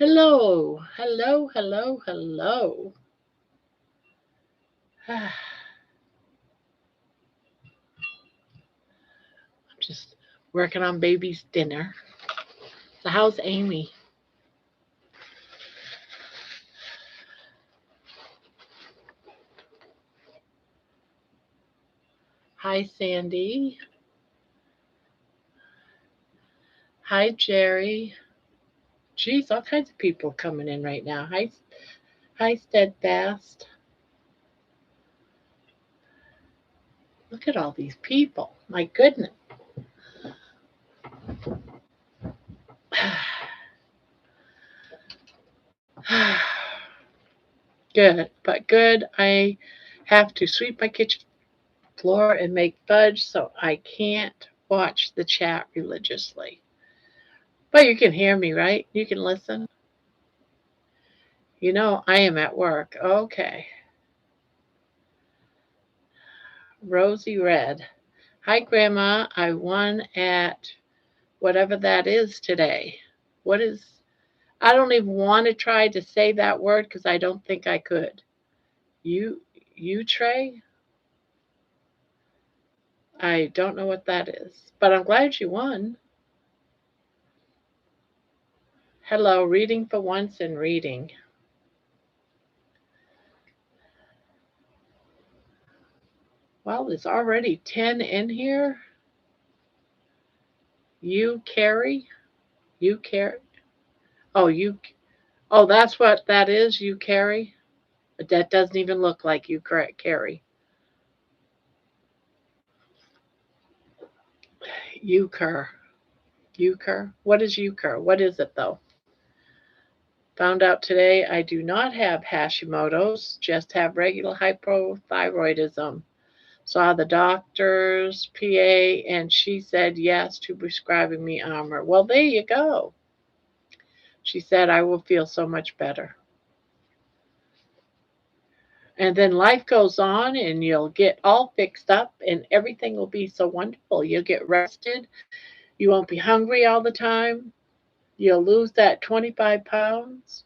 Hello, hello, hello, hello. I'm just working on baby's dinner. So, how's Amy? Hi, Sandy. Hi, Jerry. Geez, all kinds of people coming in right now. Hi, Steadfast. Look at all these people. My goodness. Good, but good. I have to sweep my kitchen floor and make fudge, so I can't watch the chat religiously. But you can hear me, right? You can listen. You know, I am at work. Okay. Rosy Red. Hi, Grandma. I won at whatever that is today. What is, I don't even want to try to say that word because I don't think I could. You, Trey? I don't know what that is, but I'm glad you won. Hello, reading for once and reading. Well, there's already 10 in here. You carry? You carry? Oh, you. Oh, that's what that is. You carry? That doesn't even look like you carry. Euchre. Euchre? What is euchre? What is it though? Found out today I do not have Hashimoto's, just have regular hypothyroidism. Saw the doctor's PA and she said yes to prescribing me armor. Well, there you go. She said I will feel so much better. And then life goes on and you'll get all fixed up and everything will be so wonderful. You'll get rested. You won't be hungry all the time. You'll lose that 25 pounds.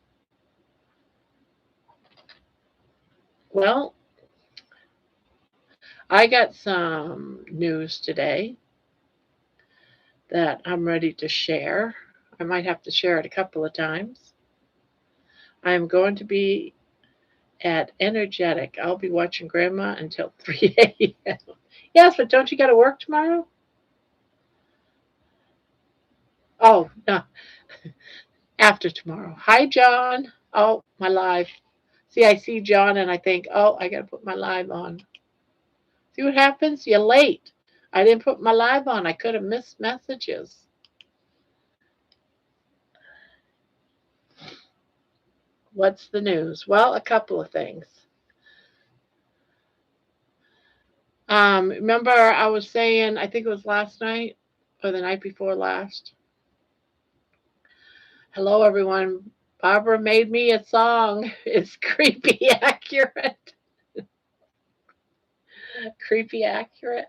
Well, I got some news today that I'm ready to share. I might have to share it a couple of times. I'm going to be at Energetic. I'll be watching Grandma until 3 a.m. Yes, but don't you got to work tomorrow? Oh, no. After tomorrow. Hi, John. Oh, my live. See, I see John and I think, oh, I got to put my live on. See what happens? You're late. I didn't put my live on. I could have missed messages. What's the news? Well, a couple of things. Remember, I was saying, I think it was last night or the night before last. Hello, everyone. Barbara made me a song. It's creepy accurate. Creepy accurate.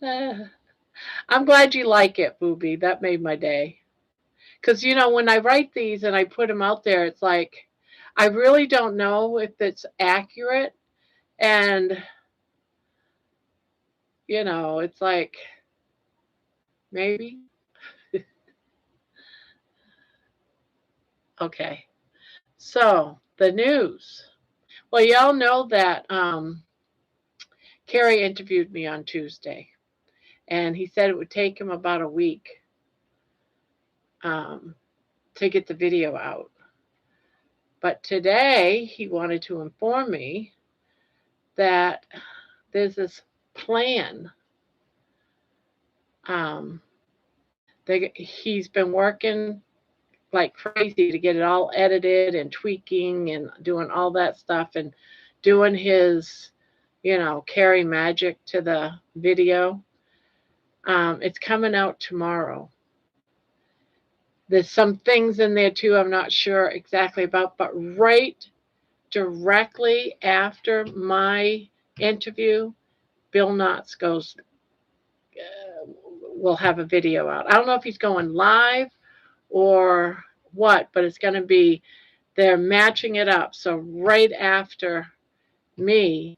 I'm glad you like it, Booby. That made my day. Because, you know, when I write these and I put them out there, it's like, I really don't know if it's accurate. And, you know, it's like, maybe. Okay. So, the news. Well, y'all know that Carrie interviewed me on Tuesday. And he said it would take him about a week um, to get the video out. But today he wanted to inform me that there's this plan. He's been working like crazy to get it all edited and tweaking and doing all that stuff and doing his, you know, carry magic to the video. It's coming out tomorrow. There's some things in there too I'm not sure exactly about, but right directly after my interview, Bill Knotts will have a video out. I don't know if he's going live or what, but it's going to be, they're matching it up. So right after me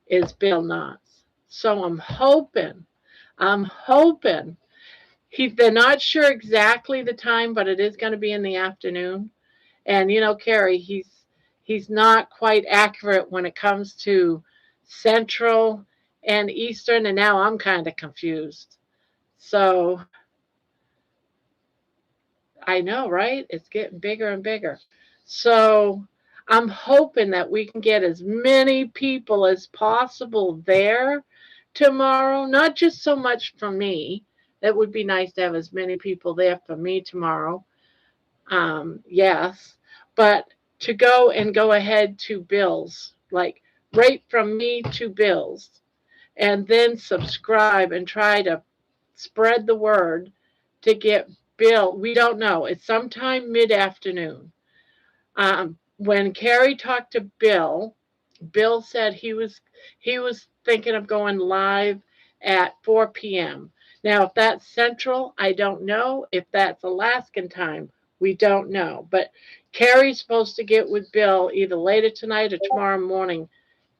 is Bill Knotts. So I'm hoping they're not sure exactly the time, but it is going to be in the afternoon. And Carrie, he's not quite accurate when it comes to Central and Eastern, and now I'm kind of confused. So I know, right? It's getting bigger and bigger. So I'm hoping that we can get as many people as possible there tomorrow. Not just so much for me. It would be nice to have as many people there for me tomorrow. Yes, but to go ahead to Bill's, like right from me to Bill's, and then subscribe and try to spread the word to get Bill. We don't know. It's sometime mid-afternoon. When Carrie talked to Bill, Bill said he was thinking of going live at 4 p.m. Now, if that's Central, I don't know. If that's Alaskan time, we don't know. But Carrie's supposed to get with Bill either later tonight or tomorrow morning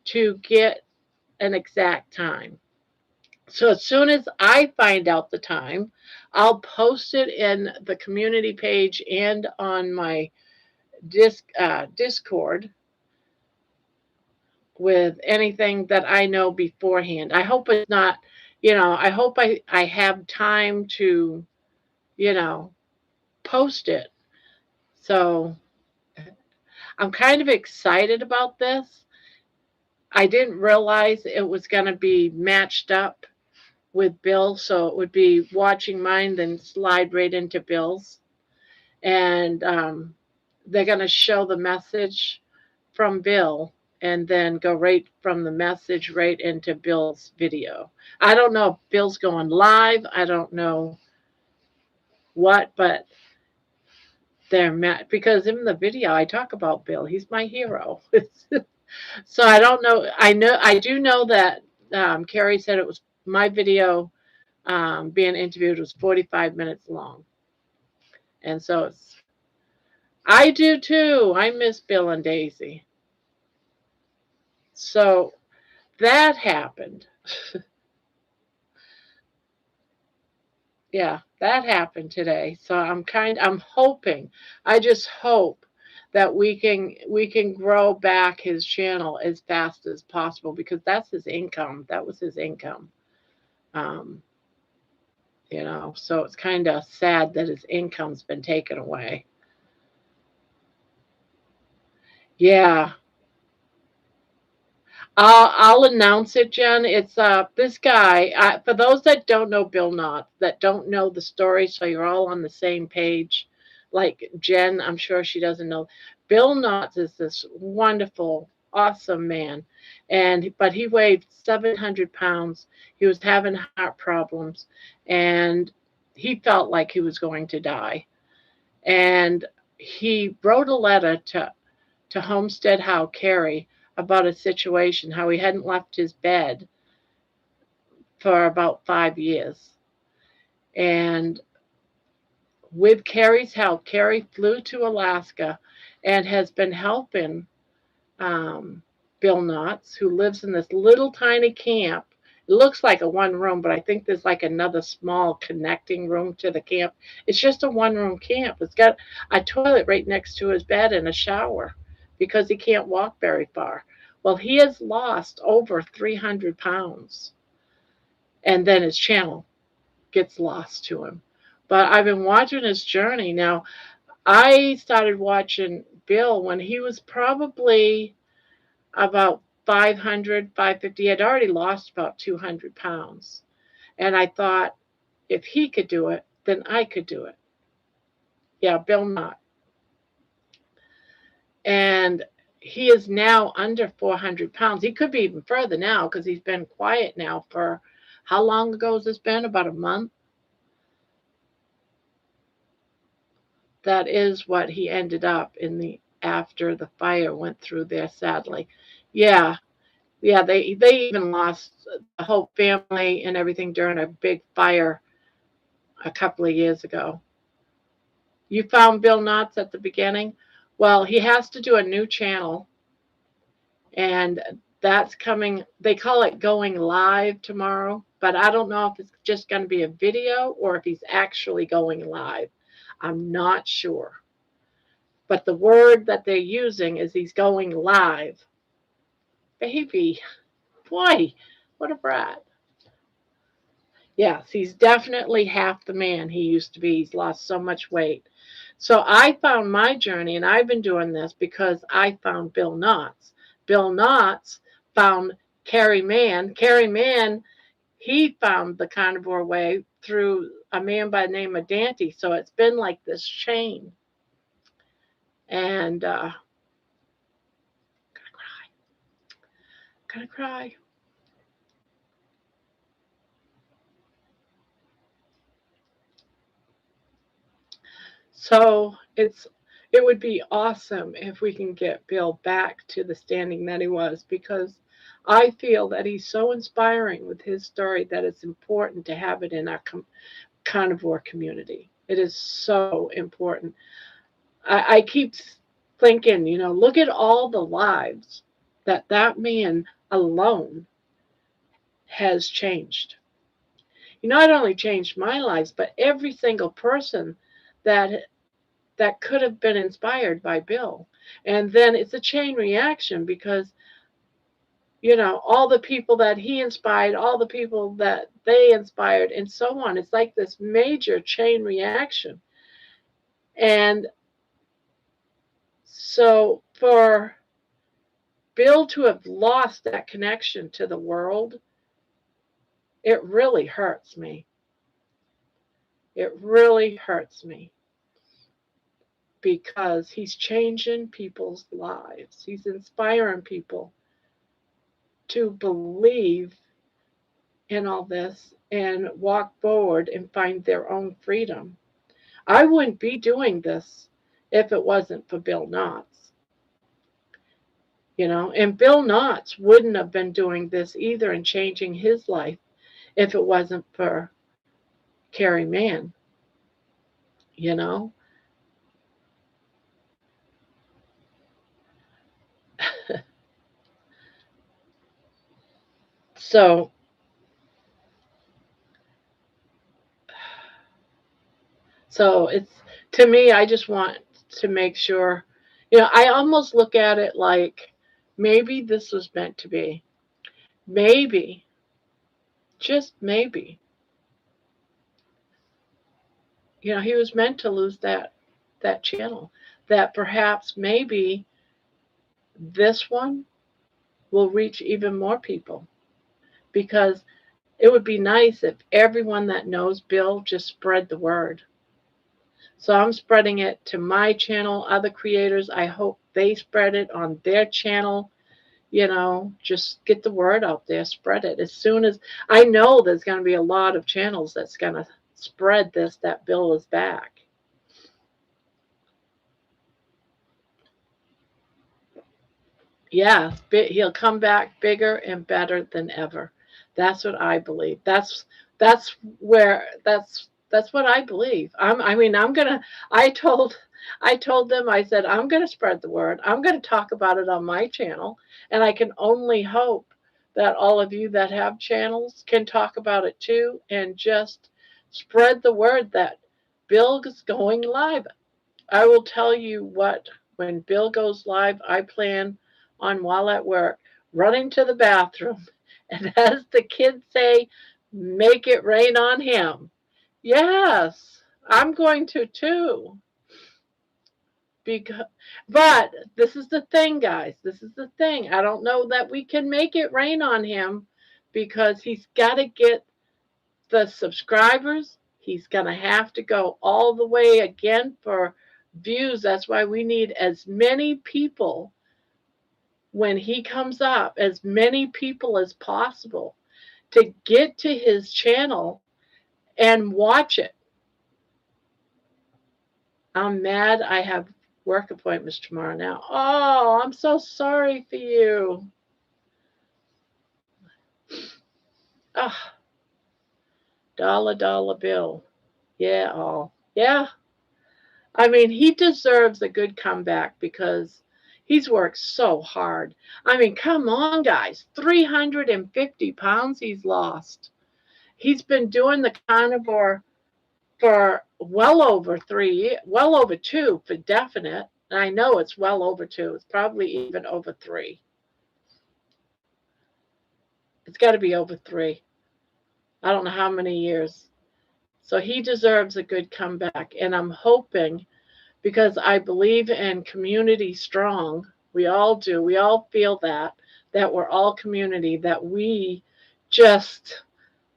to get an exact time. So as soon as I find out the time, I'll post it in the community page and on my Discord with anything that I know beforehand. I hope it's not, I hope I have time to, post it. So I'm kind of excited about this. I didn't realize it was going to be matched up with Bill, so it would be watching mine, then slide right into Bill's. And they're going to show the message from Bill and then go right from the message right into Bill's video. I don't know if Bill's going live. I don't know what, but they're because in the video I talk about Bill. He's my hero. So I don't know. I do know that Carrie said it was my video being interviewed was 45 minutes long. And so I do too. I miss Bill and Daisy. So that happened. Yeah, that happened today. So I'm hoping, I just hope that we can grow back his channel as fast as possible, because that's his income. That was his income. Um, so it's kind of sad that his income's been taken away. Yeah. I'll announce it, Jen. It's this guy. For those that don't know Bill Knott, that don't know the story, so you're all on the same page. Like Jen, I'm sure she doesn't know. Bill Knott is this wonderful, awesome man, but he weighed 700 pounds. He was having heart problems, and he felt like he was going to die. And he wrote a letter to Homestead How Carrie about a situation, how he hadn't left his bed for about 5 years. And with Carrie's help, Carrie flew to Alaska and has been helping Bill Knotts, who lives in this little tiny camp. It looks like a one room, but I think there's like another small connecting room to the camp. It's just a one room camp. It's got a toilet right next to his bed and a shower because he can't walk very far. Well, he has lost over 300 pounds, and then his channel gets lost to him. But I've been watching his journey. Now, I started watching Bill when he was probably about 500, 550. He had already lost about 200 pounds. And I thought, if he could do it, then I could do it. Yeah, Bill Knott. And he is now under 400 pounds. He could be even further now because he's been quiet now for, how long ago has this been? About a month? That is what he ended up after the fire went through there, sadly. Yeah. Yeah, they even lost the whole family and everything during a big fire a couple of years ago. You found Bill Knotts at the beginning? Well, he has to do a new channel, and that's coming. They call it going live tomorrow, but I don't know if it's just going to be a video or if he's actually going live. I'm not sure. But the word that they're using is he's going live. Baby, boy, what a brat. Yes, he's definitely half the man he used to be. He's lost so much weight. So I found my journey, and I've been doing this because I found Bill Knotts. Bill Knotts found Carrie Mann. Carrie Mann, he found the carnivore way through a man by the name of Dante. So it's been like this chain. And gonna cry. So it would be awesome if we can get Bill back to the standing that he was, because I feel that he's so inspiring with his story that it's important to have it in our carnivore community. It is so important. I keep thinking, look at all the lives that man alone has changed. He not only changed my lives, but every single person that could have been inspired by Bill. And then it's a chain reaction because, all the people that he inspired, all the people that they inspired, and so on. It's like this major chain reaction. And so for Bill to have lost that connection to the world, it really hurts me. It really hurts me because he's changing people's lives. He's inspiring people to believe in all this and walk forward and find their own freedom. I wouldn't be doing this if it wasn't for Bill Knotts. And Bill Knotts wouldn't have been doing this either and changing his life if it wasn't for Carrie Mann. you know. So it's, to me, I just want to make sure, I almost look at it like maybe this was meant to be. Maybe, just maybe, he was meant to lose that channel. That perhaps maybe this one will reach even more people, because it would be nice if everyone that knows Bill just spread the word. So I'm spreading it to my channel, other creators. I hope they spread it on their channel. Just get the word out there, spread it. As soon as I know there's going to be a lot of channels that's going to spread this, that Bill is back. Yeah, he'll come back bigger and better than ever. That's what I believe. That's where that's what I believe. I'm gonna. I told them, I said, I'm gonna spread the word. I'm gonna talk about it on my channel, and I can only hope that all of you that have channels can talk about it too, and just spread the word that Bill is going live. I will tell you what, when Bill goes live, I plan on, while at work, running to the bathroom and, as the kids say, make it rain on him. Yes, I'm going to too. Because, but this is the thing, guys. This is the thing. I don't know that we can make it rain on him, because he's got to get the subscribers. He's going to have to go all the way again for views. That's why we need as many people when he comes up, as many people as possible, to get to his channel and watch it. I'm mad I have work appointments tomorrow now. Oh, I'm so sorry for you. Oh, dollar bill. Yeah, oh, yeah. I mean, he deserves a good comeback because he's worked so hard. I mean, come on, guys. 350 pounds he's lost. He's been doing the carnivore for well over 3 years, well over 2 for definite. And I know it's well over 2. It's probably even over 3. It's got to be over 3. I don't know how many years. So he deserves a good comeback. And I'm hoping, because I believe in community strong, we all do, we all feel that we're all community, that we just,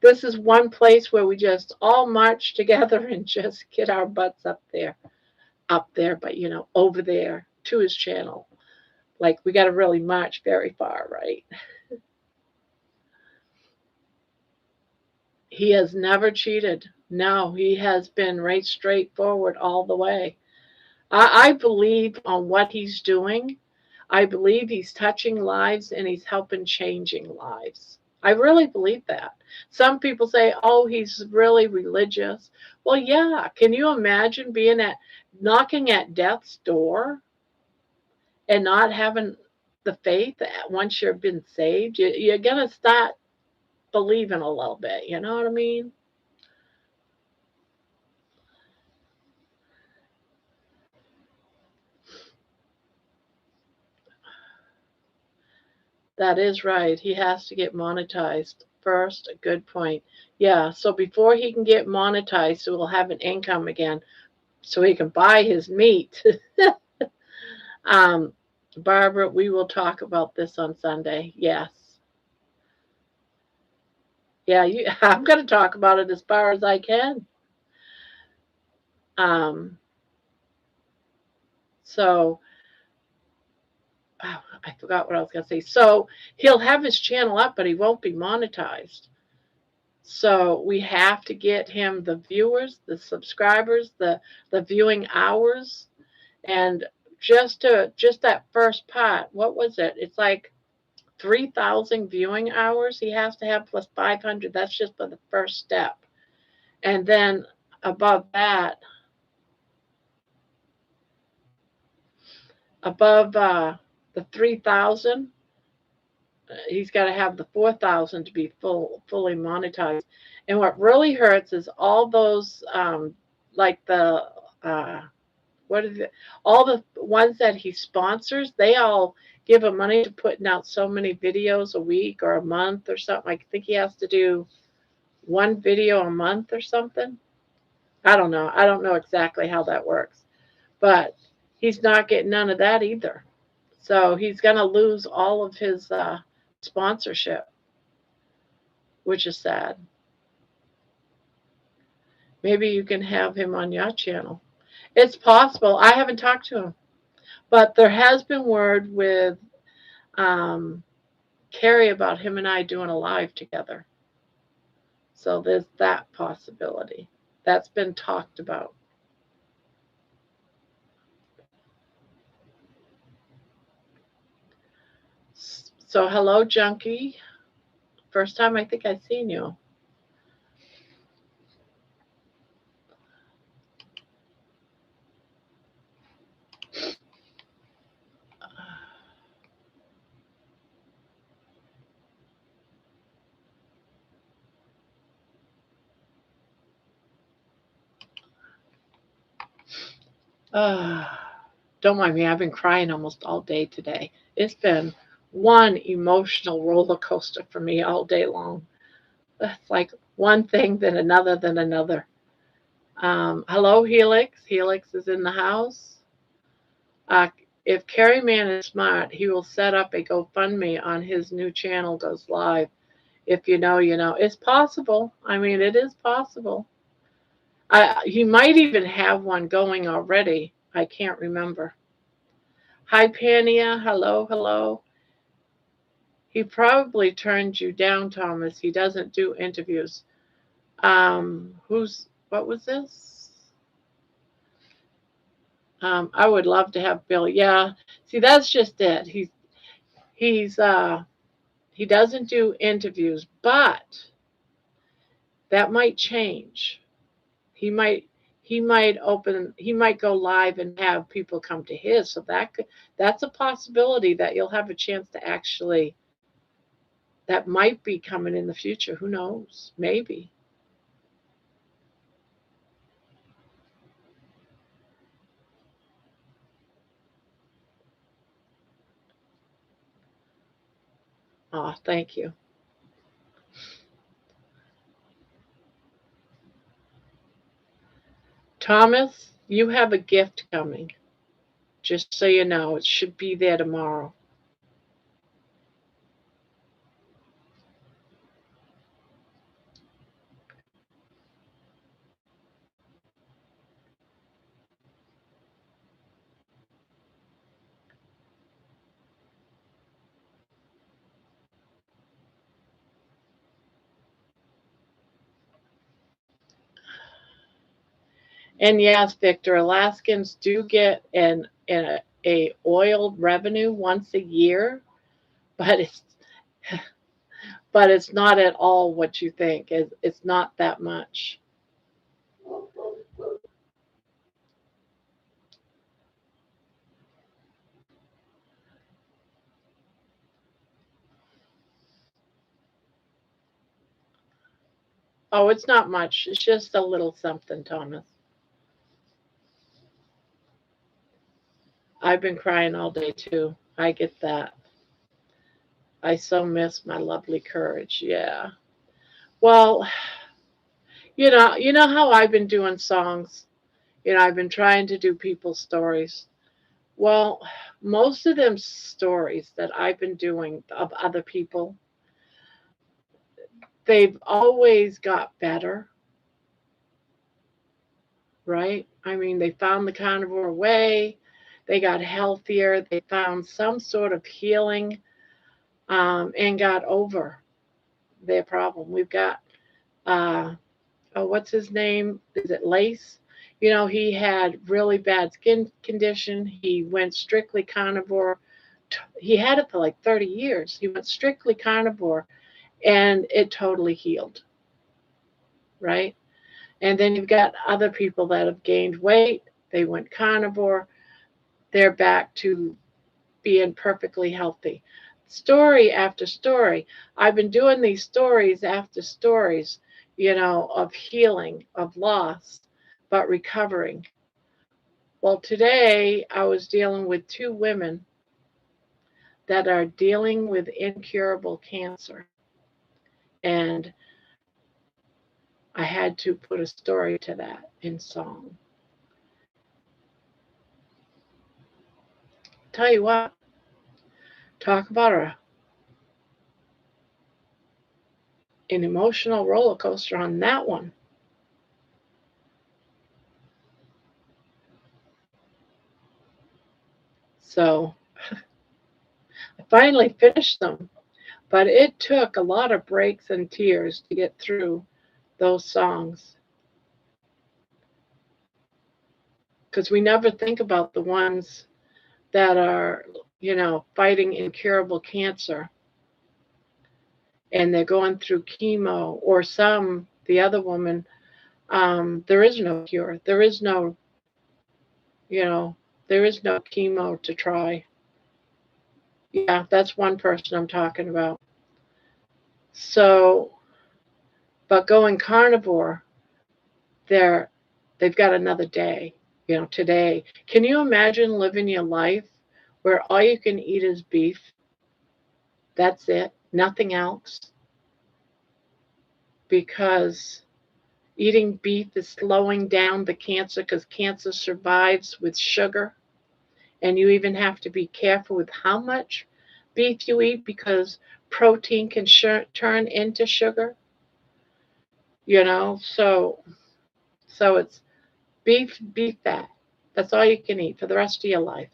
this is one place where we just all march together and just get our butts up there, but over there to his channel. Like, we got to really march very far, right? He has never cheated. No, he has been right straightforward all the way. I believe on what he's doing. I believe he's touching lives and he's helping changing lives. I really believe that. Some people say, oh, he's really religious. Well, yeah. Can you imagine knocking at death's door and not having the faith that once you've been saved? You're going to start believing a little bit. You know what I mean? That is right. He has to get monetized first. A good point. Yeah. So before he can get monetized, so we'll have an income again, so he can buy his meat. um, Barbara, we will talk about this on Sunday. Yes. Yeah. I'm going to talk about it as far as I can. Um, so I forgot what I was going to say. So he'll have his channel up, but he won't be monetized. So we have to get him the viewers, the subscribers, the viewing hours, and just that first part. What was it? It's like 3,000 viewing hours he has to have plus 500. That's just for the first step, and then above that, above the 3,000, he's got to have the 4,000 to be fully monetized. And what really hurts is all those like the what is it? All the ones that he sponsors, they all give him money to putting out so many videos a week or a month or something. I think he has to do one video a month or something. I don't know. I don't know exactly how that works, but he's not getting none of that either. So he's going to lose all of his sponsorship, which is sad. Maybe you can have him on your channel. It's possible. I haven't talked to him, but there has been word with Carrie about him and I doing a live together. So there's that possibility. That's been talked about. So hello, Junkie. First time I think I've seen you. Don't mind me. I've been crying almost all day today. It's been one emotional roller coaster for me all day long. It's like one thing, then another, then another. Hello, Helix. Helix is in the house. Uh, if Carrie Man is smart, he will set up a GoFundMe on his new channel goes live. If you know, you know. It's possible. I mean, it is possible. He might even have one going already. I can't remember. Hi, Pania. Hello, hello. He probably turned you down, Thomas. He doesn't do interviews. What was this? I would love to have Bill. Yeah. See, that's just it. He doesn't do interviews, but that might change. He might he might go live and have people come to his. So that's a possibility that you'll have a chance to actually, that might be coming in the future. Who knows? Maybe. Oh, thank you. Thomas, you have a gift coming. Just so you know, it should be there tomorrow. And yes, Victor, Alaskans do get a oiled revenue once a year, but it's not at all what you think. It's not that much. Oh, it's not much. It's just a little something, Thomas. I've been crying all day too. I get that. I so miss my lovely courage. Yeah. Well, you know how I've been doing songs. I've been trying to do people's stories. Well, most of them stories that I've been doing of other people, they've always got better, right? I mean, they found the carnivore way, they got healthier, they found some sort of healing, and got over their problem. We've got, uh, oh, what's his name? Is it Lace? He had really bad skin condition. He went strictly carnivore. He had it for like 30 years. He went strictly carnivore and it totally healed, right? And then you've got other people that have gained weight. They went carnivore. They're back to being perfectly healthy. Story after story. I've been doing these stories after stories, of healing, of loss, but recovering. Well, today I was dealing with two women that are dealing with incurable cancer. And I had to put a story to that in song. Tell you what, talk about an emotional roller coaster on that one. So I finally finished them, but it took a lot of breaks and tears to get through those songs because we never think about the ones that are, fighting incurable cancer and they're going through chemo, or the other woman, there is no cure. You know, there is no chemo to try. Yeah, that's one person I'm talking about. So, but going carnivore, they're they've got another day. Today. Can you imagine living your life where all you can eat is beef? That's it, nothing else, because eating beef is slowing down the cancer because cancer survives with sugar. And you even have to be careful with how much beef you eat because protein can turn into sugar. So it's beef fat. That's all you can eat for the rest of your life.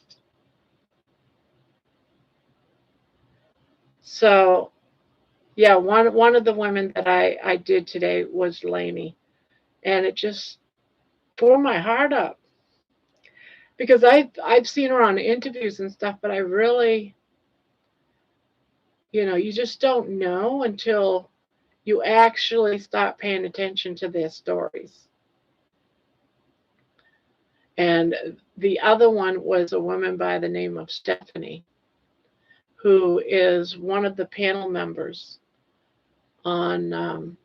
So yeah, one of the women that I did today was Lainey, and it just tore my heart up because I've seen her on interviews and stuff, but I really, you just don't know until you actually start paying attention to their stories. And the other one was a woman by the name of Stephanie, who is one of the panel members on,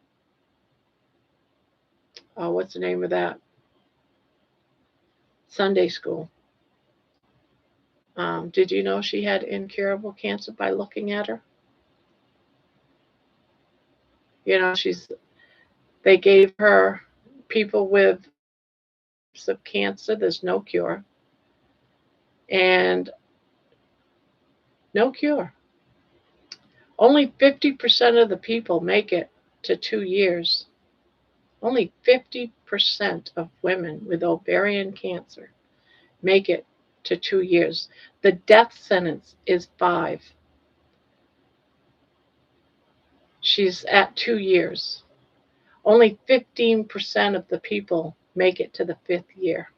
what's the name of that? Sunday school. Did you know she had incurable cancer by looking at her? You know, they gave her people with types of cancer, there's no cure, and no cure. Only 50% of the people make it to 2 years. Only 50% of women with ovarian cancer make it to 2 years. The death sentence is 5. She's at 2 years. Only 15% of the people make it to the 5th year.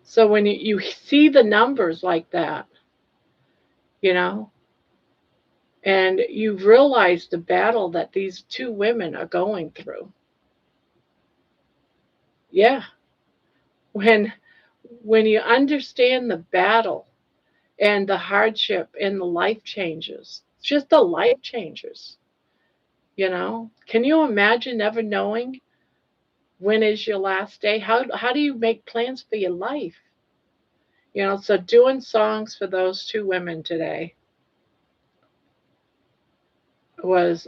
So when you see the numbers like that, you know, and you realize the battle that these two women are going through. Yeah. When you understand the battle and the hardship and the life changes, just the life changes, you know. Can you imagine never knowing when is your last day? How do you make plans for your life? You know, so doing songs for those two women today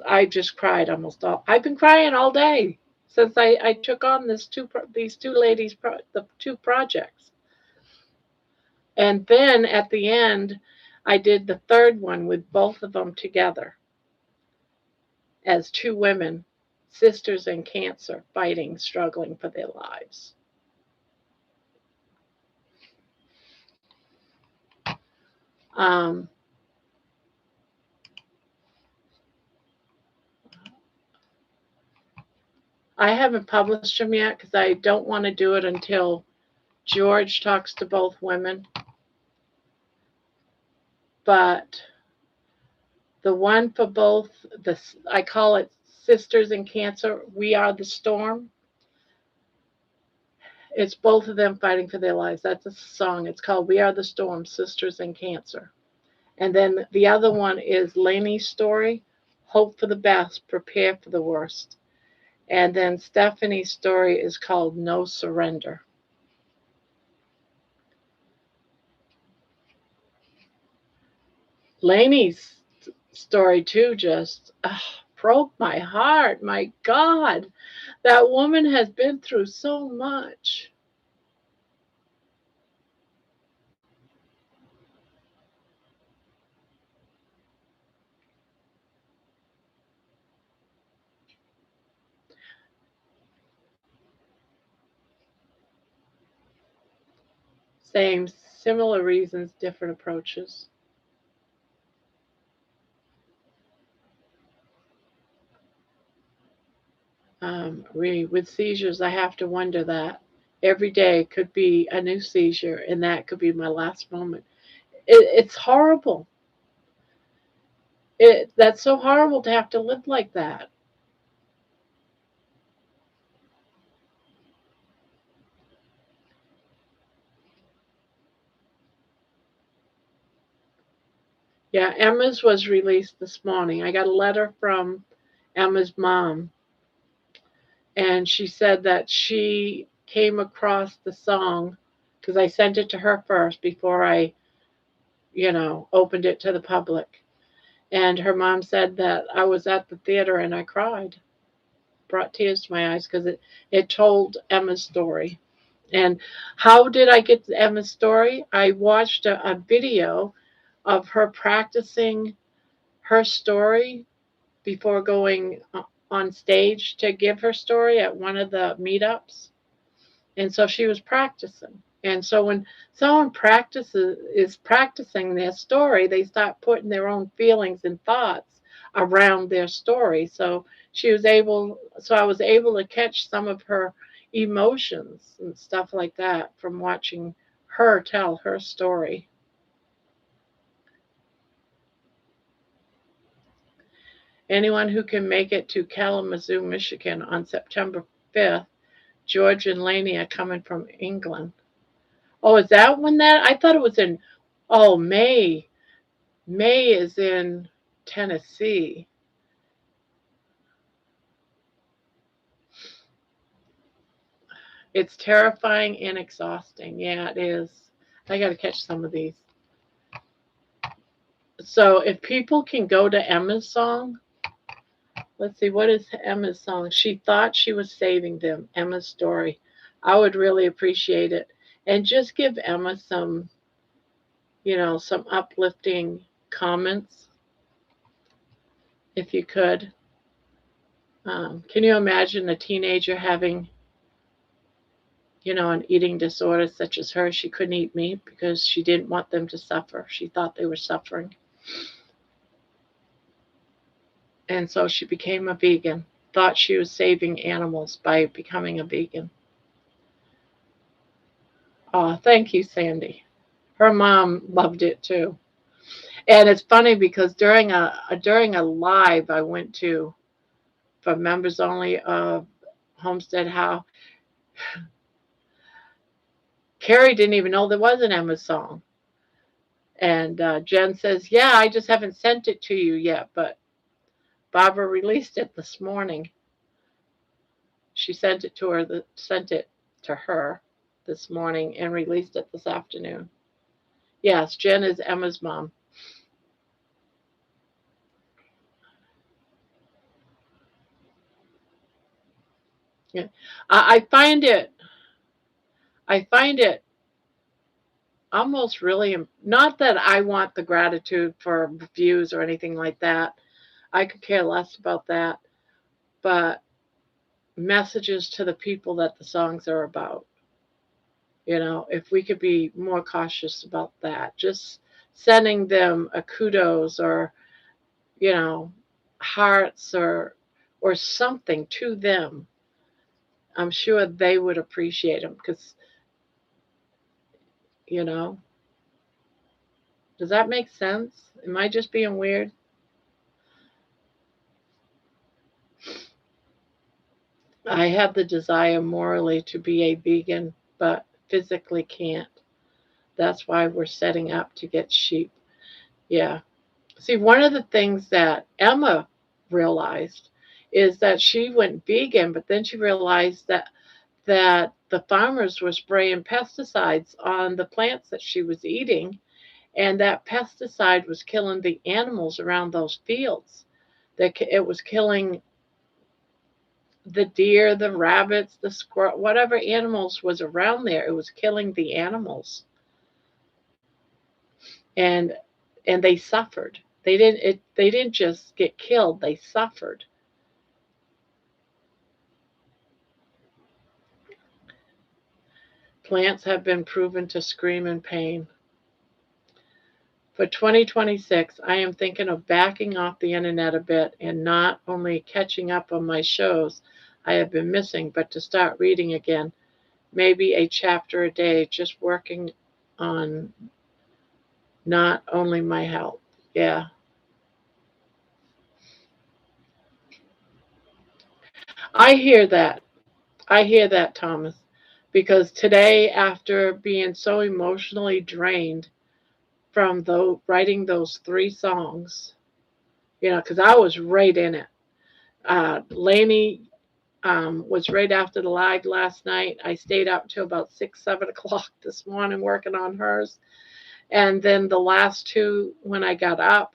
I just cried almost all. I've been crying all day since I took on these two ladies the two projects, and then at the end, I did the third one with both of them together as two women, sisters in cancer, fighting, struggling for their lives. Um, I haven't published them yet because I don't want to do it until George talks to both women. But the one for both, I call it Sisters in Cancer, We Are the Storm. It's both of them fighting for their lives. That's a song. It's called We Are the Storm, Sisters in Cancer. And then the other one is Lainey's story, Hope for the Best, Prepare for the Worst. And then Stephanie's story is called No Surrender. Lainey's story, too, just broke my heart. My God, that woman has been through so much. Same, similar reasons, different approaches. With seizures, I have to wonder that every day could be a new seizure, and that could be my last moment. It's horrible. That's so horrible to have to live like that. Yeah, Emma's was released this morning. I got a letter from Emma's mom, and she said that she came across the song because I sent it to her first before I, opened it to the public. And her mom said that I was at the theater and I cried, brought tears to my eyes because it told Emma's story. And how did I get to Emma's story? I watched a video of her practicing her story before going on stage to give her story at one of the meetups. And so she was practicing. And so when someone is practicing their story, they start putting their own feelings and thoughts around their story. So I was able to catch some of her emotions and stuff like that from watching her tell her story. Anyone who can make it to Kalamazoo, Michigan on September 5th George and Lainey are coming from England. Oh, is that when that? I thought it was in, oh, May. May is in Tennessee. It's terrifying and exhausting. Yeah, it is. I got to catch some of these. So if people can go to Emma's song, let's see, what is Emma's song? She thought she was saving them. Emma's story. I would really appreciate it. And just give Emma some, some uplifting comments, if you could. Can you imagine a teenager having, an eating disorder such as hers? She couldn't eat meat because she didn't want them to suffer. She thought they were suffering. And so she became a vegan, thought she was saving animals by becoming a vegan. Oh, thank you, Sandy. Her mom loved it too. And it's funny because during a live I went to for members only of Homestead How, Carrie didn't even know there was an Emma song. And Jen says, yeah, I just haven't sent it to you yet, but Barbara released it this morning. She sent it to her this morning and released it this afternoon. Yes, Jen is Emma's mom. Yeah. I find it almost really, not that I want the gratitude for views or anything like that. I could care less about that. But messages to the people that the songs are about. If we could be more cautious about that, just sending them a kudos or, hearts or something to them, I'm sure they would appreciate them because, does that make sense? Am I just being weird? I have the desire morally to be a vegan, but physically can't. That's why we're setting up to get sheep. Yeah. See, one of the things that Emma realized is that she went vegan, but then she realized that the farmers were spraying pesticides on the plants that she was eating, and that pesticide was killing the animals around those fields. That it was killing the deer, the rabbits, the squirrel, whatever animals was around there. It was killing the animals, and they suffered. They didn't just get killed; they suffered. Plants have been proven to scream in pain. For 2026, I am thinking of backing off the internet a bit and not only catching up on my shows I have been missing, but to start reading again, maybe a chapter a day, just working on not only my health. Yeah. I hear that. I hear that, Thomas. Because today, after being so emotionally drained from writing those 3 songs, because I was right in it. Lainey was right after the live last night. I stayed up till about 6, 7 o'clock this morning working on hers. And then the last 2, when I got up,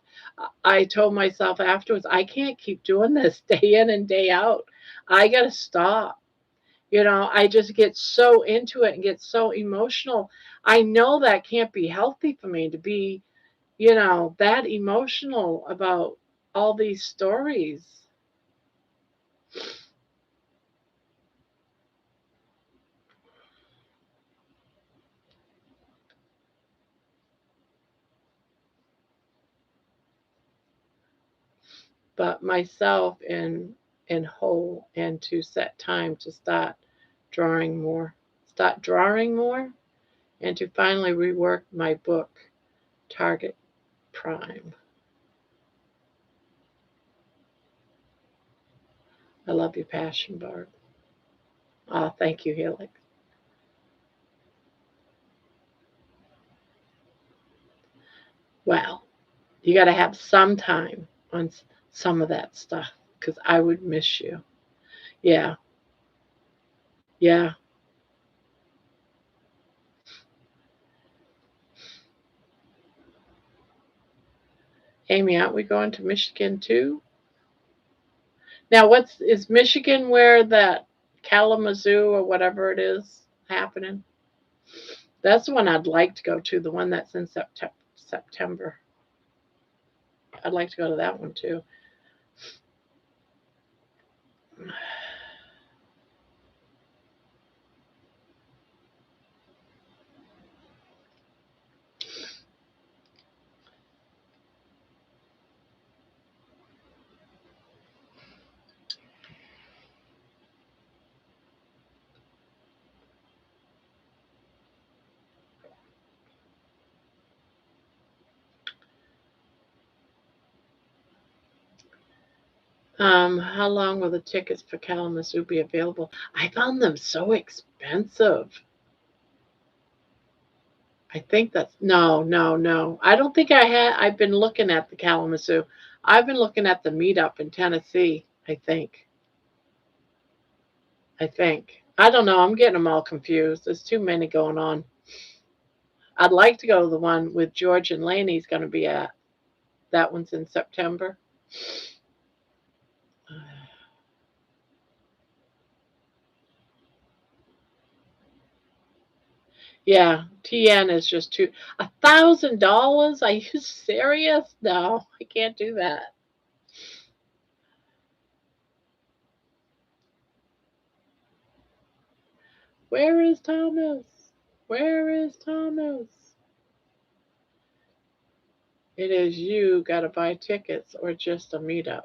I told myself afterwards, I can't keep doing this day in and day out. I got to stop. I just get so into it and get so emotional. I know that can't be healthy for me to be, that emotional about all these stories. But myself in whole, and to set time to start drawing more, and to finally rework my book, Target Prime. I love your passion, Barb. Oh, thank you, Helix. Well, you got to have some time on some of that stuff because I would miss you. Yeah, yeah. Amy, aren't we going to Michigan too? Now, is Michigan where that Kalamazoo or whatever it is happening? That's the one I'd like to go to, the one that's in September. I'd like to go to that one too. How long will the tickets for Kalamazoo be available? I found them so expensive. I think that's no, no, no. I don't think I had. I've been looking at the Kalamazoo. I've been looking at the meetup in Tennessee. I think. I think. I don't know. I'm getting them all confused. There's too many going on. I'd like to go to the one with George and Laney's going to be at. That one's in September. Yeah, TN is just $1,000. Are you serious? No, I can't do that. Where is Thomas? Where is Thomas? It is you got to buy tickets or just a meetup.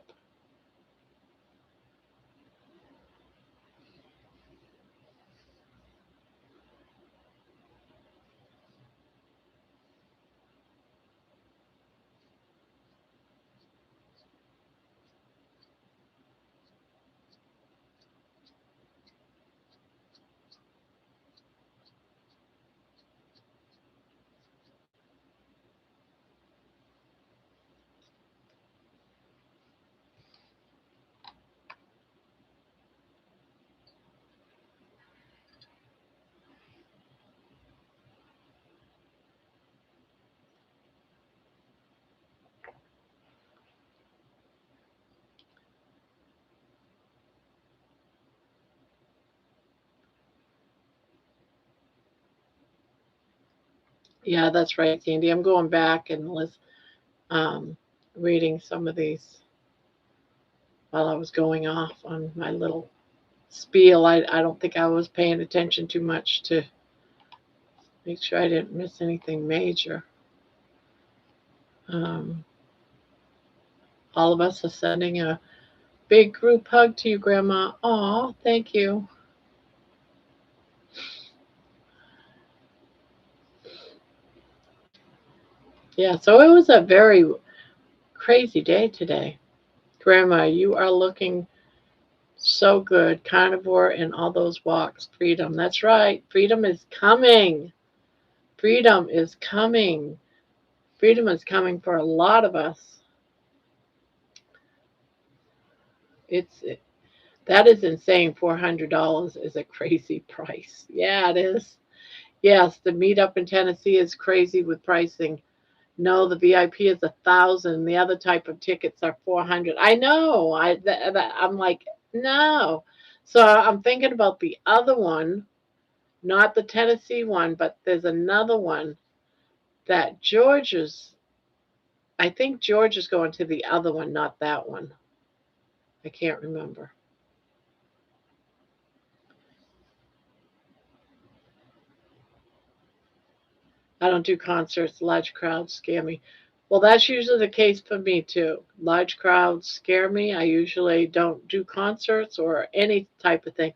Yeah, that's right, Sandy. I'm going back and um, reading some of these while I was going off on my little spiel. I don't think I was paying attention too much to make sure I didn't miss anything major. Um, all of us are sending a big group hug to you, Grandma. Aw, thank you. Yeah, so it was a very crazy day today. Grandma, you are looking so good. Carnivore and all those walks. Freedom. That's right. Freedom is coming. Freedom is coming. Freedom is coming for a lot of us. It's that is insane. $400 is a crazy price. Yeah, it is. Yes, the meetup in Tennessee is crazy with pricing. No, the VIP is 1,000. The other type of tickets are 400. I know. I'm like, no. So I'm thinking about the other one, not the Tennessee one, but there's another one that George is. I think George is going to the other one, not that one. I can't remember. I don't do concerts. Large crowds scare me. Well, that's usually the case for me too. Large crowds scare me. I usually don't do concerts or any type of thing.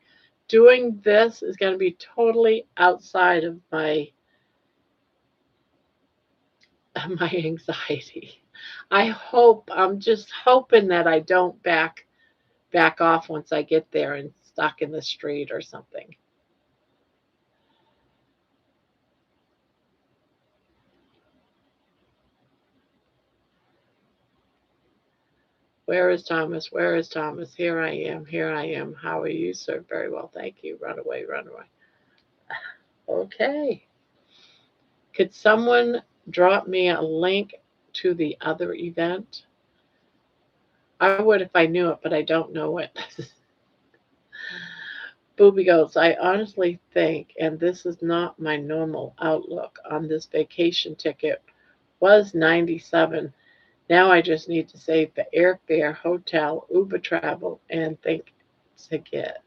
Doing this is going to be totally outside of my my anxiety. I'm just hoping that I don't back off once I get there and stuck in the street or something. Where is Thomas? Where is Thomas? Here I am. Here I am. How are you, sir? Very well, thank you. Run away, run away. Okay. Could someone drop me a link to the other event? I would if I knew it, but I don't know it. Booby goes, I honestly think, and this is not my normal outlook on this vacation ticket, was 97. Now I just need to save the airfare, hotel, Uber travel, and think ticket.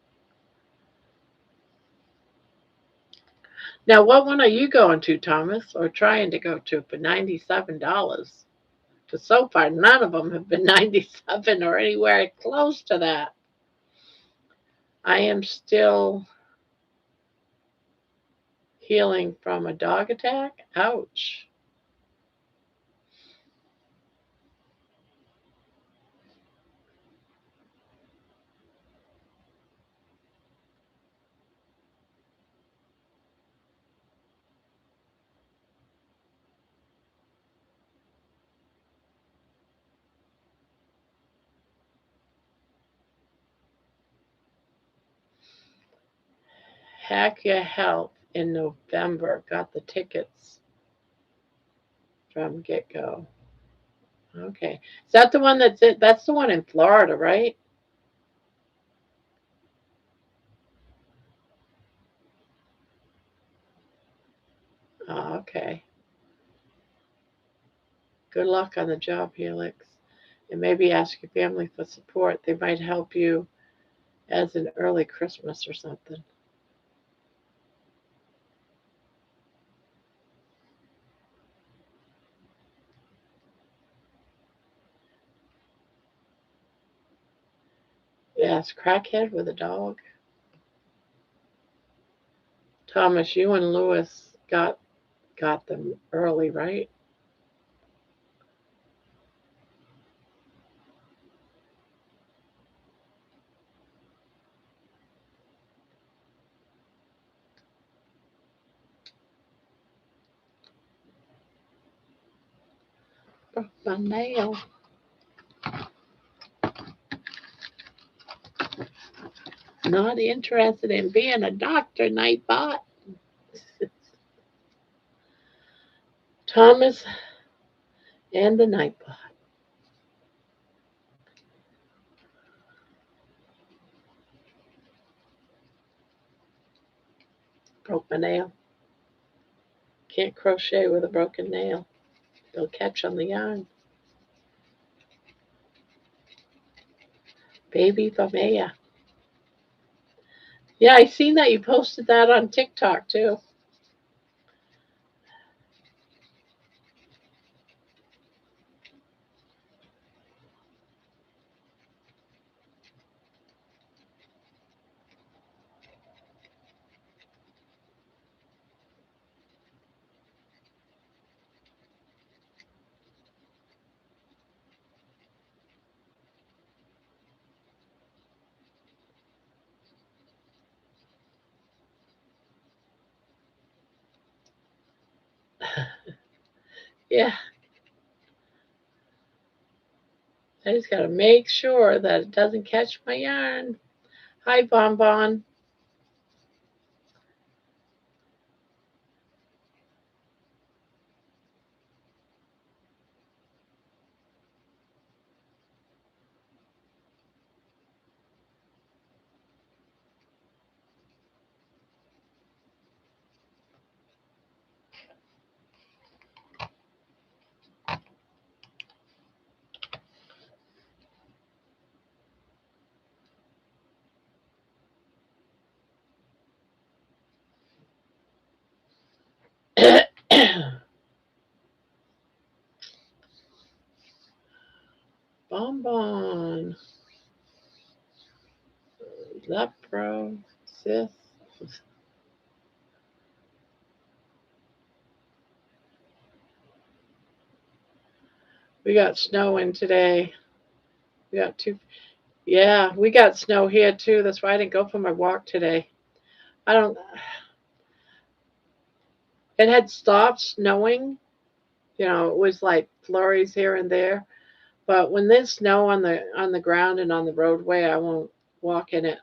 Now, what one are you going to, Thomas, or trying to go to for $97? Because so far, none of them have been 97 or anywhere close to that. I am still healing from a dog attack. Ouch. Hack Your Health in November. Got the tickets from get go. Okay. Is that the one that's it? That's the one in Florida, right? Oh, okay. Good luck on the job, Helix. And maybe ask your family for support. They might help you as an early Christmas or something. Yes, crackhead with a dog. Thomas, you and Lewis got them early, right? Broke my nail. Not interested in being a doctor, Nightbot. Thomas and the Nightbot. Broke my nail. Can't crochet with a broken nail. They'll catch on the yarn. Baby Famea. Yeah, I seen that you posted that on TikTok too. Yeah, I just gotta make sure that it doesn't catch my yarn. Hi, Bonbon. Bonbon. Lepro. Sis. We got snow in today. We got two. Yeah, we got snow here too. That's why I didn't go for my walk today. I don't. It had stopped snowing. It was like flurries here and there. But when there's snow on the ground and on the roadway, I won't walk in it.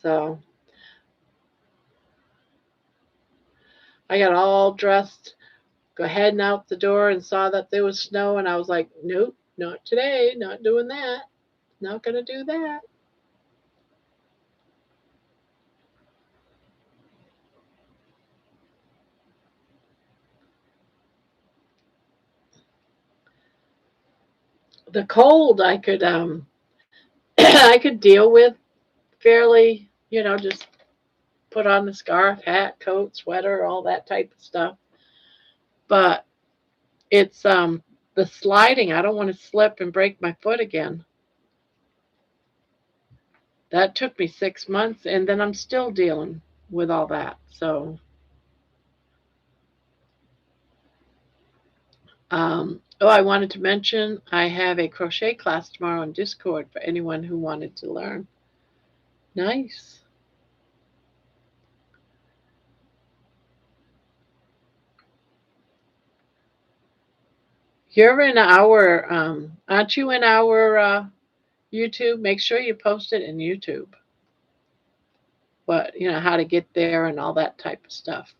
So I got all dressed, go heading out the door, and saw that there was snow, and I was like, nope, not today, not doing that, not gonna do that. The cold I could I could deal with fairly, just put on the scarf, hat, coat, sweater, all that type of stuff. But it's the sliding. I don't want to slip and break my foot again. That took me 6 months, and then I'm still dealing with all that. So, oh, I wanted to mention I have a crochet class tomorrow on Discord for anyone who wanted to learn. Nice. You're in our, aren't you in our YouTube? Make sure you post it in YouTube. But how to get there and all that type of stuff.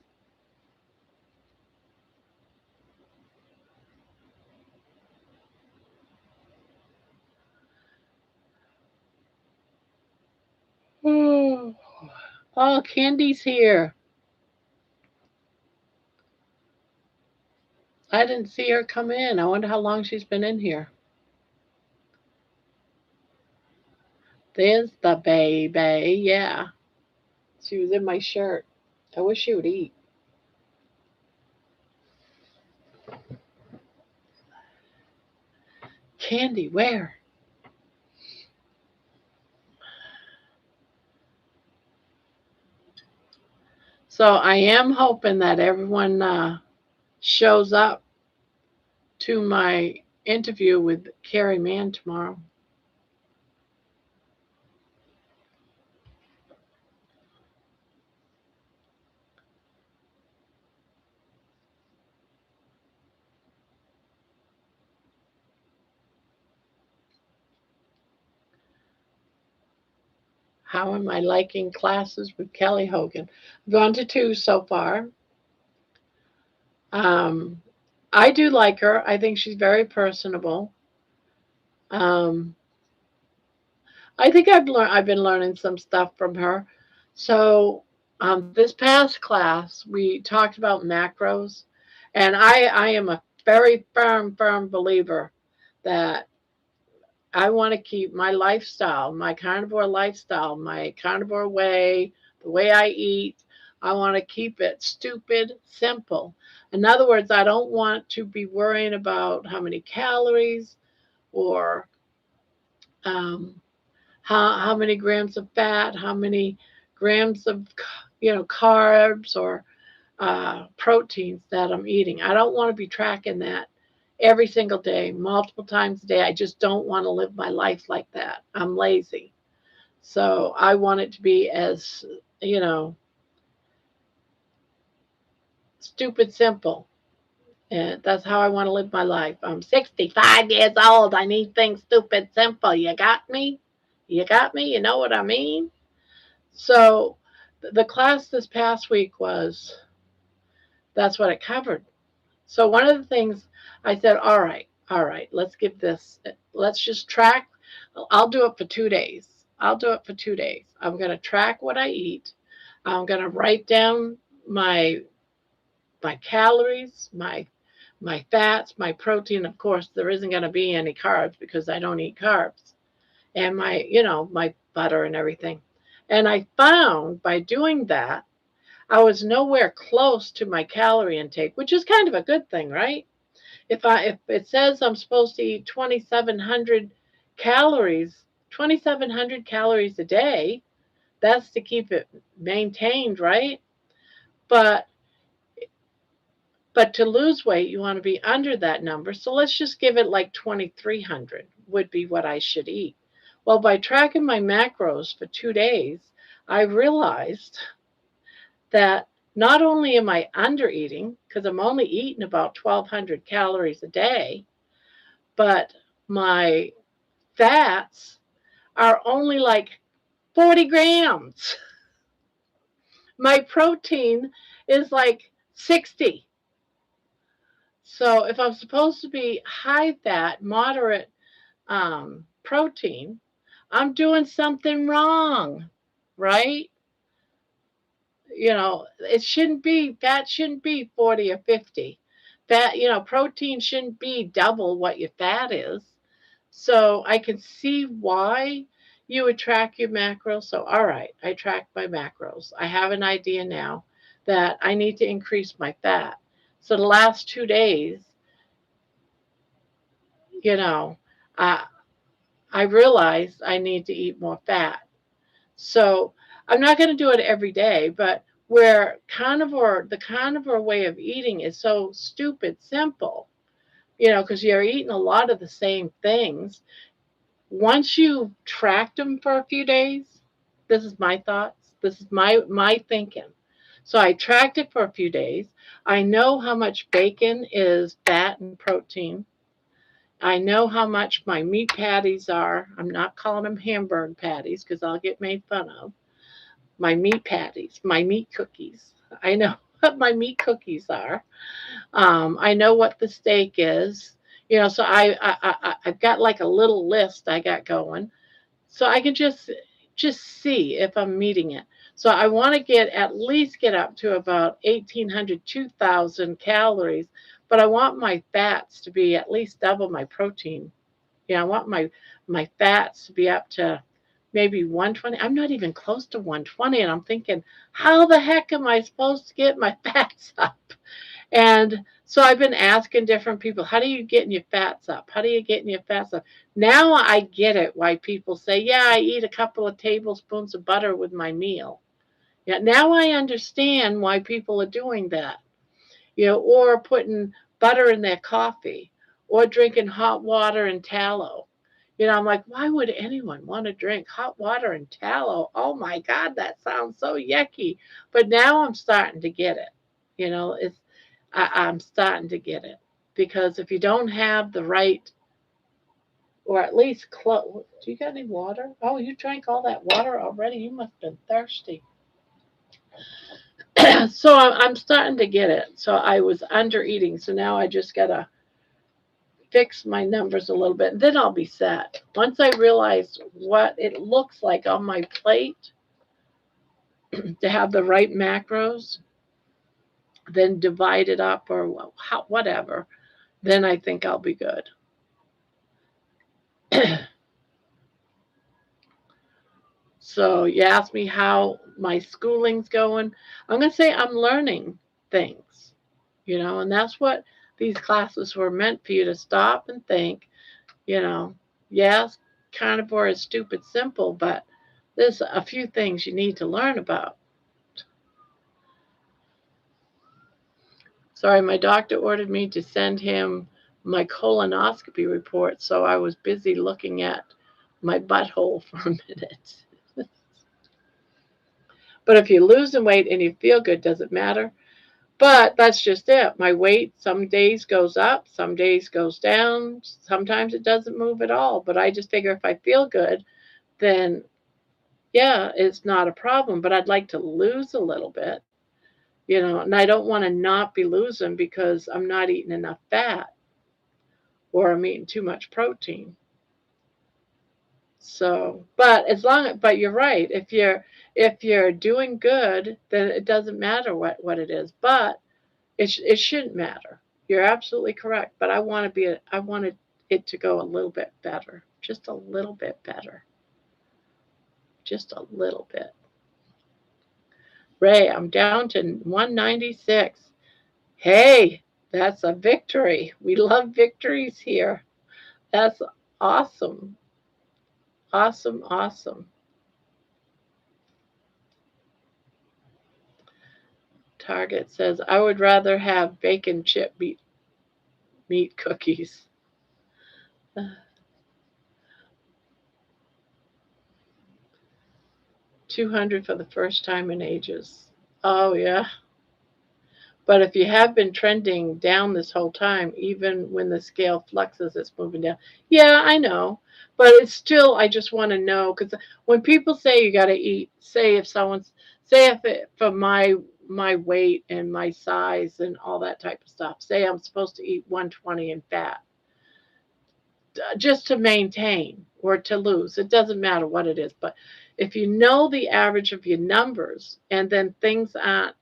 Oh, oh, Candy's here. I didn't see her come in. I wonder how long she's been in here. There's the baby. Yeah. She was in my shirt. I wish she would eat. Candy, where? So I am hoping that everyone shows up to my interview with Carrie Mann tomorrow. How am I liking classes with Kelly Hogan? I've gone to two so far. Um, I do like her. I think she's very personable. Um, I think I've been learning some stuff from her. So this past class we talked about macros, and I am a very firm believer that I want to keep my lifestyle, my carnivore lifestyle, my carnivore way, the way I eat. I want to keep it stupid simple. In other words, I don't want to be worrying about how many calories or um, how many grams of fat, how many grams of carbs or proteins that I'm eating. I don't want to be tracking that every single day, multiple times a day. I just don't want to live my life like that. I'm lazy. So I want it to be as, you know, stupid simple. And that's how I want to live my life. I'm 65 years old. I need things stupid simple. You got me? You got me? You know what I mean? So the class this past week was that's what it covered. So one of the things I said, all right, let's give this, let's just track. I'll do it for 2 days. I'll do it for 2 days. I'm going to track what I eat. I'm going to write down my my calories, my fats, my protein. Of course, there isn't going to be any carbs because I don't eat carbs, and my butter and everything. And I found by doing that, I was nowhere close to my calorie intake, which is kind of a good thing, right? If it says I'm supposed to eat 2,700 calories a day, that's to keep it maintained, right? But But to lose weight, you want to be under that number. So let's just give it like 2,300 would be what I should eat. Well, by tracking my macros for 2 days, I realized that not only am I under eating, because I'm only eating about 1,200 calories a day, but my fats are only like 40 grams. My protein is like 60. So if I'm supposed to be high fat, moderate protein, I'm doing something wrong, right? It shouldn't be, fat shouldn't be 40 or 50. Protein shouldn't be double what your fat is. So I can see why you would track your macros. So, all right, I track my macros. I have an idea now that I need to increase my fat. So the last 2 days, you know, I, I realized I need to eat more fat. So I'm not going to do it every day, but where the carnivore way of eating is so stupid simple, because you're eating a lot of the same things. Once you tracked them for a few days, this is my thoughts. This is my thinking. So I tracked it for a few days. I know how much bacon is fat and protein. I know how much my meat patties are. I'm not calling them hamburger patties because I'll get made fun of. My meat patties, my meat cookies. I know what my meat cookies are. I know what the steak is. So I've got like a little list I got going, so I can just see if I'm meeting it. So I want to at least get up to about 1,800, 2,000 calories, but I want my fats to be at least double my protein. I want my fats to be up to maybe 120. I'm not even close to 120, and I'm thinking, how the heck am I supposed to get my fats up? And so I've been asking different people, how do you get your fats up? How do you get your fats up? Now I get it why people say, yeah, I eat a couple of tablespoons of butter with my meal. Yeah, now I understand why people are doing that. Or putting butter in their coffee, or drinking hot water and tallow. I'm like, why would anyone want to drink hot water and tallow? Oh my God, that sounds so yucky. But now I'm starting to get it. I'm starting to get it, because if you don't have the right, or at least close, do you got any water? Oh, you drank all that water already? You must have been thirsty. So I'm starting to get it. So I was under eating. So now I just got to fix my numbers a little bit. And then I'll be set. Once I realize what it looks like on my plate to have the right macros, then divide it up or whatever, then I think I'll be good. So you asked me how my schooling's going. I'm going to say I'm learning things, and that's what these classes were meant for you to stop and think, yes, carnivore is stupid simple, but there's a few things you need to learn about. Sorry, my doctor ordered me to send him my colonoscopy report, so I was busy looking at my butthole for a minute. But if you're losing weight and you feel good, does it matter? But that's just it. My weight some days goes up, some days goes down. Sometimes it doesn't move at all. But I just figure if I feel good, then yeah, it's not a problem. But I'd like to lose a little bit, and I don't want to not be losing because I'm not eating enough fat or I'm eating too much protein. So, but you're right. If you're doing good, then it doesn't matter what it is. But it shouldn't matter. You're absolutely correct. But I wanted it to go a little bit better, just a little bit better, just a little bit. Ray, I'm down to 196. Hey, that's a victory. We love victories here. That's awesome. Awesome, awesome. Target says, I would rather have bacon chip meat cookies. 200 for the first time in ages. Oh, yeah. But if you have been trending down this whole time, even when the scale fluxes, it's moving down. Yeah, I know. But it's still, I just want to know, because when people say you got to eat, say if someone's, say if it, for my weight and my size and all that type of stuff, say I'm supposed to eat 120 in fat, just to maintain or to lose. It doesn't matter what it is. But if you know the average of your numbers and then things aren't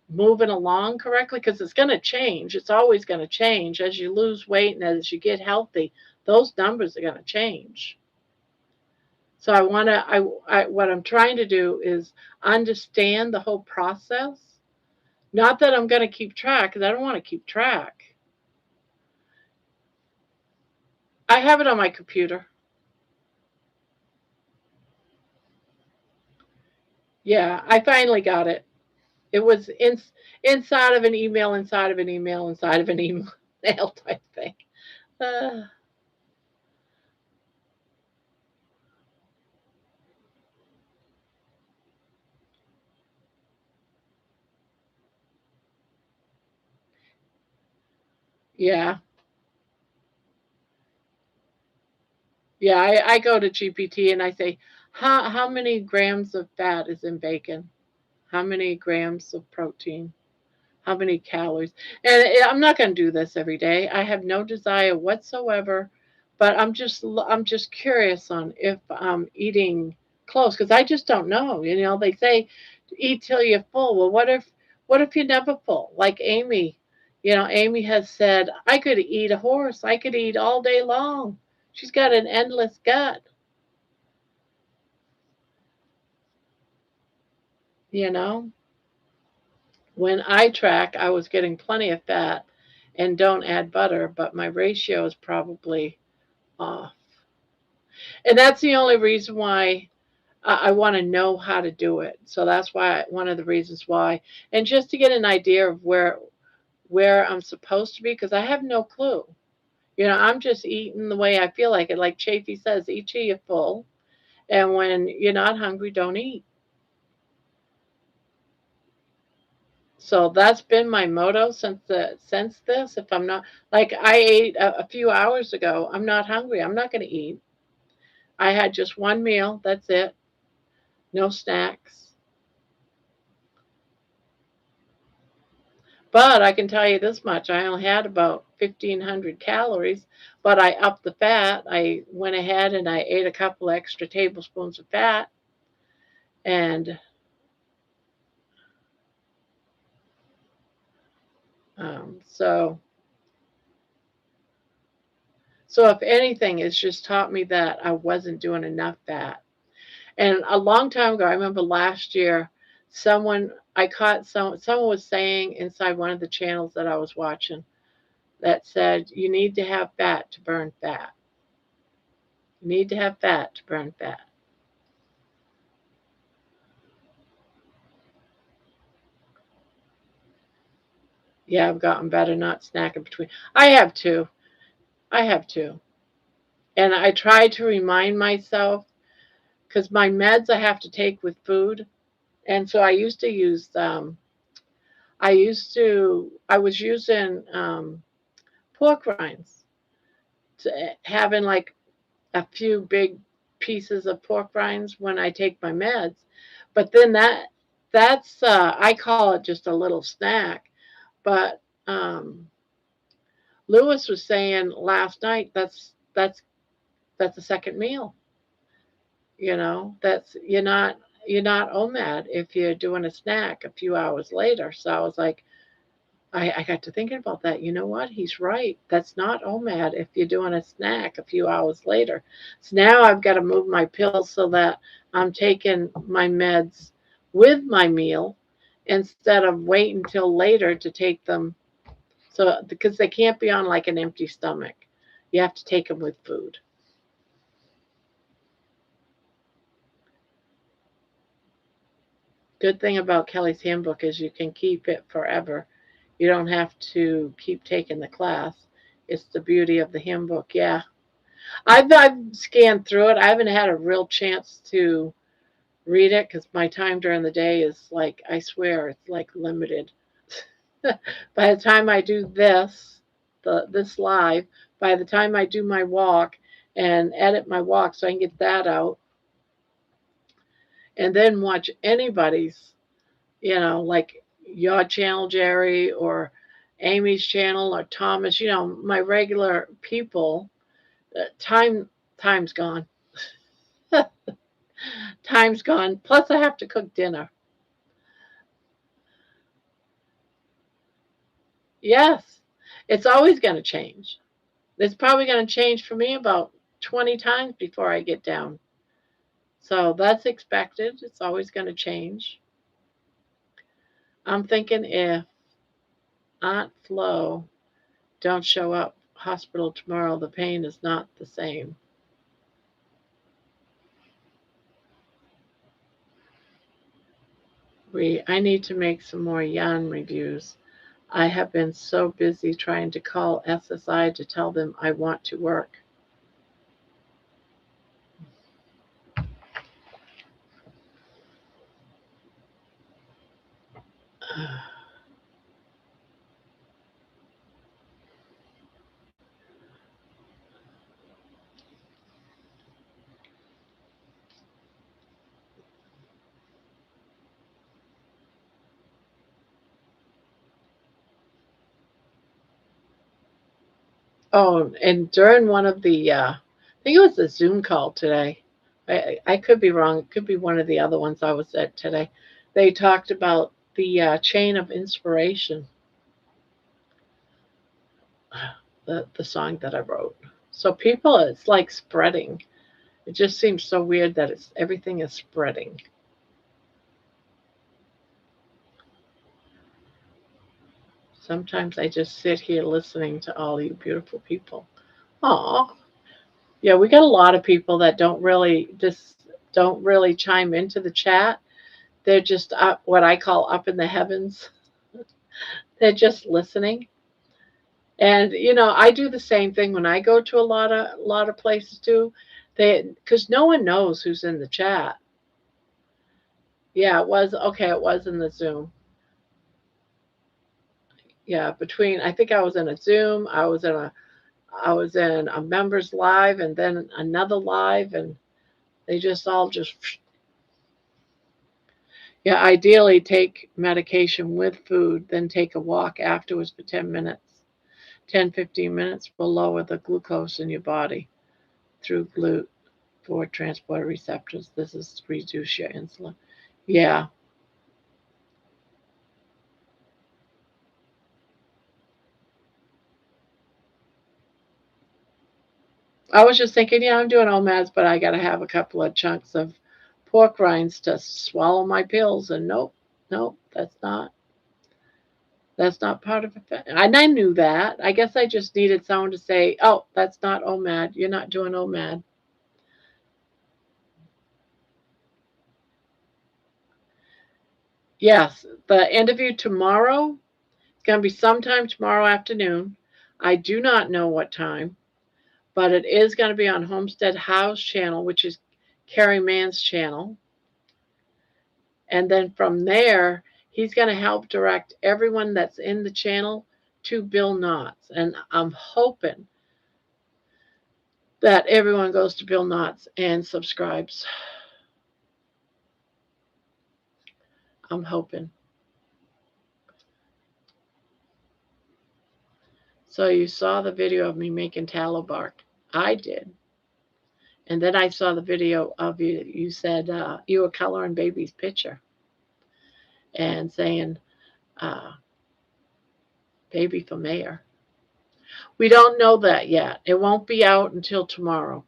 moving along correctly, because it's going to change. It's always going to change as you lose weight and as you get healthy. Those numbers are going to change. So I want to. What I'm trying to do is understand the whole process. Not that I'm going to keep track, because I don't want to keep track. I have it on my computer. Yeah, I finally got it. It was inside of an email, inside of an email, inside of an email type thing. Uh, yeah, yeah. I go to GPT and I say, how many grams of fat is in bacon? How many grams of protein? How many calories? And I'm not going to do this every day. I have no desire whatsoever, but I'm just curious on if I'm eating close, because I just don't know. They say eat till you're full. Well, what if you're never full? Like Amy, Amy has said I could eat a horse. I could eat all day long. She's got an endless gut. You know, when I track, I was getting plenty of fat and don't add butter, but my ratio is probably off. And that's the only reason why I want to know how to do it. So that's why one of the reasons why, and just to get an idea of where I'm supposed to be, because I have no clue. I'm just eating the way I feel like it. Like Chafee says, eat till you're full, and when you're not hungry, don't eat. So that's been my motto since this. If I'm not, like I ate a few hours ago, I'm not hungry. I'm not going to eat. I had just one meal. That's it. No snacks. But I can tell you this much: I only had about 1,500 calories. But I upped the fat. I went ahead and I ate a couple extra tablespoons of fat, and so if anything, it's just taught me that I wasn't doing enough fat. And a long time ago, I remember last year, I caught someone was saying inside one of the channels that I was watching that said you need to have fat to burn fat. You need to have fat to burn fat. Yeah, I've gotten better not snacking between. I have too. I have too. And I try to remind myself, because my meds I have to take with food. And so I was using pork rinds, having like a few big pieces of pork rinds when I take my meds. But then that's I call it just a little snack. But Lewis was saying last night that's a second meal. That's you're not OMAD if you're doing a snack a few hours later. So I was like, I got to thinking about that. You know what? He's right. That's not OMAD if you're doing a snack a few hours later. So now I've got to move my pills so that I'm taking my meds with my meal instead of waiting until later to take them. So because they can't be on like an empty stomach, you have to take them with food. Good thing about Kelly's handbook is you can keep it forever. You don't have to keep taking the class. It's the beauty of the handbook. Yeah. I've scanned through it. I haven't had a real chance to read it because my time during the day is like, I swear, it's like limited. By the time I do this live, by the time I do my walk and edit my walk so I can get that out and then watch anybody's, like your channel, Jerry, or Amy's channel, or Thomas, my regular people, time's gone. Time's gone. Plus, I have to cook dinner. Yes, it's always going to change. It's probably going to change for me about 20 times before I get down. So that's expected. It's always going to change. I'm thinking if Aunt Flo don't show up hospital tomorrow, the pain is not the same. I need to make some more yarn reviews. I have been so busy trying to call SSI to tell them I want to work. Oh, and during one of the, I think it was the Zoom call today. I could be wrong. It could be one of the other ones I was at today. They talked about the chain of inspiration, the song that I wrote. So people, it's like spreading. It just seems so weird that everything is spreading. Sometimes I just sit here listening to all you beautiful people. Aw. Yeah, we got a lot of people that don't really chime into the chat. They're just up, what I call up in the heavens. They're just listening. And I do the same thing when I go to a lot of places too. Because no one knows who's in the chat. Yeah, it was okay. It was in the Zoom. Yeah, I think I was in a Zoom. I was in a members live and then another live, and they just yeah, ideally take medication with food, then take a walk afterwards for 10 minutes. 10-15 minutes will lower the glucose in your body through GLUT4 transporter receptors. This is to reduce your insulin. Yeah. I was just thinking, yeah, I'm doing OMADs, but I got to have a couple of chunks of pork rinds to swallow my pills. And nope, nope, that's not part of it. And I knew that. I guess I just needed someone to say, oh, that's not OMAD. You're not doing OMAD. Yes, the interview tomorrow is going to be sometime tomorrow afternoon. I do not know what time, but it is going to be on Homestead House channel, which is Carrie Mann's channel. And then from there, he's going to help direct everyone that's in the channel to Bill Knotts. And I'm hoping that everyone goes to Bill Knotts and subscribes. I'm hoping. So you saw the video of me making tallow bark. I did. And then I saw the video of you. You said you were coloring baby's picture and saying, baby for mayor. We don't know that yet. It won't be out until tomorrow.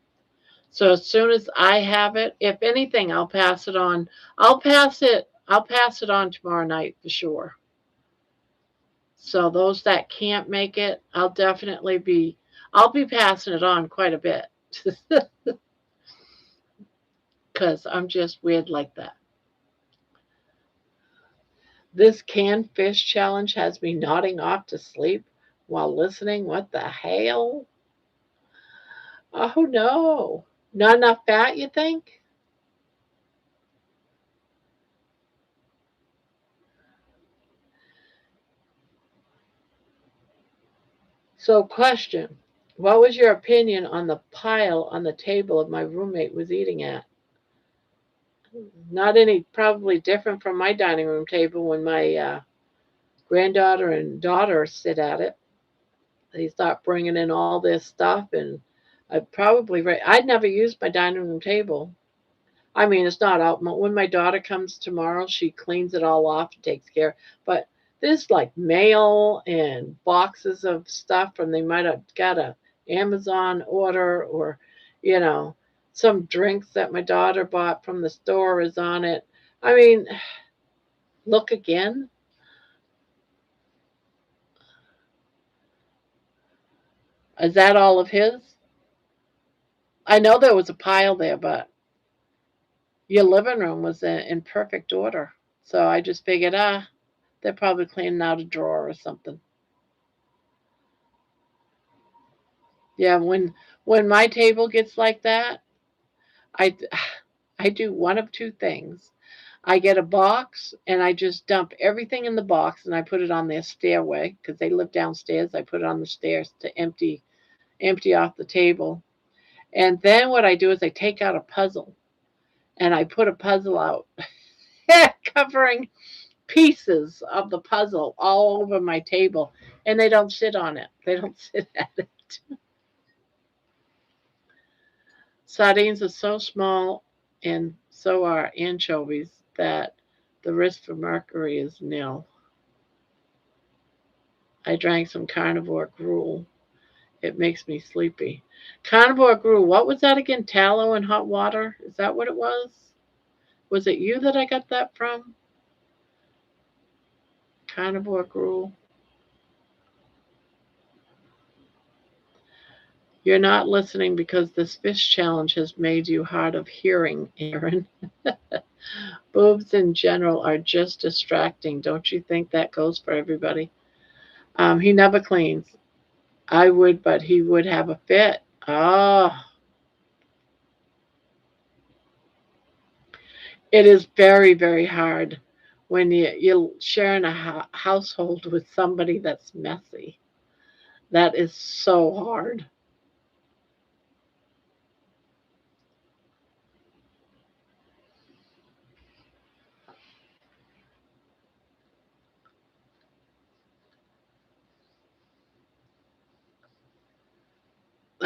So as soon as I have it, if anything, I'll pass it on. I'll pass it on tomorrow night for sure. So those that can't make it, I'll be passing it on quite a bit. Because I'm just weird like that. This canned fish challenge has me nodding off to sleep while listening. What the hell? Oh no. Not enough fat, you think? So, question. What was your opinion on the pile on the table my roommate was eating at? Not any, probably different from my dining room table when my granddaughter and daughter sit at it. They start bringing in all this stuff, and I'd never used my dining room table. I mean, it's not out. When my daughter comes tomorrow, she cleans it all off and takes care. But there's like mail and boxes of stuff, and they might have got a Amazon order, or, you know, some drinks that my daughter bought from the store is on it. I mean, look again. Is that all of his? I know there was a pile there, but your living room was in perfect order. So I just figured, they're probably cleaning out a drawer or something. Yeah, when my table gets like that, I I do one of two things. I get a box and I just dump everything in the box and I put it on their stairway because they live downstairs. I put it on the stairs to empty off the table. And then what I do is I take out a puzzle and I put a puzzle out covering pieces of the puzzle all over my table, and they don't sit on it. They don't sit at it. Sardines are so small, and so are anchovies, that the risk for mercury is nil. I drank some carnivore gruel. It makes me sleepy. Carnivore gruel, what was that again? Tallow and hot water? Is that what it was? Was it you that I got that from? Carnivore gruel. You're not listening because this fish challenge has made you hard of hearing, Aaron. Boobs in general are just distracting. Don't you think that goes for everybody? He never cleans. I would, but he would have a fit. Oh, it is very, very hard when you're sharing a household with somebody that's messy. That is so hard.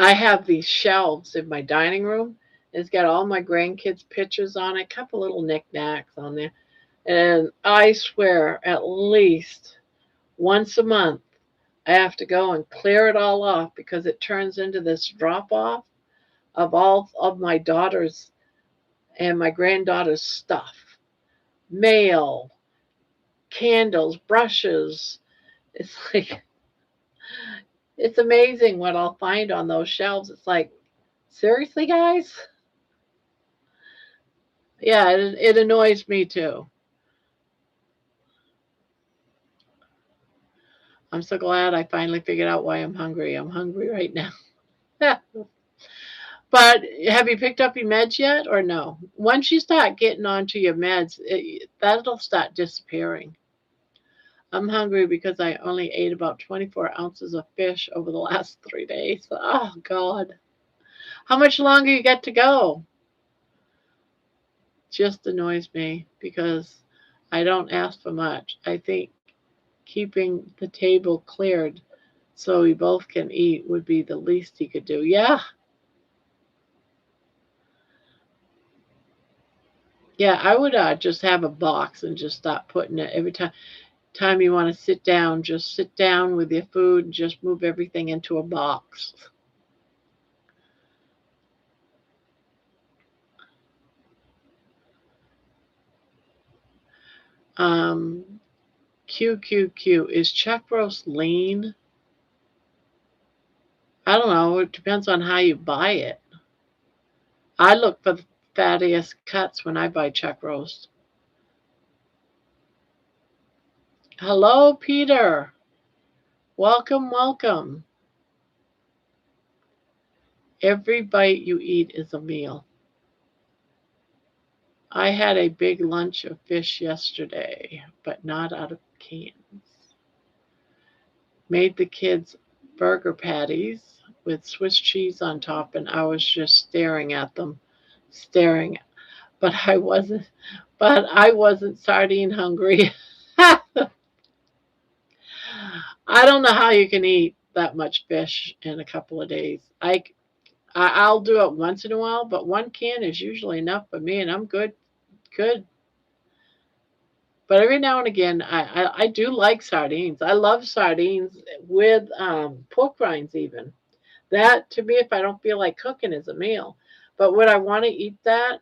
I have these shelves in my dining room. It's got all my grandkids' pictures on it, a couple little knickknacks on there. And I swear, at least once a month, I have to go and clear it all off because it turns into this drop off of all of my daughter's and my granddaughter's stuff, mail, candles, brushes. It's like, it's amazing what I'll find on those shelves. It's like, seriously, guys? Yeah, it annoys me too. I'm so glad I finally figured out why I'm hungry. I'm hungry right now. But have you picked up your meds yet or no? Once you start getting onto your meds, that'll start disappearing. I'm hungry because I only ate about 24 ounces of fish over the last 3 days. Oh, God. How much longer you got to go? Just annoys me because I don't ask for much. I think keeping the table cleared so we both can eat would be the least he could do. Yeah, yeah, I would just have a box and just stop putting it every time you want to sit down. Just sit down with your food and just move everything into a box. Um, QQQ, is chuck roast lean? I don't know. It depends on how you buy it. I look for the fattiest cuts when I buy chuck roast. Hello, Peter. Welcome, welcome. Every bite you eat is a meal. I had a big lunch of fish yesterday, but not out of cans. Made the kids burger patties with Swiss cheese on top, and I was just staring at them, staring. But I wasn't sardine hungry. I don't know how you can eat that much fish in a couple of days. I'll do it once in a while, but one can is usually enough for me, and I'm good. But every now and again, I do like sardines. I love sardines with pork rinds even. That to me, if I don't feel like cooking, is a meal. But would I want to eat that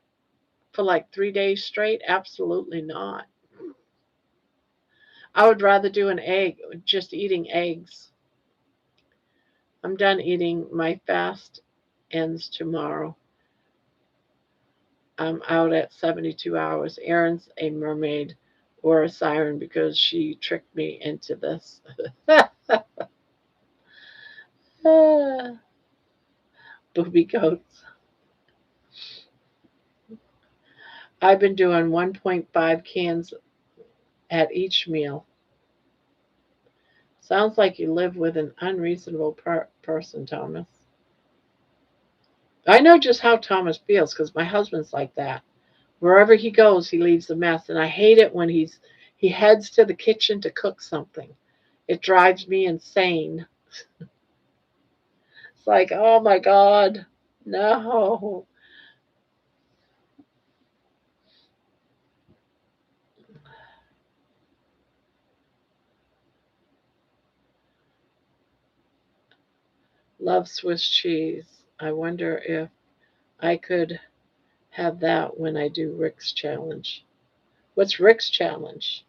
for like 3 days straight? Absolutely not. I would rather do an egg, just eating eggs. I'm done eating. My fast ends tomorrow. I'm out at 72 hours. Erin's a mermaid or a siren because she tricked me into this. Booby goats. I've been doing 1.5 cans at each meal. Sounds like you live with an unreasonable person, Thomas. I know just how Thomas feels because my husband's like that. Wherever he goes, he leaves a mess, and I hate it when he heads to the kitchen to cook something. It drives me insane. It's like, oh my God, no. Love Swiss cheese. I wonder if I could have that when I do Rick's challenge. What's Rick's challenge?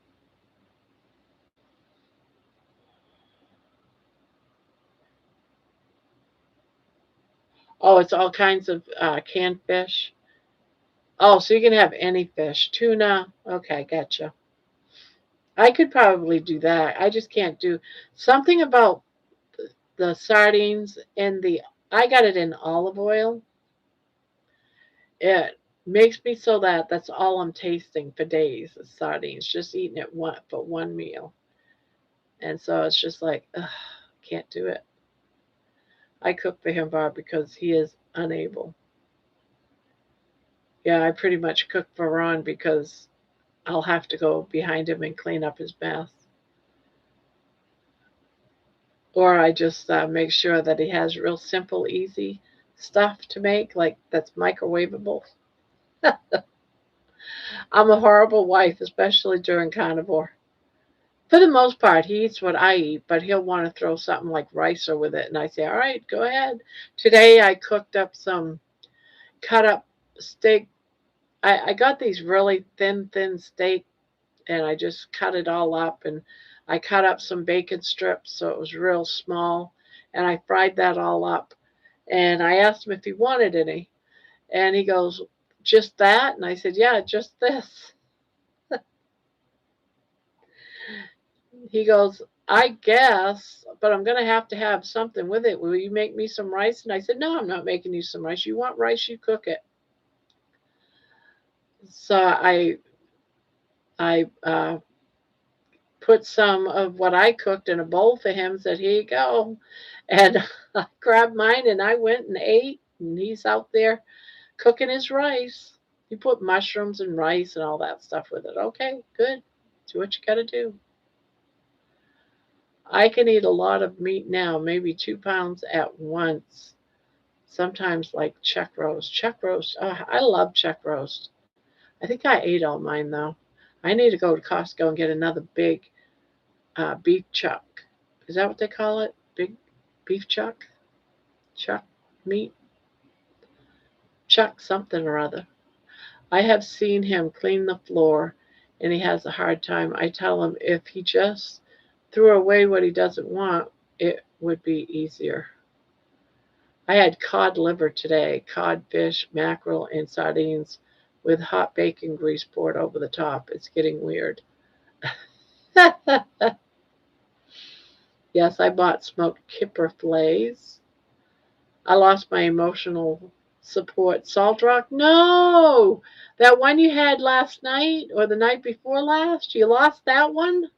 Oh, it's all kinds of canned fish. Oh, so you can have any fish. Tuna. Okay, gotcha. I could probably do that. I just can't do something about the sardines and the. I got it in olive oil. It makes me so that that's all I'm tasting for days is sardines, just eating it one for one meal. And so it's just like, ugh, can't do it. I cook for him, Barb, because he is unable. Yeah, I pretty much cook for Ron because I'll have to go behind him and clean up his mess. Or I just make sure that he has real simple, easy stuff to make, like that's microwavable. I'm a horrible wife, especially during carnivore. For the most part, he eats what I eat, but he'll want to throw something like rice or with it. And I say, all right, go ahead. Today I cooked up some cut up steak. I got these really thin steak and I just cut it all up and I cut up some bacon strips so it was real small and I fried that all up. And I asked him if he wanted any. And he goes, just that? And I said, yeah, just this. He goes, I guess, but I'm going to have something with it. Will you make me some rice? And I said, no, I'm not making you some rice. You want rice, you cook it. So I put some of what I cooked in a bowl for him, said, here you go. And I grabbed mine and I went and ate. And he's out there cooking his rice. He put mushrooms and rice and all that stuff with it. Okay, good. Do what you got to do. I can eat a lot of meat now, maybe 2 pounds at once. Sometimes like chuck roast. Chuck roast. Oh, I love chuck roast. I think I ate all mine though. I need to go to Costco and get another big beef chuck. Is that what they call it? Big beef chuck? Chuck meat? Chuck something or other. I have seen him clean the floor and he has a hard time. I tell him if he just threw away what he doesn't want, it would be easier. I had cod liver today, codfish, mackerel, and sardines with hot bacon grease poured over the top. It's getting weird. Yes, I bought smoked kipper fillets. I lost my emotional support salt rock. No! That one you had last night or the night before last? You lost that one? I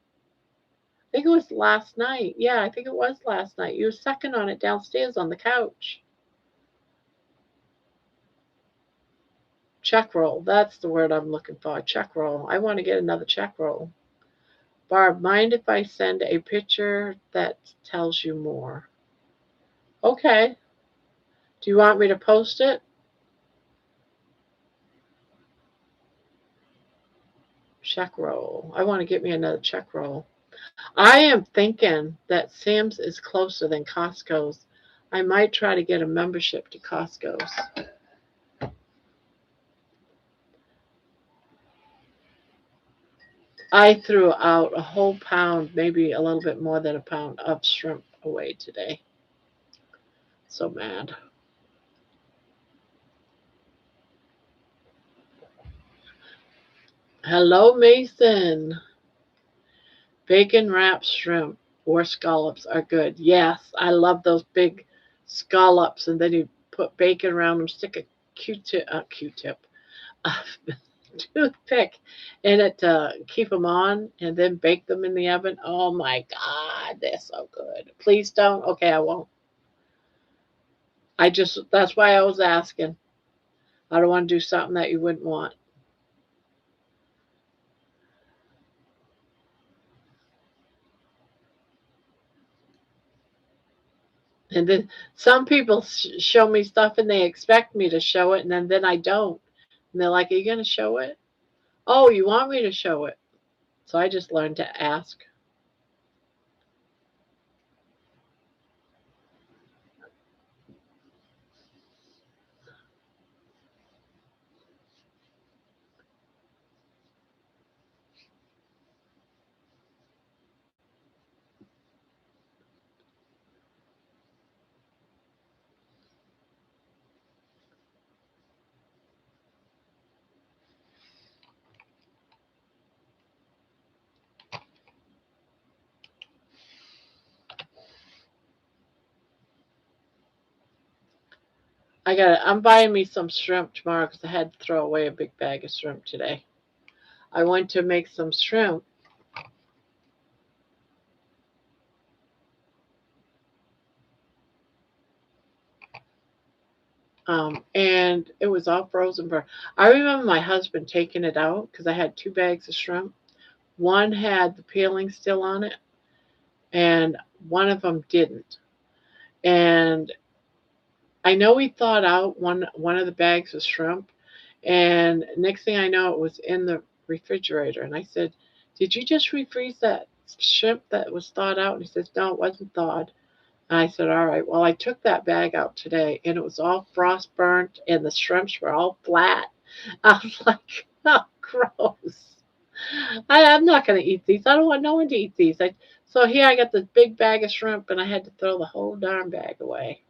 think it was last night. Yeah, I think it was last night. You were sucking on it downstairs on the couch. Check roll. That's the word I'm looking for. Check roll. I want to get another check roll. Barb, mind if I send a picture that tells you more? Okay. Do you want me to post it? Check roll. I want to get me another check roll. I am thinking that Sam's is closer than Costco's. I might try to get a membership to Costco's. I threw out a whole pound, maybe a little bit more than a pound of shrimp away today. So mad. Hello, Mason. Bacon wrapped shrimp or scallops are good. Yes, I love those big scallops, and then you put bacon around them, stick a Q-tip, a toothpick in it to keep them on, and then bake them in the oven. Oh my God, they're so good. Please don't. Okay, I won't. That's why I was asking. I don't want to do something that you wouldn't want. And then some people show me stuff and they expect me to show it, and then I don't. And they're like, "Are you going to show it?" Oh, you want me to show it? So I just learned to ask. I'm buying me some shrimp tomorrow because I had to throw away a big bag of shrimp today. I went to make some shrimp. And it was all frozen. I remember my husband taking it out because I had 2 bags of shrimp. One had the peeling still on it, and one of them didn't. And I know he thawed out one of the bags of shrimp, and next thing I know, it was in the refrigerator. And I said, "Did you just refreeze that shrimp that was thawed out?" And he says, "No, it wasn't thawed." And I said, "All right." Well, I took that bag out today, and it was all frost burnt, and the shrimps were all flat. I was like, "Oh, gross." I'm not going to eat these. I don't want no one to eat these. So here I got this big bag of shrimp, and I had to throw the whole darn bag away.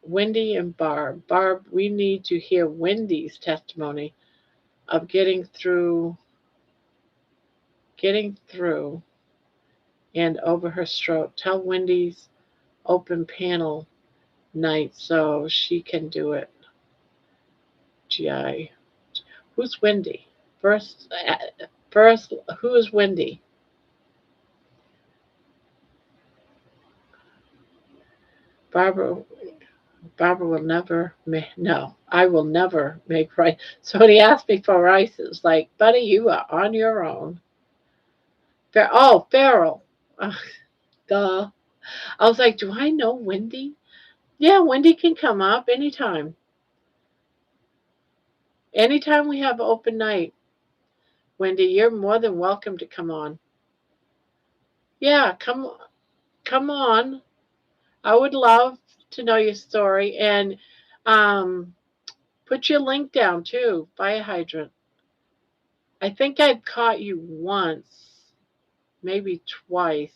Wendy and Barb. Barb, we need to hear Wendy's testimony of getting through and over her stroke. Tell Wendy's open panel night so she can do it. GI. Who's Wendy? First, who is Wendy? Barbara. Barbara will never make. No, I will never make rice. So when he asked me for rice, it was like, buddy, you are on your own. Oh, Farrell. Duh. I was like, do I know Wendy? Yeah, Wendy can come up anytime. Anytime we have open night, Wendy, you're more than welcome to come on. Yeah, come on. I would love to know your story, and um put your link down too, fire hydrant. I think I've caught you once, maybe twice.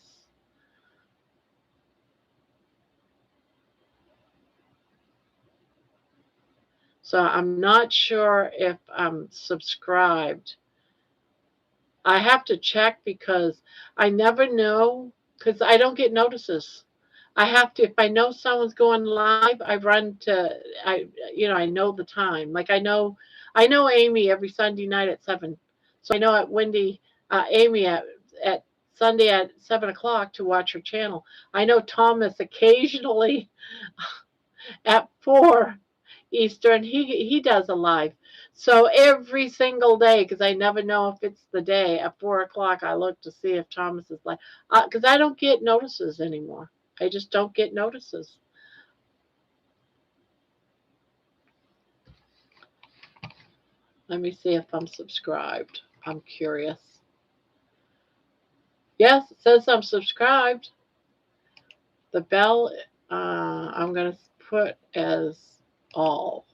So I'm not sure if I'm subscribed. I have to check because I never know, because I don't get notices. I have to, if I know someone's going live, I run to, I know the time. Like I know Amy every Sunday night at 7. So I know at Amy at Sunday at 7 o'clock to watch her channel. I know Thomas occasionally at 4 Eastern. He does a live. So every single day, because I never know if it's the day at 4 o'clock, I look to see if Thomas is live. Because I don't get notices anymore. I just don't get notices. Let me see if I'm subscribed. I'm curious. Yes, it says I'm subscribed. The bell, I'm going to put as all.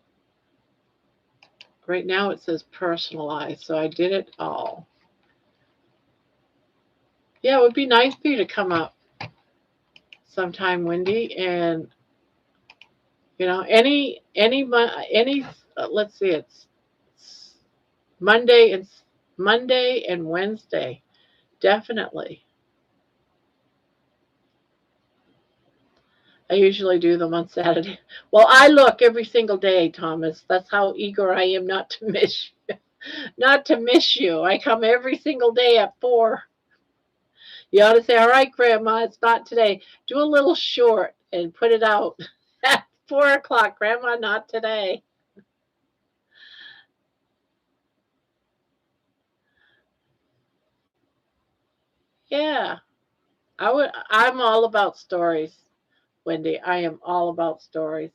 Right now it says personalized, so I did it all. Yeah, it would be nice for you to come up sometime, Wendy, and any let's see, it's Monday and Wednesday, definitely. I usually do them on Saturday. Well, I look every single day, Thomas. That's how eager I am not to miss you. Not to miss you. I come every single day at 4. You ought to say, all right, Grandma, it's not today. Do a little short and put it out at 4 o'clock. Grandma, not today. Yeah. I'm all about stories, Wendy. I am all about stories.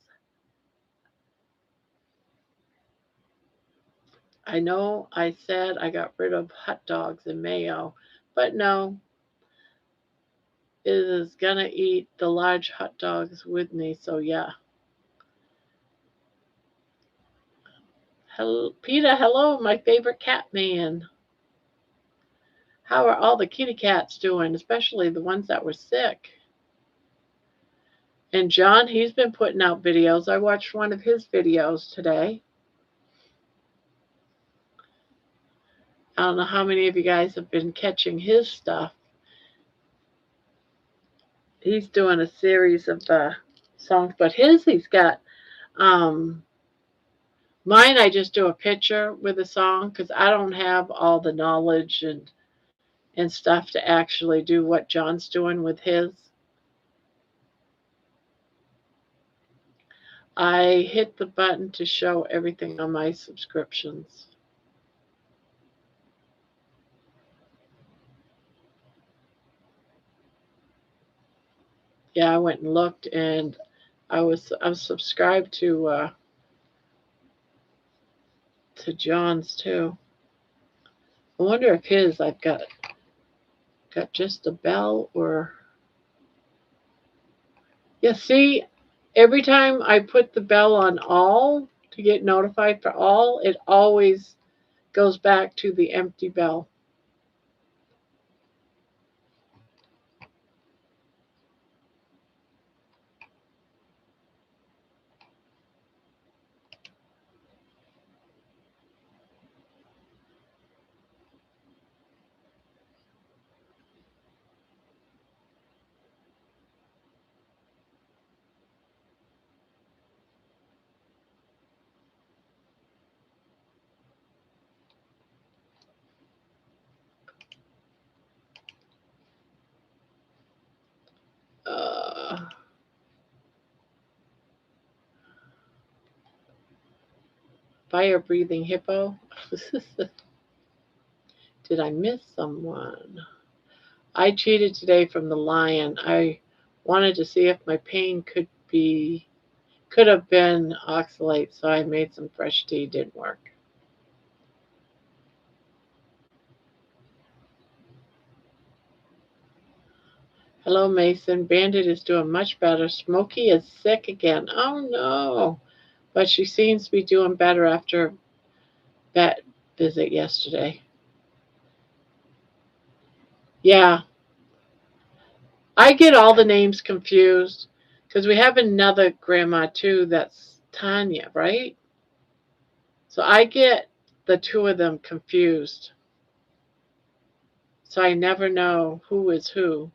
I know I said I got rid of hot dogs and mayo, but no, it is gonna eat the large hot dogs with me, so yeah. Hello, Peter, hello, my favorite cat man. How are all the kitty cats doing, especially the ones that were sick? And John, he's been putting out videos. I watched one of his videos today. I don't know how many of you guys have been catching his stuff. He's doing a series of songs, but he's got mine. I just do a picture with a song because I don't have all the knowledge and stuff to actually do what John's doing with his. I hit the button to show everything on my subscriptions. Yeah, I went and looked, and I'm subscribed to John's too. I wonder if his I've got just a bell or yeah. See, every time I put the bell on all to get notified for all, it always goes back to the empty bell. Uh, Fire breathing hippo. Did I miss someone? I cheated today from the lion. I wanted to see if my pain could have been oxalate, so I made some fresh tea. Didn't work. Hello, Mason. Bandit is doing much better. Smokey is sick again. Oh no! But she seems to be doing better after vet visit yesterday. Yeah, I get all the names confused because we have another grandma too that's Tanya, right? So I get the two of them confused. So I never know who is who.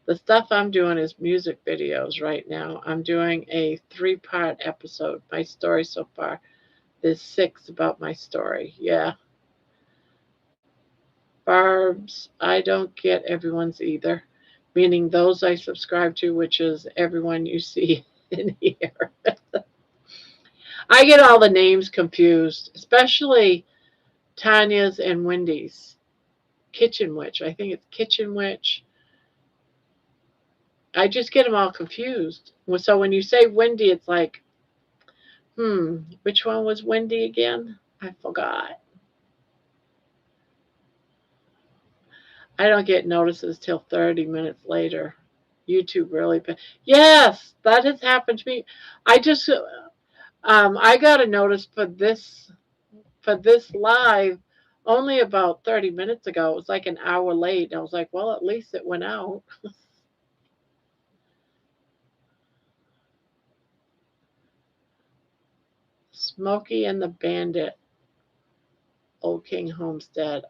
The stuff I'm doing is music videos right now. I'm doing a 3-part episode. My story so far. There's 6 about my story. Yeah. Barb's, I don't get everyone's either. Meaning those I subscribe to, which is everyone you see in here. I get all the names confused, especially Tanya's and Wendy's. Kitchen Witch. I think it's Kitchen Witch. I just get them all confused. So when you say Wendy, it's like, which one was Wendy again? I forgot. I don't get notices till 30 minutes later. YouTube really, yes, that has happened to me. I just, I got a notice for this live only about 30 minutes ago. It was like an hour late. I was like, well, at least it went out. Smokey and the Bandit, Old King Homestead.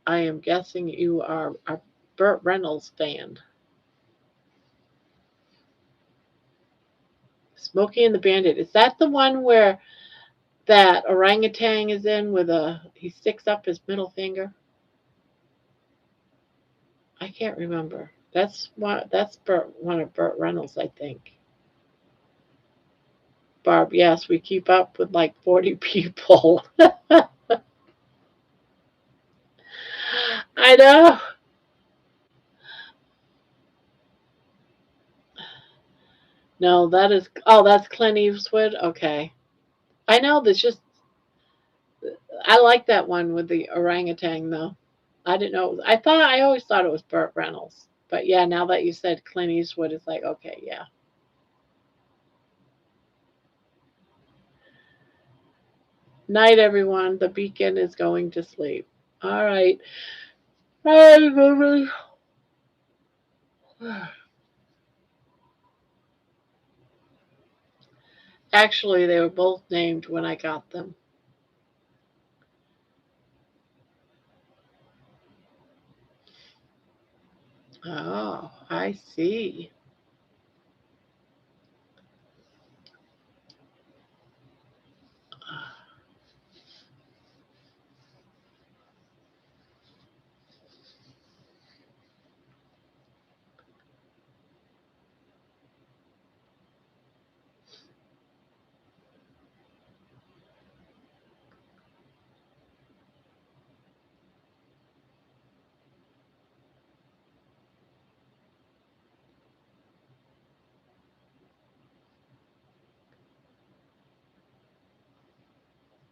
I am guessing you are a Burt Reynolds fan. Smokey and the Bandit. Is that the one where that orangutan is in with he sticks up his middle finger? I can't remember. That's one of Burt Reynolds, I think. Barb, yes, we keep up with like 40 people. I know. No, that's Clint Eastwood. Okay. I know I like that one with the orangutan though. I didn't know. I always thought it was Burt Reynolds. But yeah, now that you said Clint Eastwood, it's like, okay, yeah. Night, everyone. The beacon is going to sleep. All right. Hey, baby. Actually, they were both named when I got them. Oh, I see.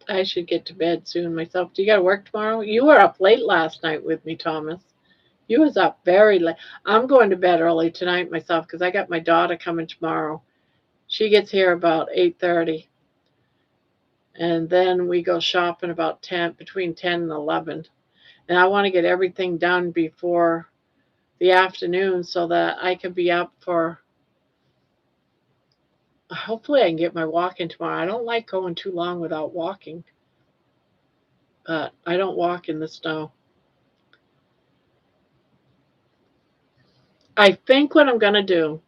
I should get to bed soon myself. Do you got to work tomorrow? You were up late last night with me, Thomas. You was up very late. I'm going to bed early tonight myself because I got my daughter coming tomorrow. She gets here about 8:30. And then we go shopping about 10, between 10 and 11. And I want to get everything done before the afternoon so that I can be up for, hopefully I can get my walking tomorrow. I don't like going too long without walking, but I don't walk in the snow. I think what I'm going to do,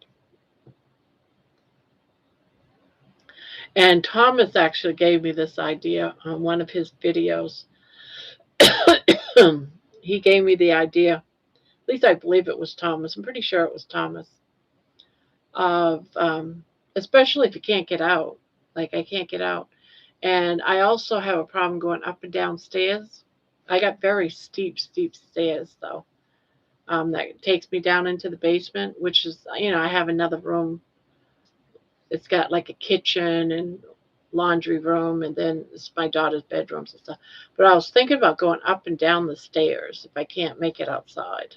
and Thomas actually gave me this idea on one of his videos. He gave me the idea, at least I believe it was Thomas. I'm pretty sure it was Thomas, of especially if you can't get out. Like I can't get out. And I also have a problem going up and down stairs. I got very steep stairs though. That takes me down into the basement, which is, I have another room. It's got like a kitchen and laundry room, and then it's my daughter's bedrooms and stuff. But I was thinking about going up and down the stairs if I can't make it outside.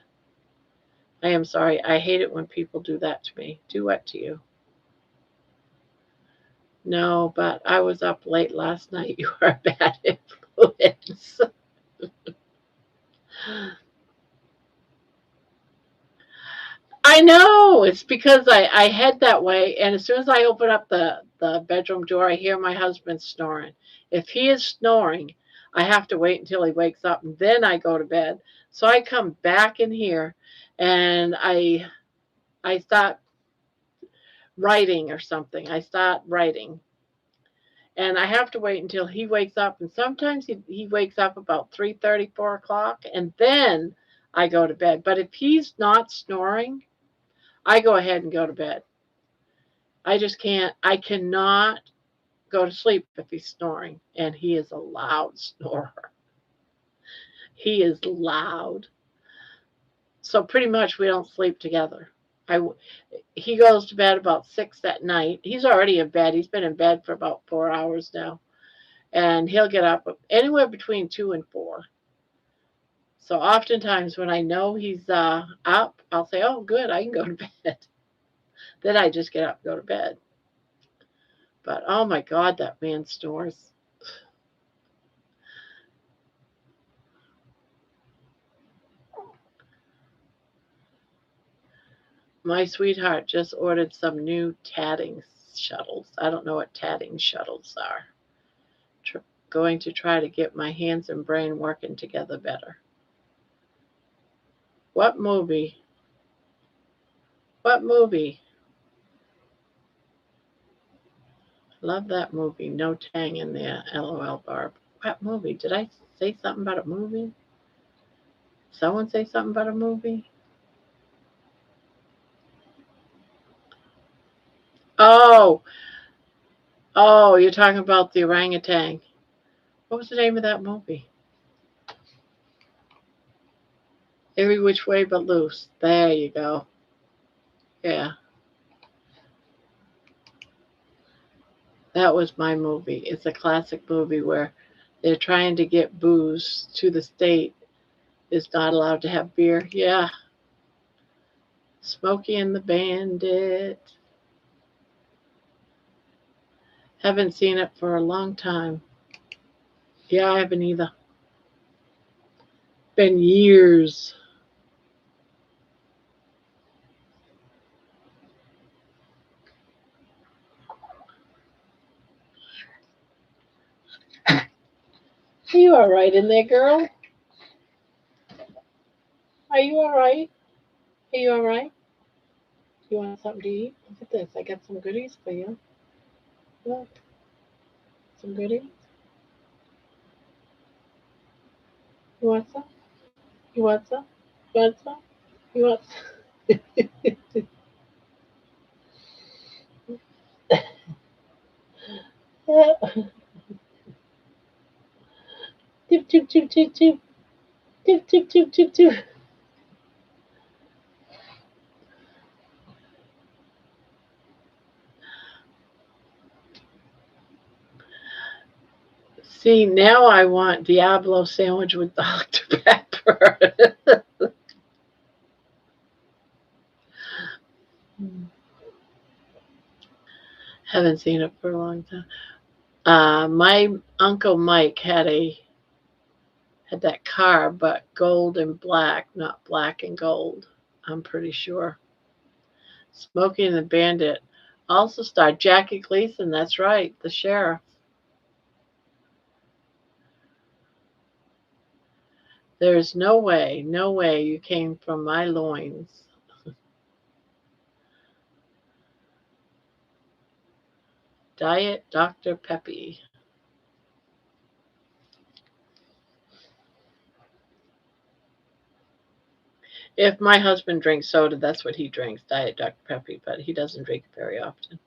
I am sorry. I hate it when people do that to me. Do what to you? No, but I was up late last night. You are a bad influence. I know. It's because I head that way, and as soon as I open up the bedroom door, I hear my husband snoring. If he is snoring, I have to wait until he wakes up and then I go to bed. So I come back in here and I start writing or something. I start writing. And I have to wait until he wakes up. And sometimes he wakes up about 3:30, 4 o'clock, and then I go to bed. But if he's not snoring, I go ahead and go to bed. I just can't, I cannot go to sleep if he's snoring. And he is a loud snorer. He is loud. So pretty much we don't sleep together. I, he goes to bed about 6 at night. He's already in bed. He's been in bed for about 4 hours now. And he'll get up anywhere between 2 and 4. So oftentimes when I know he's up, I'll say, oh, good, I can go to bed. Then I just get up and go to bed. But oh my God, that man snores. My sweetheart just ordered some new tatting shuttles. I don't know what tatting shuttles are. Going to try to get my hands and brain working together better. What movie? What movie? Love that movie. No tang in there. LOL, Barb. What movie? Did I say something about a movie? Someone say something about a movie? Oh, oh, you're talking about the orangutan. What was the name of that movie? Every Which Way But Loose. There you go. Yeah, that was my movie. It's a classic movie where they're trying to get booze to the state. Is not allowed to have beer. Yeah, Smokey and the Bandit. Haven't seen it for a long time. Yeah, I haven't either. Been years. Are you all right in there, girl? Are you all right? Are you all right? You want something to eat? Look at this. I got some goodies for you. Look, some goodies. You want some? You want some? You want some? You want some? Tip, tip, tip, tip, tip. Tip, tip, tip, tip, tip. See, now I want Diablo sandwich with Dr. Pepper. Haven't seen it for a long time. My uncle Mike had that car, but gold and black, not black and gold. I'm pretty sure. Smokey and the Bandit also starred Jackie Gleason. That's right, the sheriff. There's no way, no way you came from my loins. Diet Dr. Peppy. If my husband drinks soda, that's what he drinks, Diet Dr. Peppy, but he doesn't drink it very often.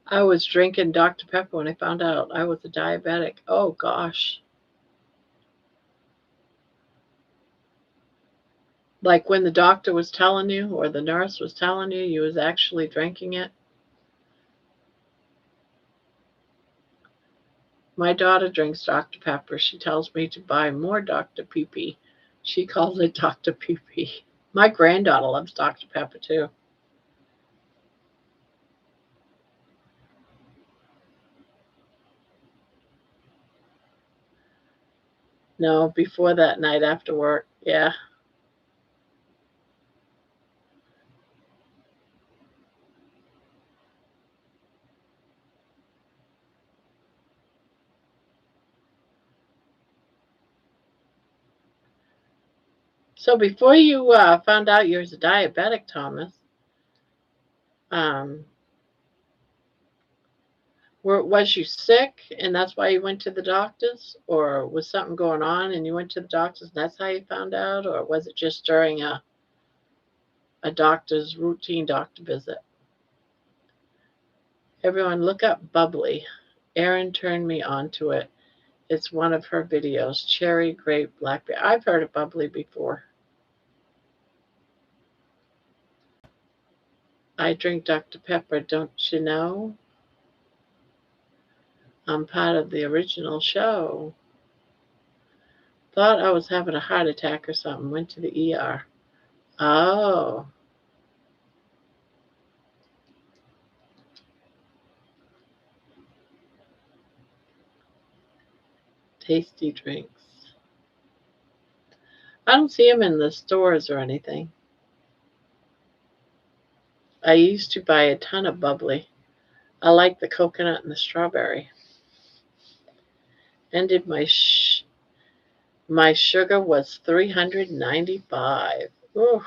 I was drinking Dr. Pepper when I found out I was a diabetic. Oh gosh. Like when the doctor was telling you or the nurse was telling you was actually drinking it. My daughter drinks Dr. Pepper. She tells me to buy more Dr. Pee. She calls it Dr. Pee Pee. My granddaughter loves Dr. Pepper too. No, before that night after work. Yeah. So before you found out you was a diabetic, Thomas, um, was you sick and that's why you went to the doctors? Or was something going on and you went to the doctors and that's how you found out? Or was it just during a doctor's routine doctor visit? Everyone look up Bubbly. Erin turned me on to it. It's one of her videos. Cherry, grape, blackberry. I've heard of Bubbly before. I drink Dr. Pepper, don't you know? I'm part of the original show. Thought I was having a heart attack or something. Went to the ER. Oh, tasty drinks. I don't see them in the stores or anything. I used to buy a ton of Bubbly. I like the coconut and the strawberry. Ended my sugar was 395. Ooh.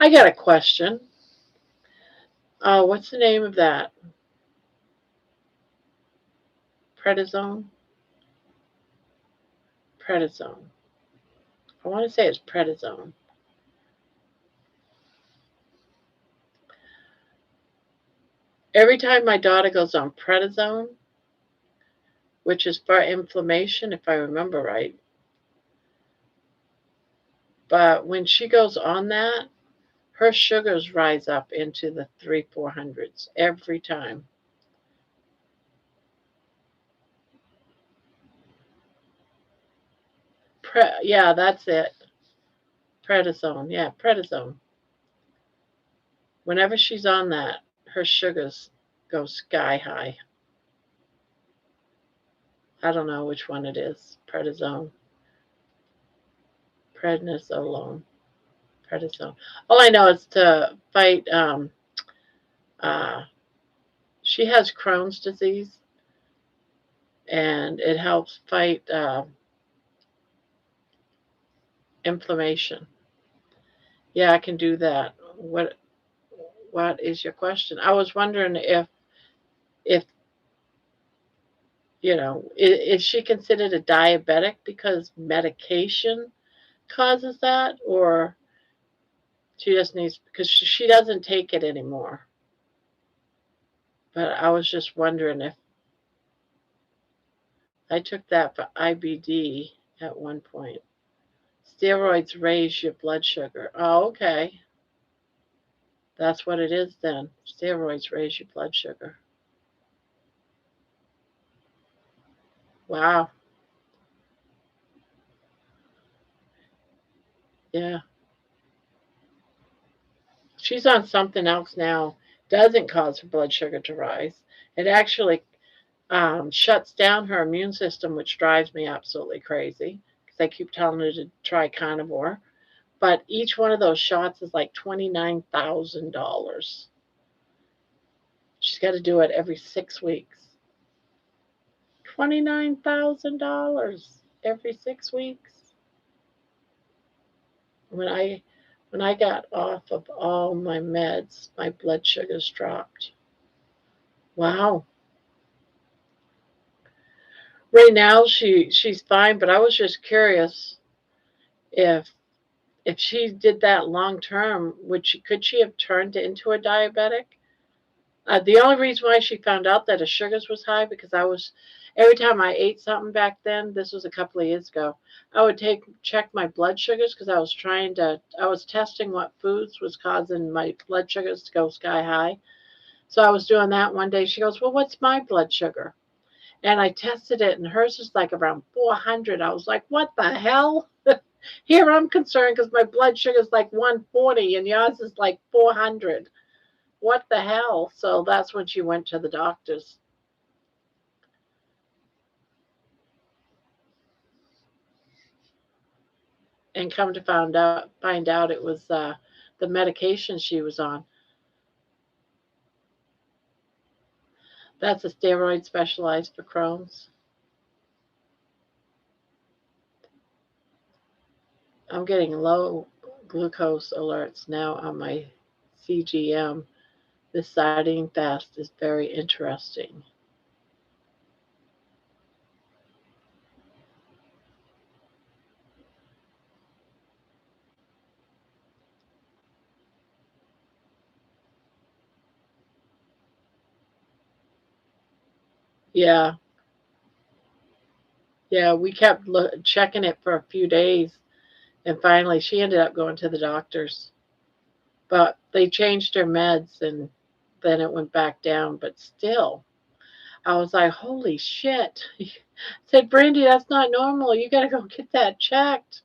I got a question. What's the name of that? Prednisone? Prednisone. I want to say it's prednisone. Every time my daughter goes on prednisone, which is for inflammation, if I remember right, but when she goes on that, her sugars rise up into the 300-400s every time. Yeah, that's it. Prednisone. Yeah, prednisone. Whenever she's on that, her sugars go sky high. I don't know which one it is. Prednisone. Prednisolone. Prednisone. All I know is to fight. Uh, she has Crohn's disease, and it helps fight inflammation. Yeah, I can do that. What is your question? I was wondering if is she considered a diabetic because medication causes that, or she just needs because she doesn't take it anymore. But I was just wondering if I took that for IBD at one point. Steroids raise your blood sugar. Oh, okay. That's what it is then. Steroids raise your blood sugar. Wow. Yeah. She's on something else now. Doesn't cause her blood sugar to rise. It actually shuts down her immune system, which drives me absolutely crazy because I keep telling her to try Carnivore. But each one of those shots is like $29,000. She's got to do it every 6 weeks. $29,000 every 6 weeks. When I got off of all my meds, my blood sugars dropped. Wow. Right now she's fine, but I was just curious if she did that long term, could she have turned into a diabetic? The only reason why she found out that her sugars was high because every time I ate something back then, this was a couple of years ago, I would check my blood sugars because I was testing what foods was causing my blood sugars to go sky high. So I was doing that one day. She goes, "Well, what's my blood sugar?" And I tested it, and hers is like around 400. I was like, what the hell? Here I'm concerned because my blood sugar is like 140 and yours is like 400. What the hell? So that's when she went to the doctors. And come to find out it was the medication she was on. That's a steroid specialized for Crohn's. I'm getting low glucose alerts now on my CGM. This sardine fast is very interesting. Yeah, yeah, we kept checking it for a few days, and finally she ended up going to the doctors. But they changed her meds, and then it went back down. But still, I was like, holy shit. I said, Brandy, that's not normal. You got to go get that checked.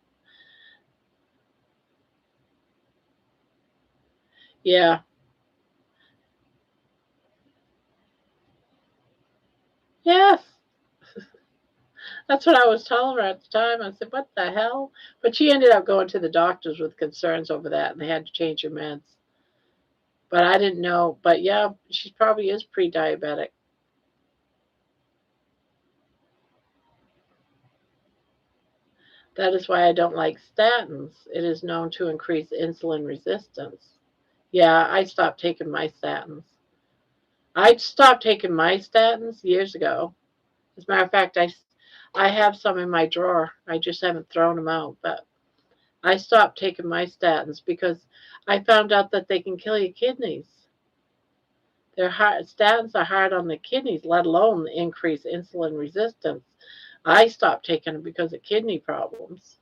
Yeah, yes. That's what I was telling her at the time. I said, what the hell? But she ended up going to the doctors with concerns over that, and they had to change her meds. But I didn't know. But yeah, she probably is pre diabetic. That is why I don't like statins. It is known to increase insulin resistance. Yeah, I stopped taking my statins. I stopped taking my statins years ago. As a matter of fact, I have some in my drawer. I just haven't thrown them out. But I stopped taking my statins because I found out that they can kill your kidneys. They're hard, statins are hard on the kidneys, let alone increase insulin resistance. I stopped taking them because of kidney problems.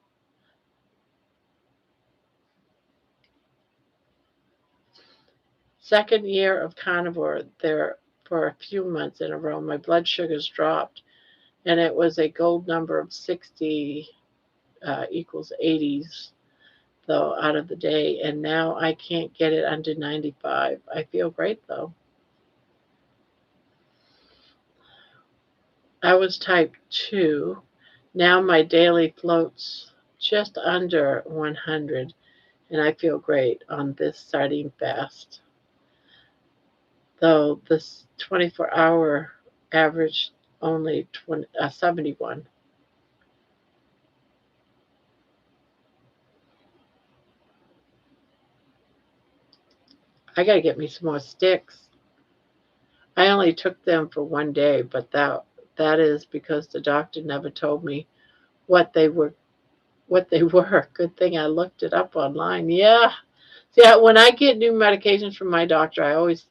Second year of carnivore, there for a few months in a row, my blood sugars dropped, and it was a gold number of 60 equals 80s though out of the day, and now I can't get it under 95. I feel great though. I was type 2. Now my daily floats just under 100, and I feel great on this sardine fast. Though this 24-hour average only 71. I got to get me some more sticks. I only took them for one day, but that is because the doctor never told me what they were. What they were. Good thing I looked it up online. Yeah. See, when I get new medications from my doctor, I always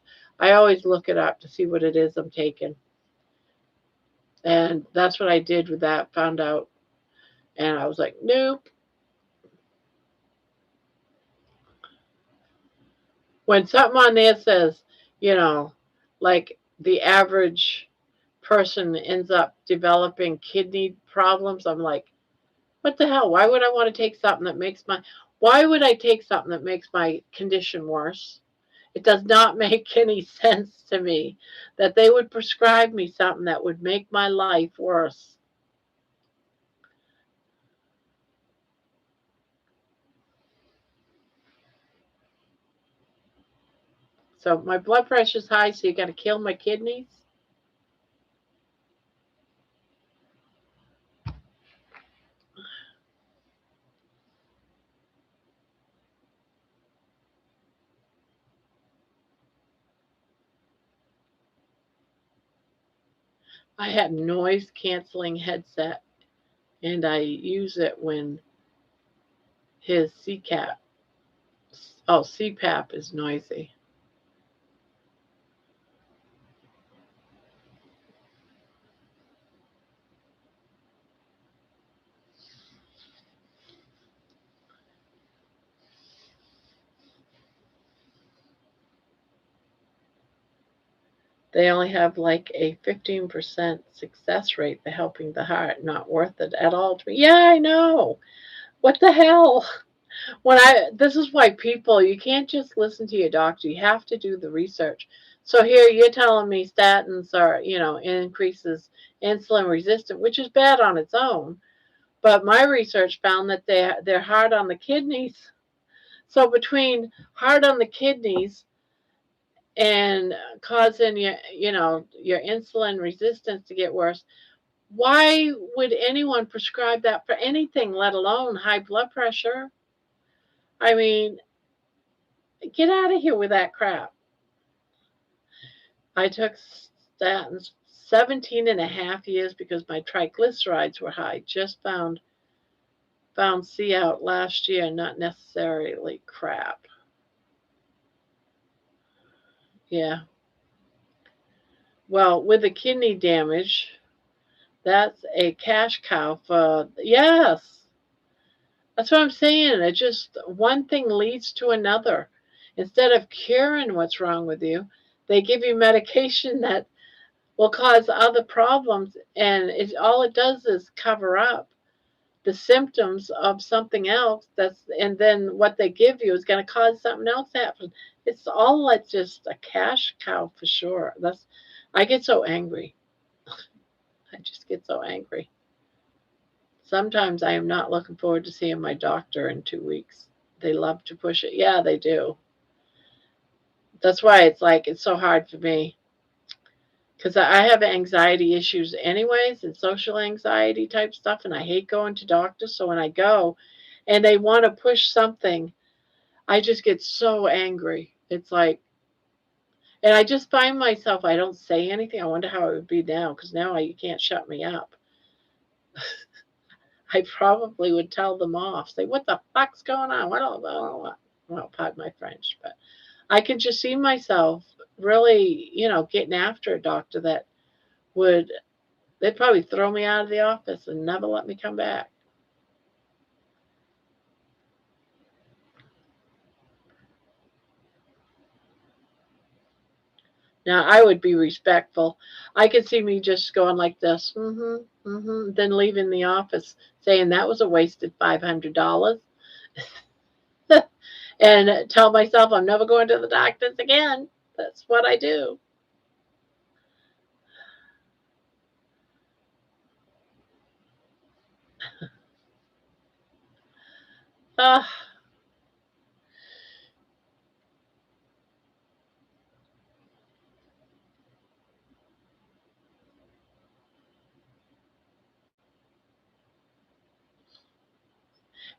look it up to see what it is I'm taking. And that's what I did with that. Found out, and I was like, nope. When something on there says, you know, like the average person ends up developing kidney problems, I'm like, what the hell? Why would I want to take something that makes my why would I take something that makes my condition worse? It does not make any sense to me that they would prescribe me something that would make my life worse. So my blood pressure's high, so you got to kill my kidneys. I have noise canceling headset, and I use it when his CPAP is noisy. They only have like a 15% success rate for helping the heart. Not worth it at all to me. Yeah, I know. What the hell? This is why people, you can't just listen to your doctor. You have to do the research. So here you're telling me statins are, increases insulin resistance, which is bad on its own. But my research found that they're hard on the kidneys. So between hard on the kidneys and causing your insulin resistance to get worse, why would anyone prescribe that for anything, let alone high blood pressure? I mean, get out of here with that crap. I took statins 17 and a half years because my triglycerides were high. Just found C out last year, not necessarily crap. Yeah. Well, with the kidney damage, that's a cash cow for, yes. That's what I'm saying. It just, one thing leads to another. Instead of curing what's wrong with you, they give you medication that will cause other problems, and all it does is cover up the symptoms of something else. And then what they give you is going to cause something else to happen. It's all like just a cash cow for sure. I get so angry. I just get so angry. Sometimes I am not looking forward to seeing my doctor in 2 weeks. They love to push it. Yeah, they do. That's why it's so hard for me. Because I have anxiety issues anyways, and social anxiety type stuff, and I hate going to doctors. So when I go and they want to push something, I just get so angry. It's like, and I just find myself, I don't say anything. I wonder how it would be now, because now you can't shut me up. I probably would tell them off, say, what the fuck's going on? Well, pardon my French, but I could just see myself really, getting after a doctor that they'd probably throw me out of the office and never let me come back. Now, I would be respectful. I could see me just going like this, then leaving the office saying that was a wasted $500. And tell myself I'm never going to the doctors again. That's what I do. Uh,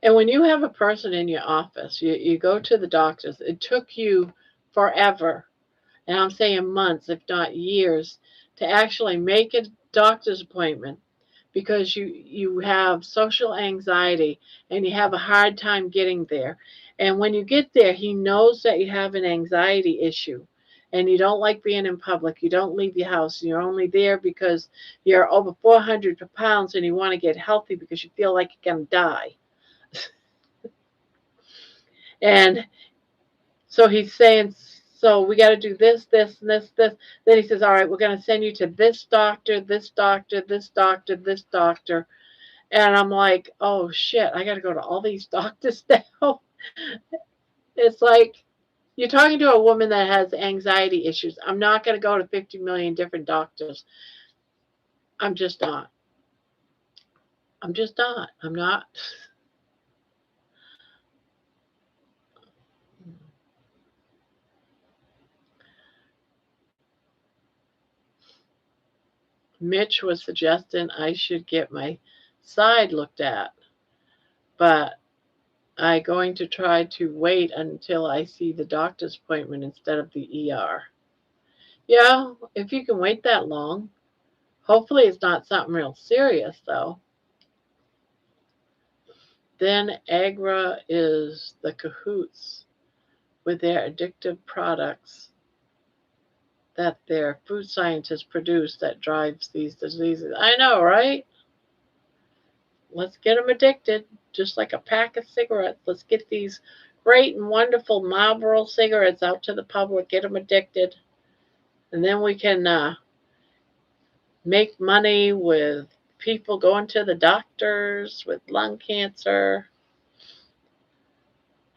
and when you have a person in your office, you go to the doctors, it took you forever, and I'm saying months, if not years, to actually make a doctor's appointment because you have social anxiety and you have a hard time getting there. And when you get there, he knows that you have an anxiety issue and you don't like being in public. You don't leave your house. You're only there because you're over 400 pounds and you want to get healthy because you feel like you're going to die. And so he's saying, so we got to do this, this, and this. Then he says, all right, we're going to send you to this doctor, this doctor, this doctor, this doctor. And I'm like, oh shit, I got to go to all these doctors now. It's like you're talking to a woman that has anxiety issues. I'm not going to go to 50 million different doctors. I'm just not. I'm just not. I'm not. Mitch was suggesting I should get my side looked at, but I'm going to try to wait until I see the doctor's appointment instead of the ER. Yeah, if you can wait that long. Hopefully it's not something real serious, though. Then Agra is the cahoots with their addictive products that their food scientists produce that drives these diseases. I know, right? Let's get them addicted, just like a pack of cigarettes. Let's get these great and wonderful Marlboro cigarettes out to the public, get them addicted. And then we can make money with people going to the doctors with lung cancer.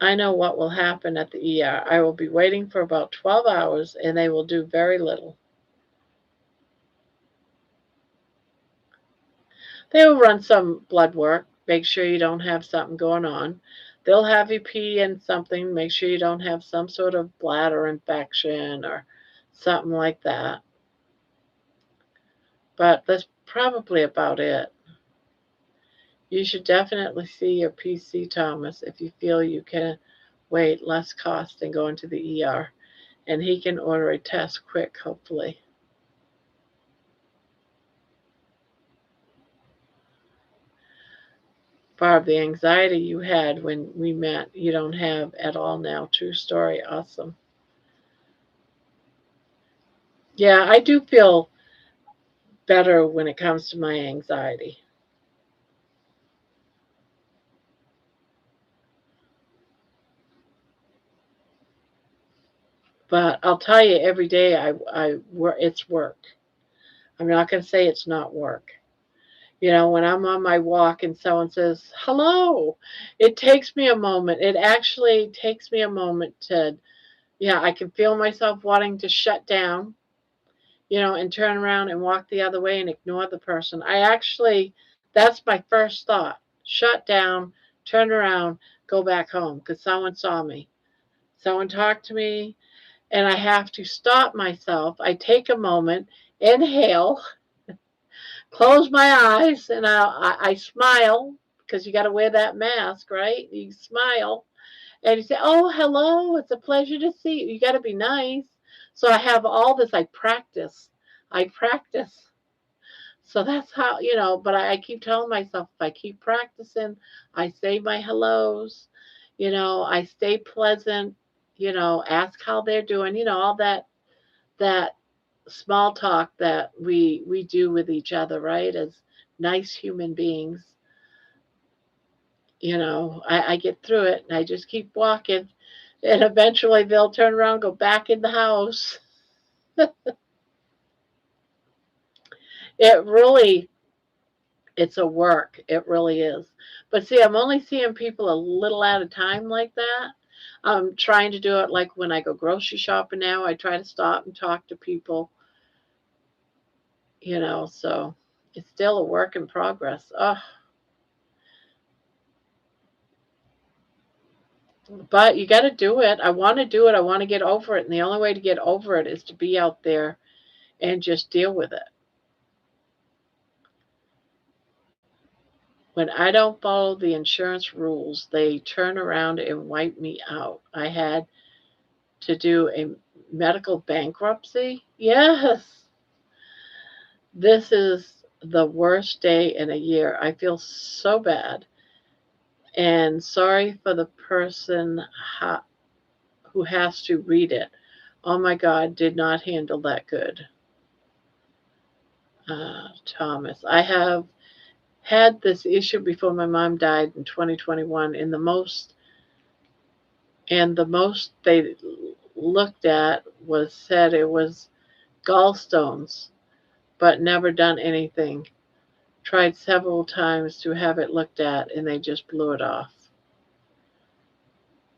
I know what will happen at the ER. I will be waiting for about 12 hours and they will do very little. They will run some blood work, make sure you don't have something going on. They'll have you pee in something, make sure you don't have some sort of bladder infection or something like that. But that's probably about it. You should definitely see your PC Thomas if you feel you can wait less cost than going to the ER. And he can order a test quick, hopefully. Barb, the anxiety you had when we met, you don't have at all now. True story. Awesome. Yeah, I do feel better when it comes to my anxiety. But I'll tell you, every day it's work. I'm not going to say it's not work. You know, when I'm on my walk and someone says, hello, it takes me a moment. It actually takes me a moment to, yeah, I can feel myself wanting to shut down, and turn around and walk the other way and ignore the person. That's my first thought. Shut down, turn around, go back home because someone saw me. Someone talked to me, and I have to stop myself. I take a moment, inhale, close my eyes, and I smile because you got to wear that mask, right? You smile and you say, "Oh, hello, it's a pleasure to see you." You got to be nice. So I have all this. I practice. I practice. So that's how, but I keep telling myself if I keep practicing, I say my hellos, I stay pleasant, ask how they're doing, all that small talk that we do with each other, right? As nice human beings, I get through it and I just keep walking and eventually they'll turn around, go back in the house. It really, it's a work. It really is. But see, I'm only seeing people a little at a time like that. I'm trying to do it like when I go grocery shopping now. I try to stop and talk to people, so it's still a work in progress. Oh, but you got to do it. I want to do it. I want to get over it. And the only way to get over it is to be out there and just deal with it. When I don't follow the insurance rules, they turn around and wipe me out. I had to do a medical bankruptcy. Yes, this is the worst day in a year. I feel so bad and sorry for the person who has to read it. Oh my God, did not handle that good. Thomas, I have had this issue before my mom died in 2021, and the most they looked at said it was gallstones, but never done anything. Tried several times to have it looked at, and they just blew it off.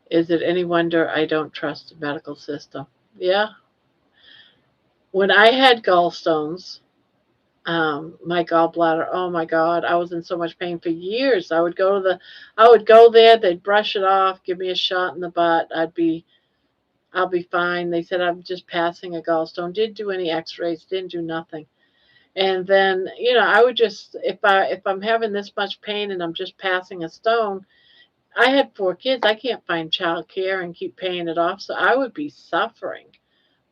Is it any wonder I don't trust the medical system? Yeah. When I had gallstones, my gallbladder, oh my God, I was in so much pain for years. I would go there, they'd brush it off, give me a shot in the butt. I'll be fine. They said I'm just passing a gallstone. Didn't do any x-rays, didn't do nothing. And then, I would just, if I'm having this much pain and I'm just passing a stone, I had 4 kids. I can't find child care and keep paying it off. So I would be suffering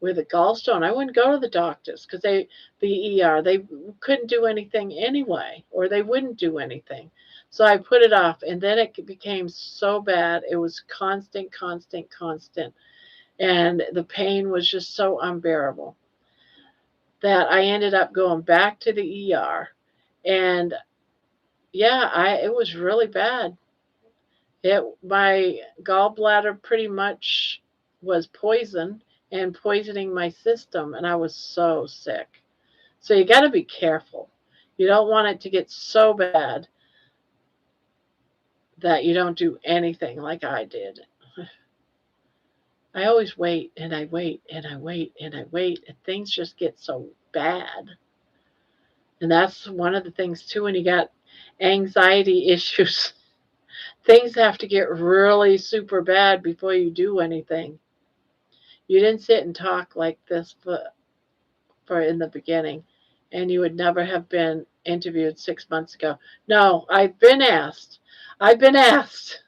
with a gallstone. I wouldn't go to the doctors because the ER, they couldn't do anything anyway, or they wouldn't do anything. So I put it off, and then it became so bad. It was constant, constant, constant. And the pain was just so unbearable that I ended up going back to the ER. And yeah, it was really bad. My gallbladder pretty much was poisoned. and poisoning my system, and I was so sick. So you got to be careful. You don't want it to get so bad that you don't do anything like I did. I always wait and I wait and I wait and I wait, and things just get so bad. And that's one of the things, too, when you got anxiety issues. Things have to get really super bad before you do anything. You didn't sit and talk like this for in the beginning, and you would never have been interviewed 6 months ago. No, I've been asked. I've been asked.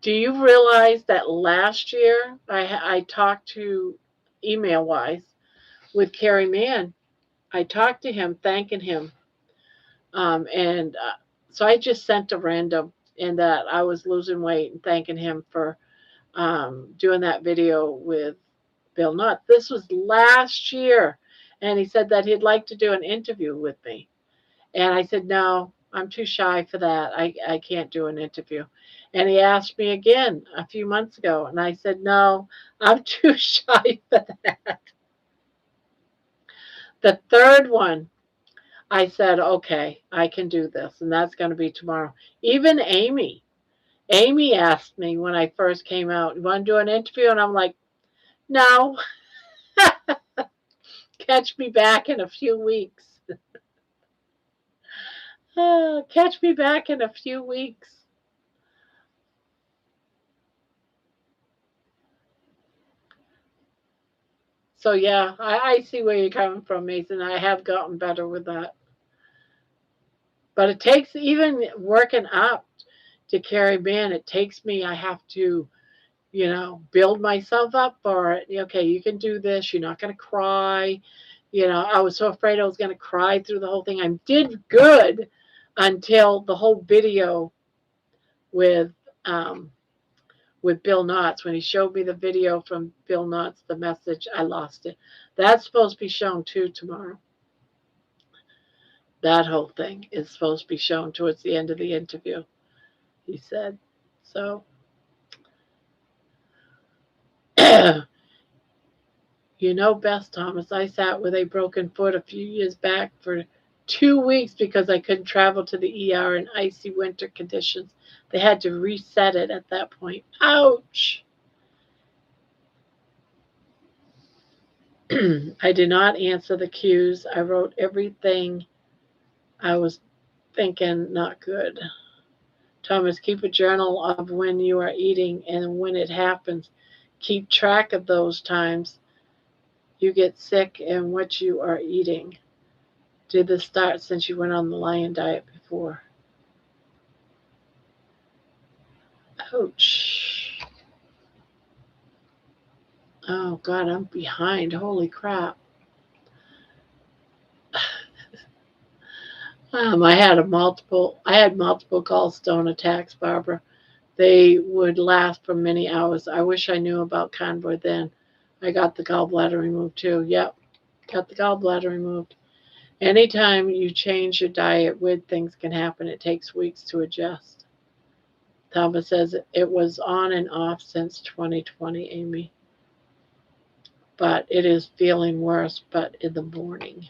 Do you realize that last year I talked to email wise with Carrie Mann? I talked to him, thanking him, and so I just sent a random in that I was losing weight and thanking him for doing that video with Bill Nutt. This was last year, and he said that he'd like to do an interview with me. And I said, no, I'm too shy for that. I can't do an interview. And he asked me again a few months ago, and I said, no, I'm too shy for that. The third one, I said, okay, I can do this, and that's going to be tomorrow. Even Amy asked me when I first came out, you want to do an interview? And I'm like, no, catch me back in a few weeks. Catch me back in a few weeks. So yeah, I see where you're coming from, Mason. I have gotten better with that. But it takes, even working up to Carrie Mann, it takes me, I have to, build myself up for it. Okay, you can do this. You're not going to cry. I was so afraid I was going to cry through the whole thing. I did good until the whole video with um, with Bill Knotts. When he showed me the video from Bill Knotts, the message, I lost it. That's supposed to be shown too tomorrow. That whole thing is supposed to be shown towards the end of the interview, he said. So, you know best, Thomas. I sat with a broken foot a few years back for 2 weeks because I couldn't travel to the ER in icy winter conditions. They had to reset it at that point. Ouch! I did not answer the cues. I wrote everything I was thinking not good. Thomas, keep a journal of when you are eating and when it happens. Keep track of those times you get sick and what you are eating. Did this start since you went on the lion diet before? Ouch. Oh, God, I'm behind. Holy crap. I had multiple gallstone attacks, Barbara. They would last for many hours. I wish I knew about Carnivore then. I got the gallbladder removed too. Yep, got the gallbladder removed. Anytime you change your diet, weird things can happen. It takes weeks to adjust. Thomas says it was on and off since 2020, Amy. But it is feeling worse, but in the morning.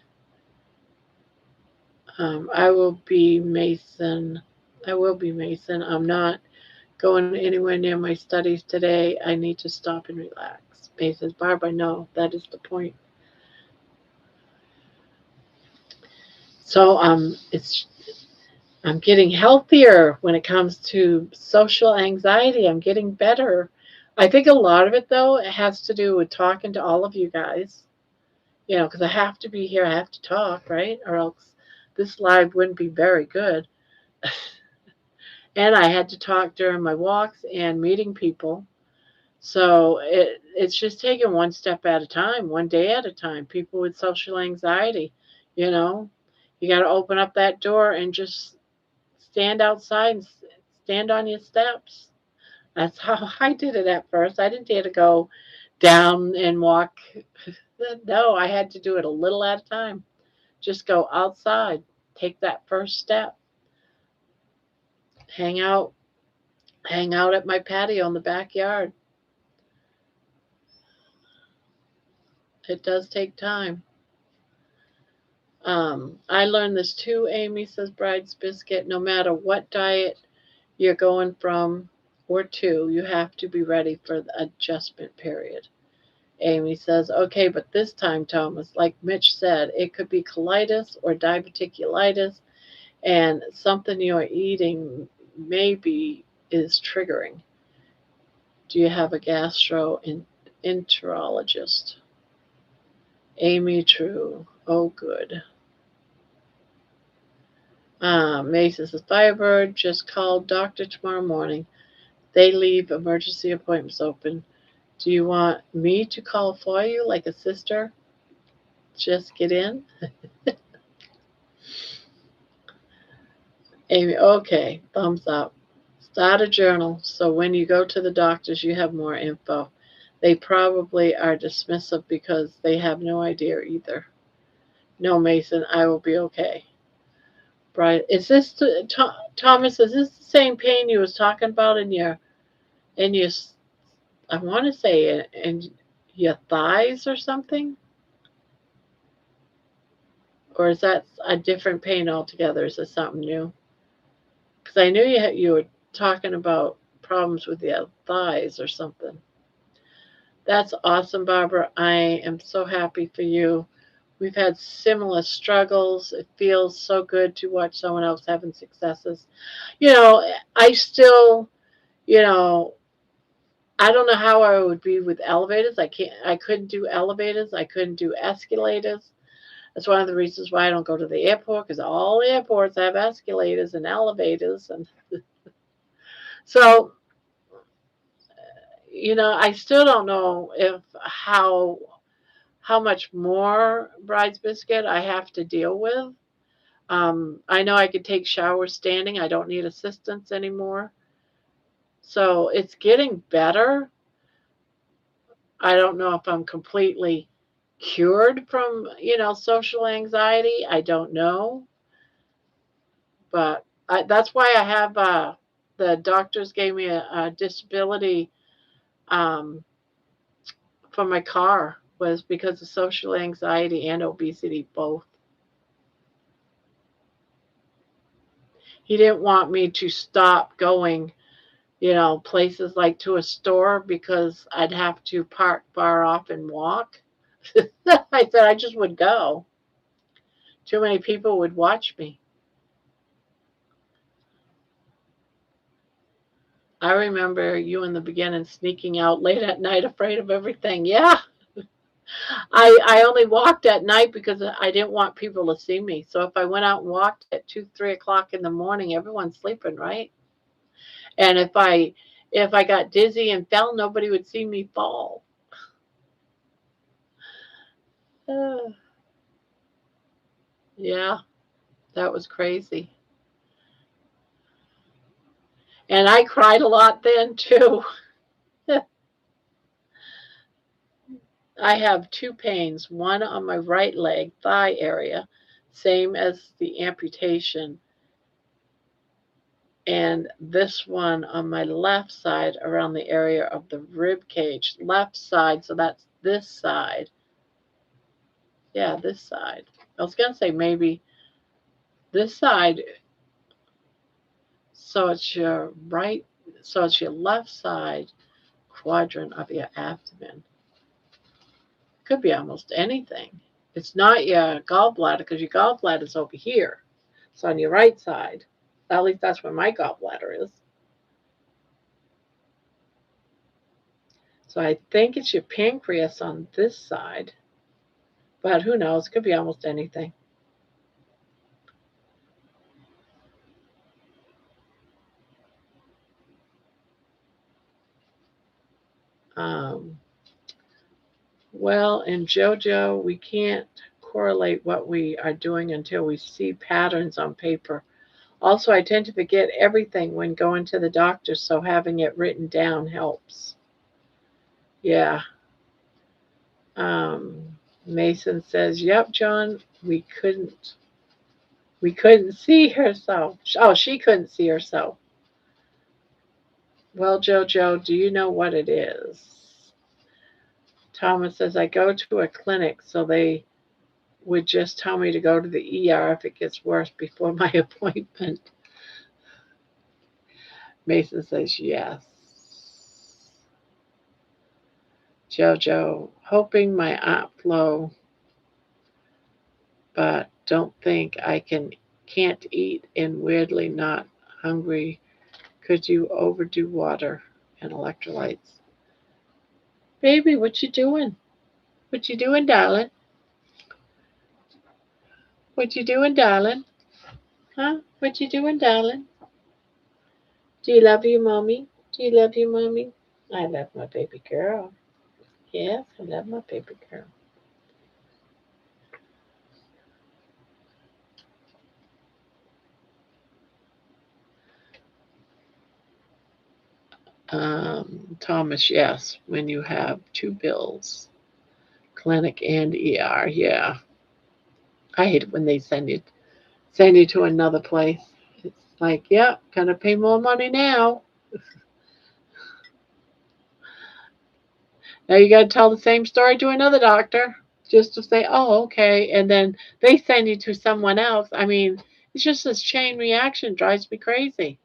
I will be Mason. I'm not going anywhere near my studies today. I need to stop and relax. Mason says, Barbara, no, that is the point. So I'm getting healthier when it comes to social anxiety. I'm getting better. I think a lot of it, though, it has to do with talking to all of you guys. Because I have to be here. I have to talk, right? Or else this live wouldn't be very good. And I had to talk during my walks and meeting people. So it's just taking one step at a time, one day at a time. People with social anxiety, you got to open up that door and just stand outside and stand on your steps. That's how I did it at first. I didn't dare to go down and walk. No, I had to do it a little at a time. Just go outside, take that first step, hang out at my patio in the backyard. It does take time. I learned this too, Amy, says Bride's Biscuit. No matter what diet you're going from or to, you have to be ready for the adjustment period. Amy says, okay, but this time, Thomas, like Mitch said, it could be colitis or diverticulitis, and something you're eating maybe is triggering. Do you have a gastroenterologist? Amy, true. Oh, good. Mason says, Firebird, just call doctor tomorrow morning. They leave emergency appointments open. Do you want me to call for you like a sister? Just get in? Amy, okay, thumbs up. Start a journal so when you go to the doctors, you have more info. They probably are dismissive because they have no idea either. No, Mason, I will be okay. Brian, is this Thomas? Is this the same pain you was talking about in your, I want to say in your thighs or something? Or is that a different pain altogether? Is this something new? Because I knew you were talking about problems with your thighs or something. That's awesome, Barbara. I am so happy for you. We've had similar struggles. It feels so good to watch someone else having successes. I still, I don't know how I would be with elevators. I couldn't do elevators. I couldn't do escalators. That's one of the reasons why I don't go to the airport, because all the airports have escalators and elevators. And so, I still don't know how much more Bride's Biscuit I have to deal with. I know I could take showers standing. I don't need assistance anymore. So it's getting better. I don't know if I'm completely cured from, social anxiety. I don't know. But that's why I have, the doctors gave me a disability for my car, was because of social anxiety and obesity both. He didn't want me to stop going, places like to a store because I'd have to park far off and walk. I said I just would go. Too many people would watch me. I remember you in the beginning sneaking out late at night afraid of everything. Yeah. I only walked at night because I didn't want people to see me. So if I went out and walked at 2, 3 o'clock in the morning, everyone's sleeping, right? And if I got dizzy and fell, nobody would see me fall. Yeah, that was crazy. And I cried a lot then too. I have 2 pains, one on my right leg, thigh area, same as the amputation, and this one on my left side around the area of the rib cage. Left side, so that's this side. Yeah, this side. I was going to say maybe this side, so it's your left side quadrant of your abdomen. Could be almost anything. It's not your gallbladder, because your gallbladder is over here. It's on your right side. At least that's where my gallbladder is. So I think it's your pancreas on this side. But who knows? It could be almost anything. Well, in JoJo, we can't correlate what we are doing until we see patterns on paper. Also, I tend to forget everything when going to the doctor, so having it written down helps. Yeah. Mason says, yep, John, we couldn't see herself. Oh, she couldn't see herself. Well, JoJo, do you know what it is? Thomas says, I go to a clinic, so they would just tell me to go to the ER if it gets worse before my appointment. Mason says, yes. Jojo, hoping my Aunt Flo, but don't think I can't eat and weirdly not hungry. Could you overdo water and electrolytes? Baby, what you doing? What you doing, darling? What you doing, darling? Huh? What you doing, darling? Do you love your mommy? Do you love your mommy? I love my baby girl. Yes, I love my baby girl. Thomas, yes, when you have two bills, clinic and ER, yeah. I hate it when they send you to another place. It's like, yeah, gonna pay more money now. Now you gotta tell the same story to another doctor just to say, oh, okay, and then they send you to someone else. I mean, it's just this chain reaction drives me crazy.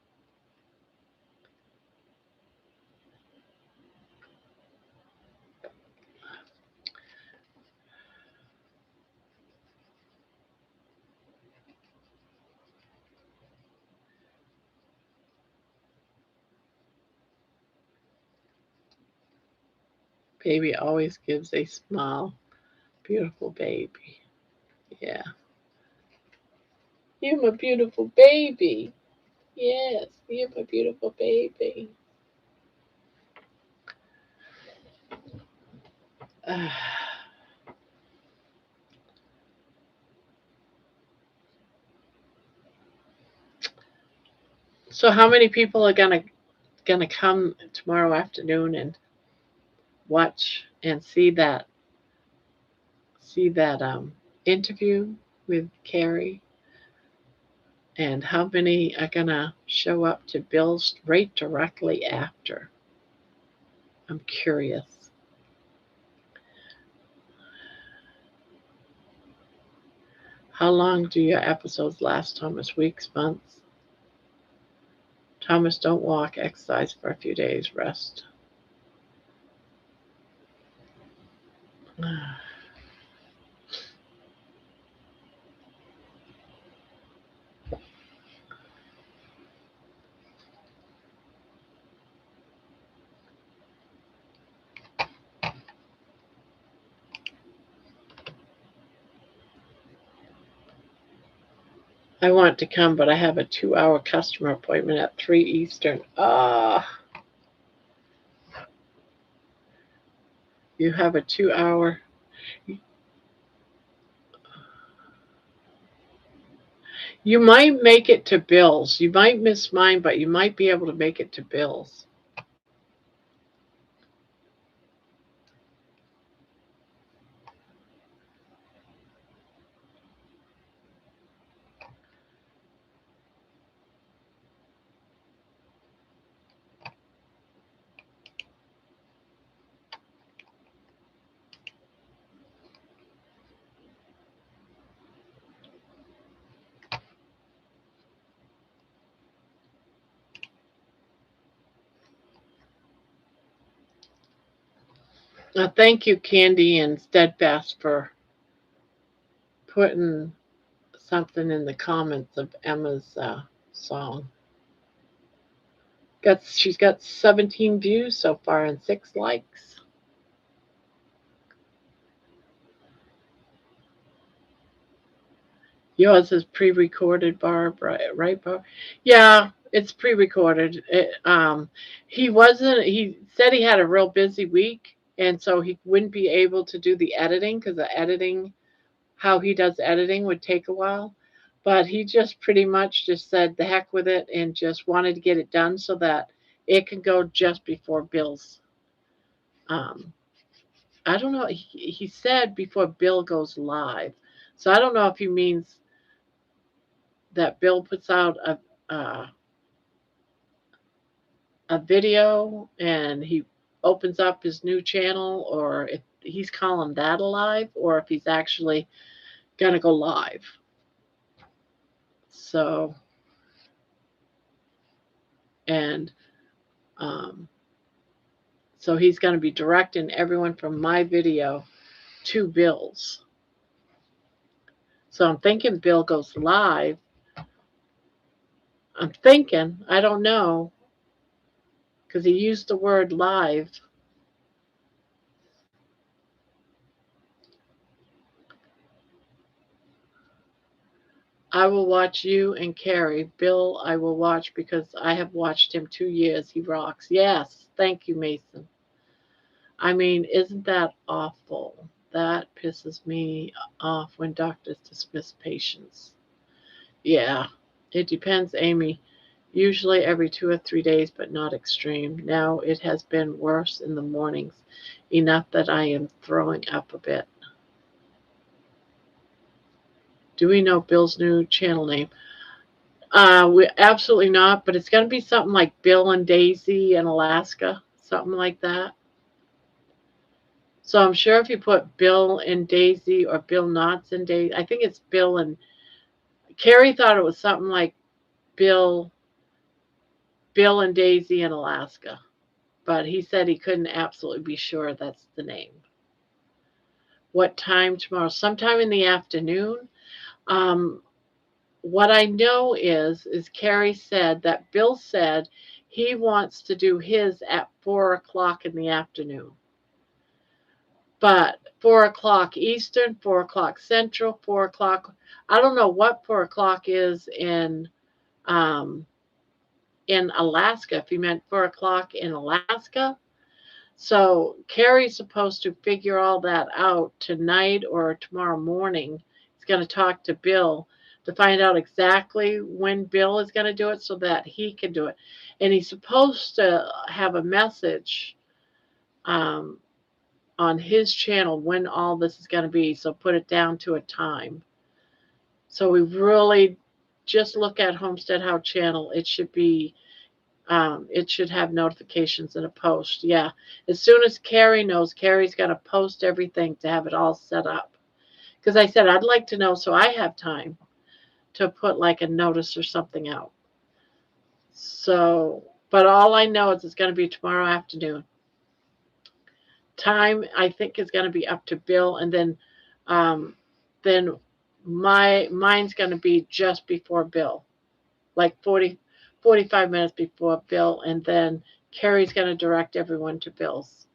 Baby always gives a smile. Beautiful baby. Yeah. You're my beautiful baby. Yes, you're my beautiful baby. So how many people are gonna come tomorrow afternoon and watch and see that interview with Carrie? And how many are gonna show up to Bill's right directly after? I'm curious. How long do your episodes last, Thomas? Weeks, months? Thomas, don't walk, exercise for a few days, rest. I want to come, but I have a 2-hour customer appointment at 3 Eastern. You have a 2-hour. You might make it to Bill's. You might miss mine, but you might be able to make it to Bill's. Thank you, Candy and Steadfast, for putting something in the comments of Emma's song. She's got 17 views so far and 6 likes. Yours is pre-recorded, Barb, right, Barb? Yeah, it's pre-recorded. He said he had a real busy week, and so he wouldn't be able to do the editing because the editing, how he does editing, would take a while. But he just pretty much just said the heck with it and just wanted to get it done so that it can go just before Bill's. Um, I don't know. He said before Bill goes live, so I don't know if he means that Bill puts out a video and he opens up his new channel, or he's calling that a live or if he's actually going to go live. So, and so he's going to be directing everyone from my video to Bill's. So I'm thinking Bill goes live. I'm thinking, I don't know, because he used the word live. I will watch you and Carrie. Bill, I will watch because I have watched him 2 years. He rocks. Yes, thank you, Mason. I mean, isn't that awful? That pisses me off when doctors dismiss patients. Yeah, it depends, Amy. Usually every 2 or 3 days, but not extreme. Now it has been worse in the mornings, enough that I am throwing up a bit. Do we know Bill's new channel name? We absolutely not, but it's going to be something like Bill and Daisy in Alaska, something like that. So I'm sure if you put Bill and Daisy or Bill Knotts and Daisy, I think it's Bill and Carrie thought it was something like Bill and Daisy in Alaska, but he said he couldn't absolutely be sure that's the name. What time tomorrow? Sometime in the afternoon. What I know is Carrie said that Bill said he wants to do his at 4 o'clock in the afternoon. But 4 o'clock Eastern, 4 o'clock Central, 4 o'clock. I don't know what 4 o'clock is in Alaska, if he meant 4 o'clock in Alaska. So Carrie's supposed to figure all that out tonight or tomorrow morning. He's going to talk to Bill to find out exactly when Bill is going to do it so that he can do it. And he's supposed to have a message on his channel when all this is going to be. So put it down to a time. So we really just look at Homestead How channel. It should be, it should have notifications in a post. Yeah. As soon as Carrie knows, Carrie's going to post everything to have it all set up. Because I said, I'd like to know so I have time to put like a notice or something out. So, but all I know is it's going to be tomorrow afternoon. Time, I think, is going to be up to Bill, and then mine's going to be just before Bill, like 45 minutes before Bill, and then Carrie's going to direct everyone to Bill's.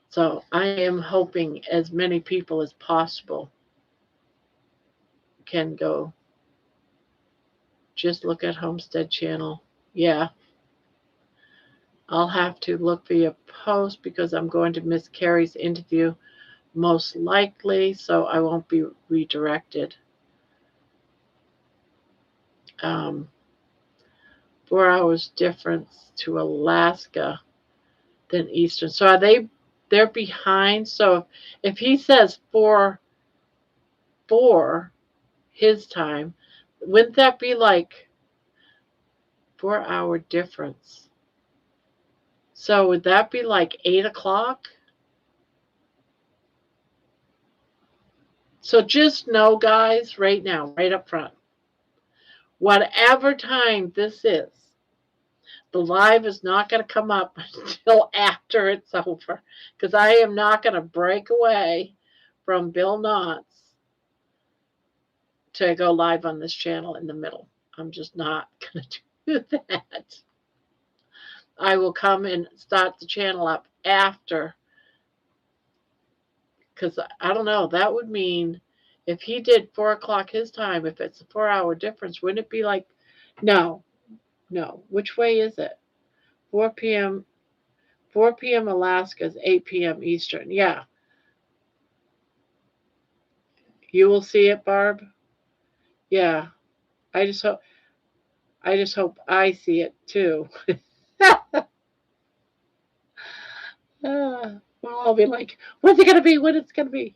So I am hoping as many people as possible can go. Just look at Homestead channel. Yeah. I'll have to look for your post because I'm going to miss Carrie's interview most likely, so I won't be redirected. 4 hours difference to Alaska than Eastern. So they're behind. So if he says 4 his time, wouldn't that be like 4-hour difference? So would that be like 8 o'clock? So just know, guys, right now, right up front, whatever time this is, the live is not going to come up until after it's over because I am not going to break away from Bill Knotts to go live on this channel in the middle. I'm just not going to do that. I will come and start the channel up after because I don't know. That would mean if he did 4 o'clock his time, if it's a 4-hour difference, wouldn't it be like, no. Which way is it? 4 p.m. Alaska is 8 p.m. Eastern. Yeah. You will see it, Barb? Yeah. I just hope I see it too. Well, I'll be like, when's it going to be? When it's going to be?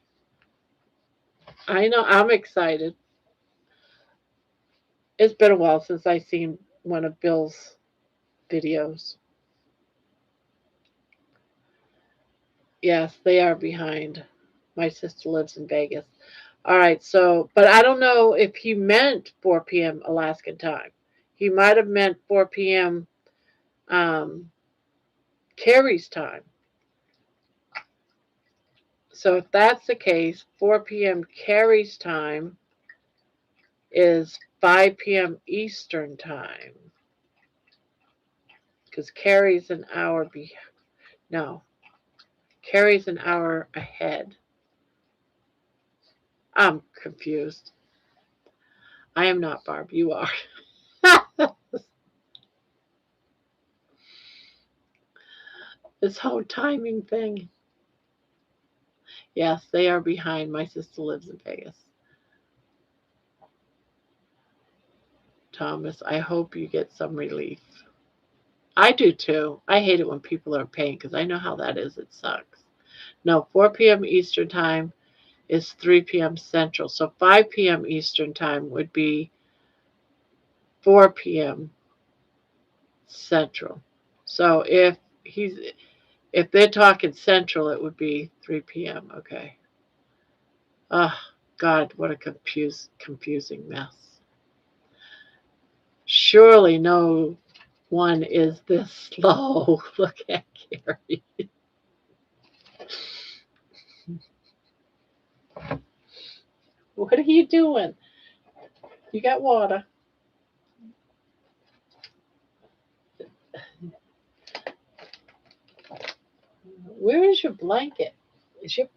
I know. I'm excited. It's been a while since I seen one of Bill's videos. Yes, they are behind. My sister lives in Vegas. All right, so, but I don't know if he meant 4 p.m. Alaskan time. He might have meant 4 p.m. Carrie's time. So if that's the case, 4 p.m. Carrie's time is 5 p.m. Eastern time. Because Carrie's an hour no, Carrie's an hour ahead. I'm confused. I am not, Barb. You are. This whole timing thing. Yes, they are behind. My sister lives in Vegas. Thomas, I hope you get some relief. I do too. I hate it when people are paying because I know how that is. It sucks. No, 4 p.m. Eastern time is 3 p.m. Central. So 5 p.m. Eastern time would be 4 p.m. Central. So if they're talking Central, it would be 3 p.m. Okay. Oh, God, what a confusing mess. Surely no one is this slow. Look at Carrie. What are you doing? You got water. Where is your blanket? Your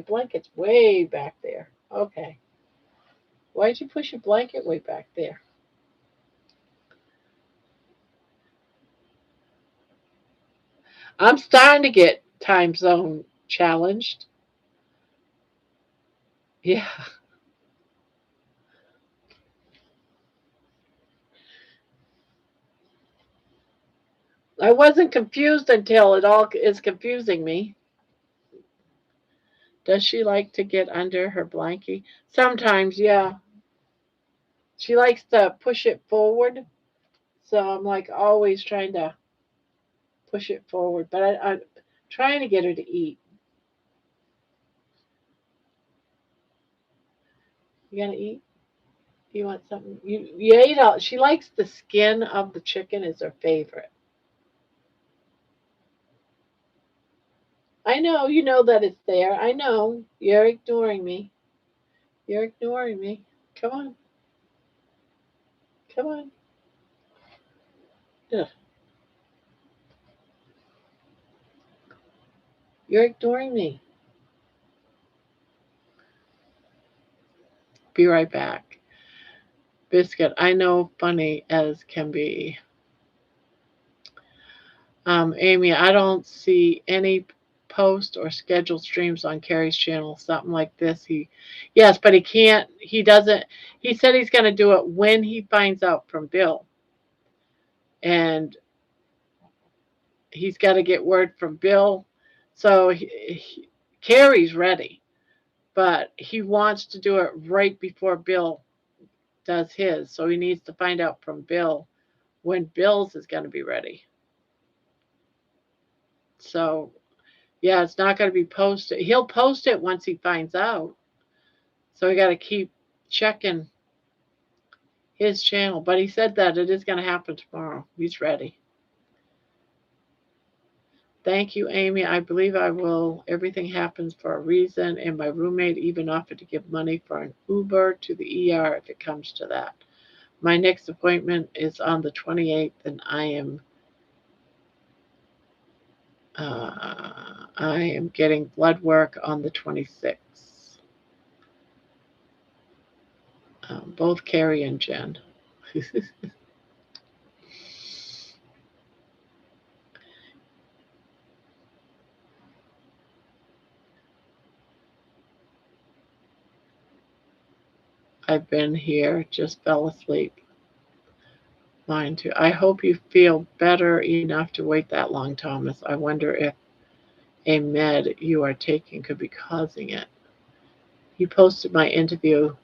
blanket's way back there. Okay. Why'd you push your blanket way back there? I'm starting to get time zone challenged. Yeah. I wasn't confused until it all is confusing me. Does she like to get under her blankie? Sometimes, yeah. She likes to push it forward. So I'm like always trying to push it forward. But I'm trying to get her to eat. You gonna eat? You want something? You ate all. She likes the skin of the chicken is her favorite. I know you know that it's there. I know you're ignoring me. You're ignoring me. Come on, come on. Ugh. You're ignoring me. Be right back. Biscuit. I know funny as can be. Amy, I don't see any post or scheduled streams on Carrie's channel, something like this. Yes, but he can't, he doesn't, he said he's going to do it when he finds out from Bill. And he's got to get word from Bill. So Carrie's ready, but he wants to do it right before Bill does his. So he needs to find out from Bill when Bill's is going to be ready. So, yeah, it's not going to be posted. He'll post it once he finds out. So we got to keep checking his channel. But he said that it is going to happen tomorrow. He's ready. Thank you, Amy. I believe I will. Everything happens for a reason. And my roommate even offered to give money for an Uber to the ER if it comes to that. My next appointment is on the 28th, and I am getting blood work on the 26th. Both Carrie and Jen. I've been here, just fell asleep. Mine too. I hope you feel better enough to wait that long, Thomas. I wonder if a med you are taking could be causing it. He posted my interview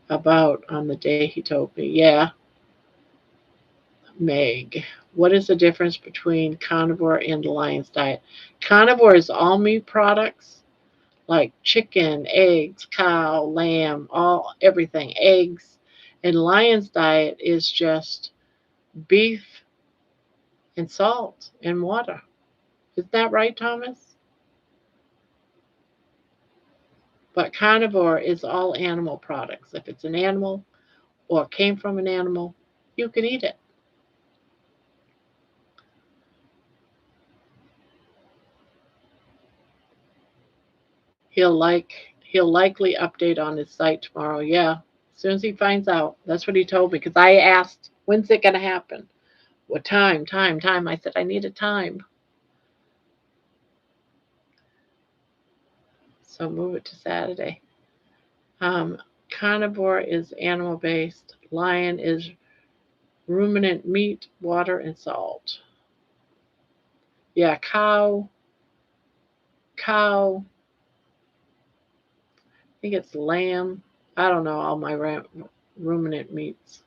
about on the day he told me. Yeah. Meg, what is the difference between carnivore and the lion's diet? Carnivore is all meat products like chicken, eggs, cow, lamb, all everything, eggs. And lion's diet is just beef and salt and water. Isn't that right, Thomas? But carnivore is all animal products. If it's an animal or came from an animal, you can eat it. He'll likely update on his site tomorrow. Yeah, as soon as he finds out. That's what he told me because I asked, when's it going to happen? What time? Time. I said I need a time. So move it to Saturday. Carnivore is animal based. Lion is ruminant meat, water, and salt. Yeah, cow. I think it's lamb. I don't know all my ruminant meats.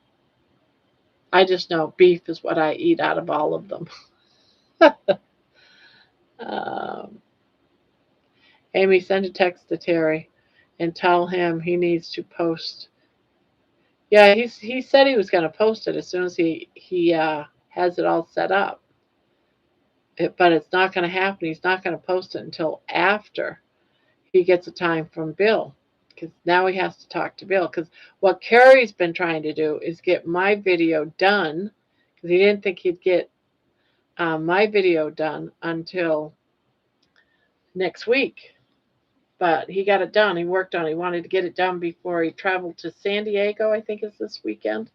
I just know beef is what I eat out of all of them. um, Amy, send a text to Terry and tell him he needs to post. Yeah, he said he was going to post it as soon as he has it all set up. But it's not going to happen. He's not going to post it until after he gets a time from Bill, because now he has to talk to Bill. Because what Carrie's been trying to do is get my video done, because he didn't think he'd get my video done until next week. But he got it done. He worked on it. He wanted to get it done before he traveled to San Diego, I think is this weekend.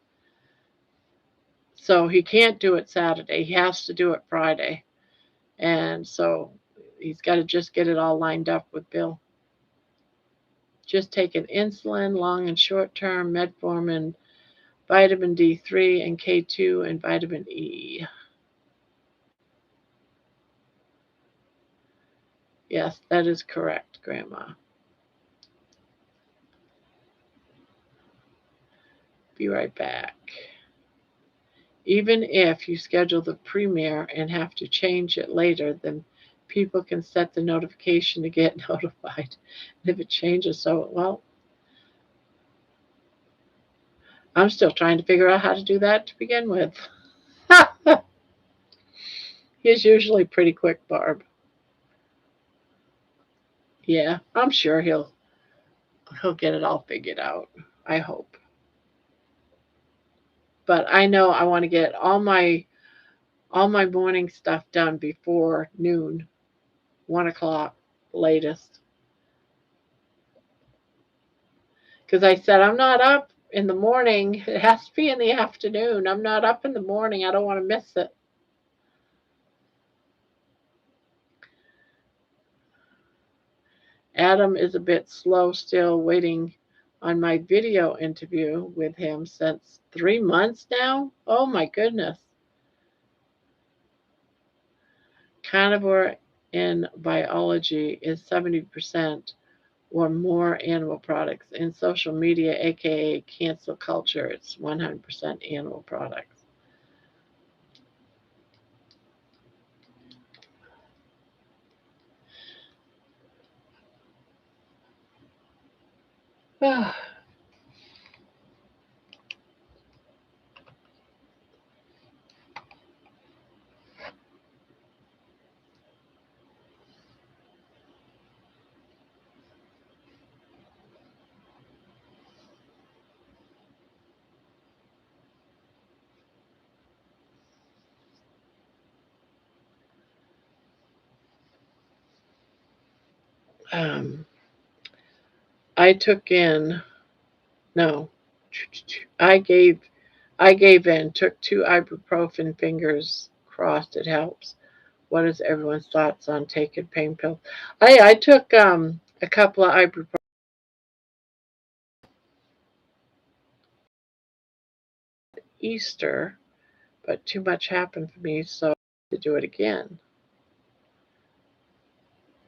So he can't do it Saturday. He has to do it Friday. And so he's got to just get it all lined up with Bill. Just taking insulin, long and short term, metformin, vitamin D3 and K2, and vitamin E. Yes, that is correct, Grandma. Be right back. Even if you schedule the premiere and have to change it later, then people can set the notification to get notified. If it changes, so, well, I'm still trying to figure out how to do that to begin with. He's usually pretty quick, Barb. Yeah, I'm sure he'll get it all figured out. I hope. But I know I want to get all my morning stuff done before noon, 1 o'clock latest. Because I said I'm not up in the morning. It has to be in the afternoon. I'm not up in the morning. I don't want to miss it. Adam is a bit slow still, waiting on my video interview with him since 3 months now. Oh my goodness. Carnivore in biology is 70% or more animal products. In social media, aka cancel culture, it's 100% animal products. um, I took in, no, I gave in, took 2 ibuprofen, fingers crossed it helps. What is everyone's thoughts on taking pain pills? I took a couple of ibuprofen Easter, but too much happened for me, so I had to do it again.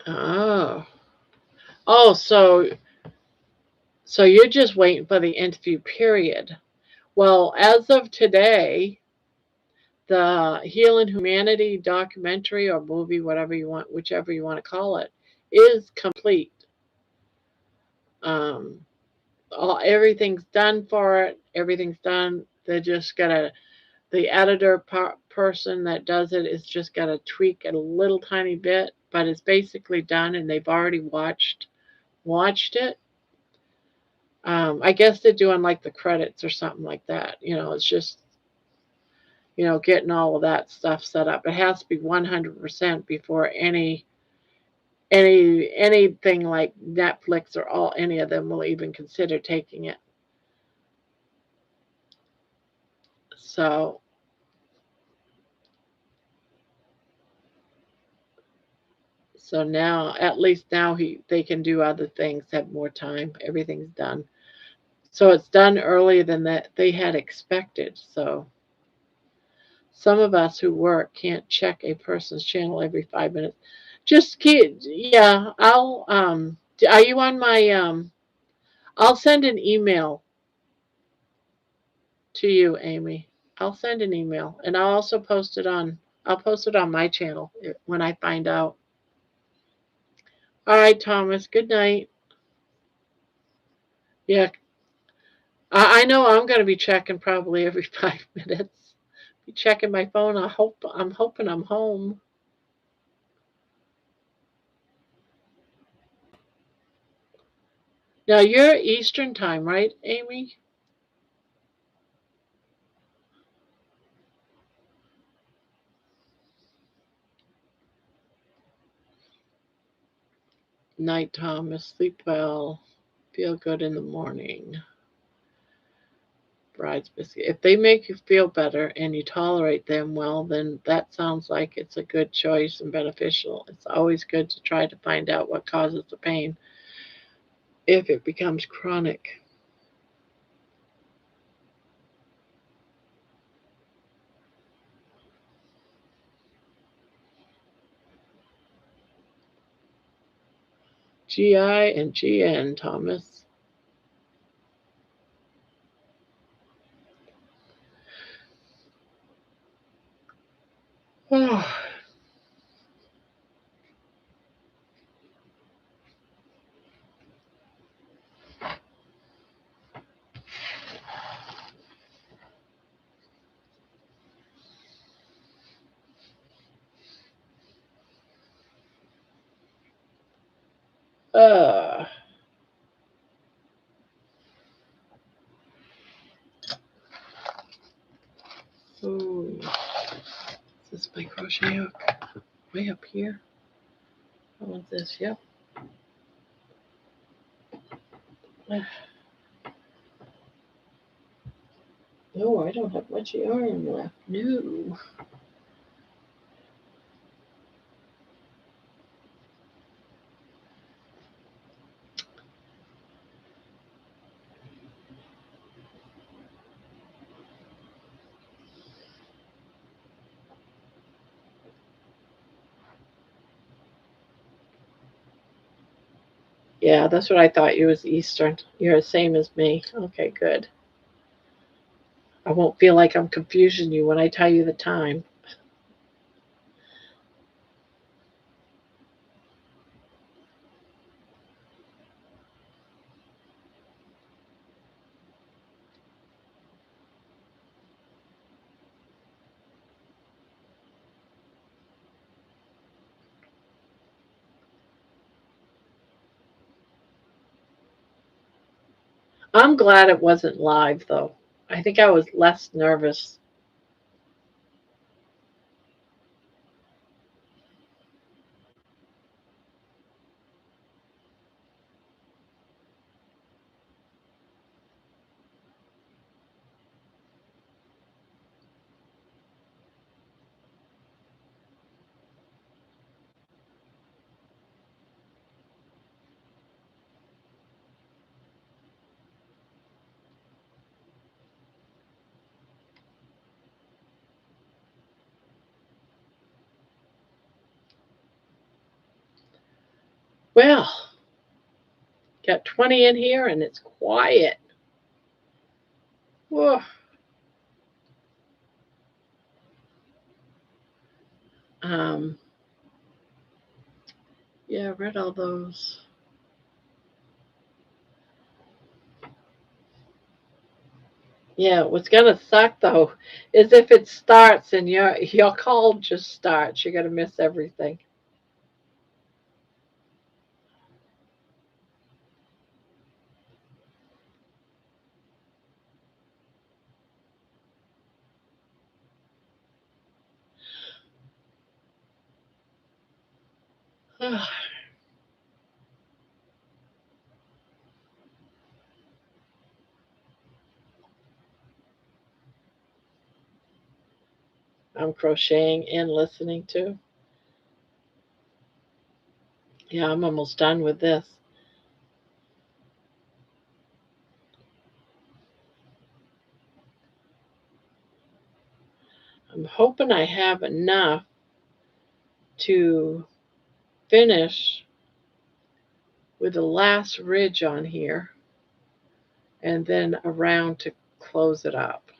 Oh. Oh, so you're just waiting for the interview period. Well, as of today, the Healing Humanity documentary or movie, whatever you want, whichever you want to call it, is complete. Um, everything's done for it. Everything's done. They just gotta the editor person that does it is just gotta tweak it a little tiny bit, but it's basically done, and they've already watched it. I guess they're doing like the credits or something like that. It's just getting all of that stuff set up. It has to be 100% before anything like Netflix or any of them will even consider taking it. So now, at least now they can do other things, have more time. Everything's done. So it's done earlier than that they had expected. So some of us who work can't check a person's channel every 5 minutes. Just keep, yeah. Are you on my? I'll send an email to you, Amy. I'll send an email, and I'll also post it on. I'll post it on my channel when I find out. All right, Thomas. Good night. Yeah, I know I'm going to be checking probably every 5 minutes. Be checking my phone. I'm hoping I'm home. Now you're Eastern time, right, Amy? Night, Thomas. Sleep well. Feel good in the morning. Bride's biscuit. If they make you feel better and you tolerate them well, then that sounds like it's a good choice and beneficial. It's always good to try to find out what causes the pain if it becomes chronic. GI and GN, Thomas. Oh. Uh, oh, is this my crochet hook? Way up here? I want this, yep. No, I don't have much yarn left. No. Yeah, that's what I thought. You was Eastern. You're the same as me. Okay, good. I won't feel like I'm confusing you when I tell you the time. I'm glad it wasn't live, though. I think I was less nervous. Well, got 20 in here and it's quiet. Whoa. Yeah, I read all those. Yeah, what's gonna suck though is if it starts and your call just starts, you're gonna miss everything. I'm crocheting and listening to. Yeah, I'm almost done with this. I'm hoping I have enough to finish with the last ridge on here and then around to close it up.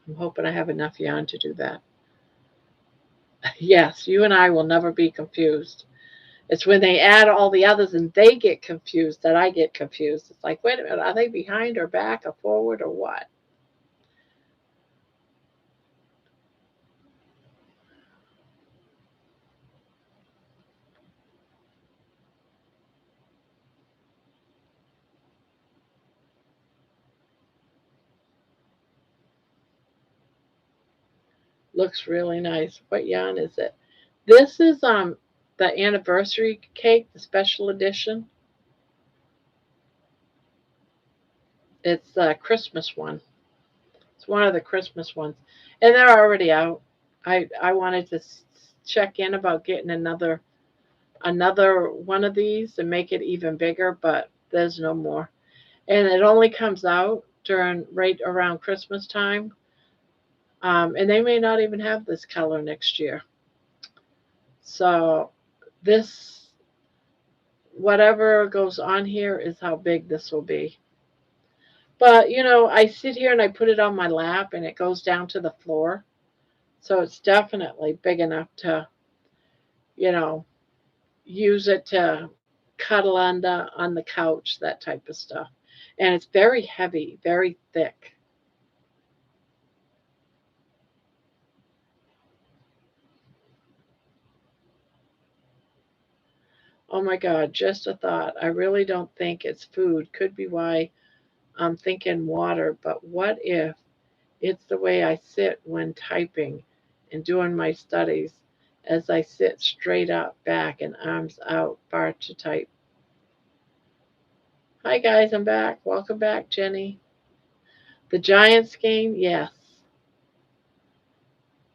I'm hoping I have enough yarn to do that. Yes, you and I will never be confused. It's when they add all the others and they get confused that I get confused. It's like, wait a minute, are they behind or back or forward or what? Looks really nice. What yarn is it? This is the anniversary cake, the special edition. It's the Christmas one. It's one of the Christmas ones, and they're already out. I wanted to check in about getting another one of these and make it even bigger, but there's no more. And it only comes out during right around Christmas time. And they may not even have this color next year. So this whatever goes on here is how big this will be. But I sit here and I put it on my lap and it goes down to the floor. So it's definitely big enough to, you know, use it to cuddle under on the couch, that type of stuff. And it's very heavy, very thick. Oh my God, just a thought. I really don't think it's food. Could be why I'm thinking water, but what if it's the way I sit when typing and doing my studies as I sit straight up, back, and arms out, far to type? Hi guys, I'm back. Welcome back, Jenny. The Giants game? Yes.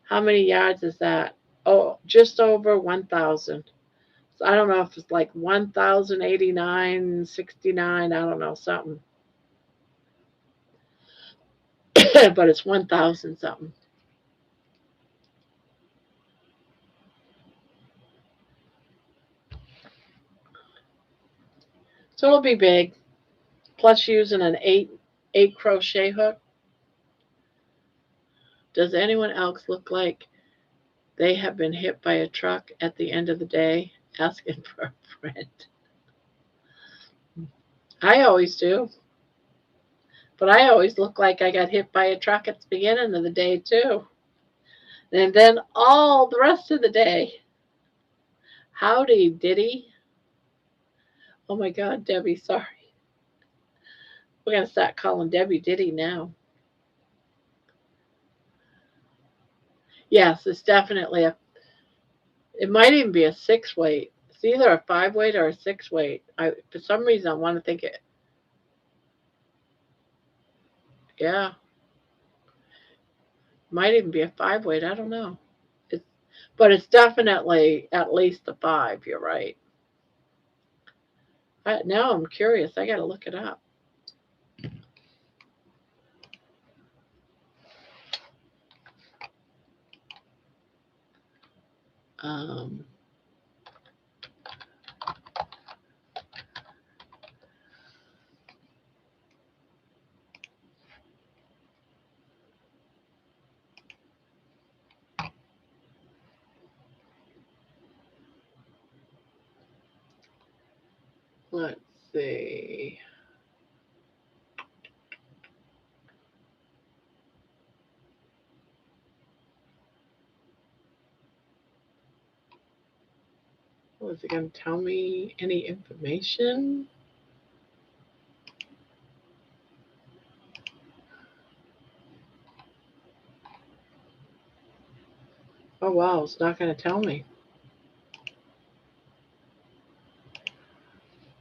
How many yards is that? Oh, just over 1,000. So I don't know if it's like 1,089, 69, I don't know, something. But it's 1,000 something. So it'll be big. Plus using an eight crochet hook. Does anyone else look like they have been hit by a truck at the end of the day? Asking for a friend. I always do. But I always look like I got hit by a truck at the beginning of the day, too. And then all the rest of the day. Howdy, Diddy. Oh my God, Debbie, sorry. We're going to start calling Debbie Diddy now. Yes, it's definitely it might even be a 6 weight. It's either a 5 weight or a 6 weight. For some reason, I want to think it, yeah, might even be a 5 weight. I don't know. It's, but it's definitely at least a 5. You're right. Now I'm curious. I got to look it up. Um, Let's see. Was it going to tell me any information? Oh wow, it's not going to tell me.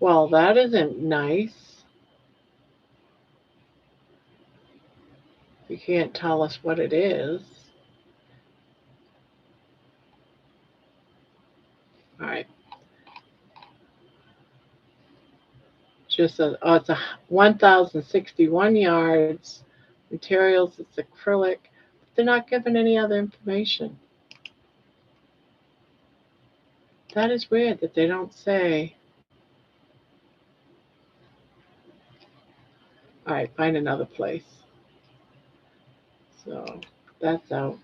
Well, that isn't nice. You can't tell us what it is. All right. Just a, oh, it's a 1,061 yards. Materials, it's acrylic. But they're not giving any other information. That is weird that they don't say. All right, find another place. So that's out.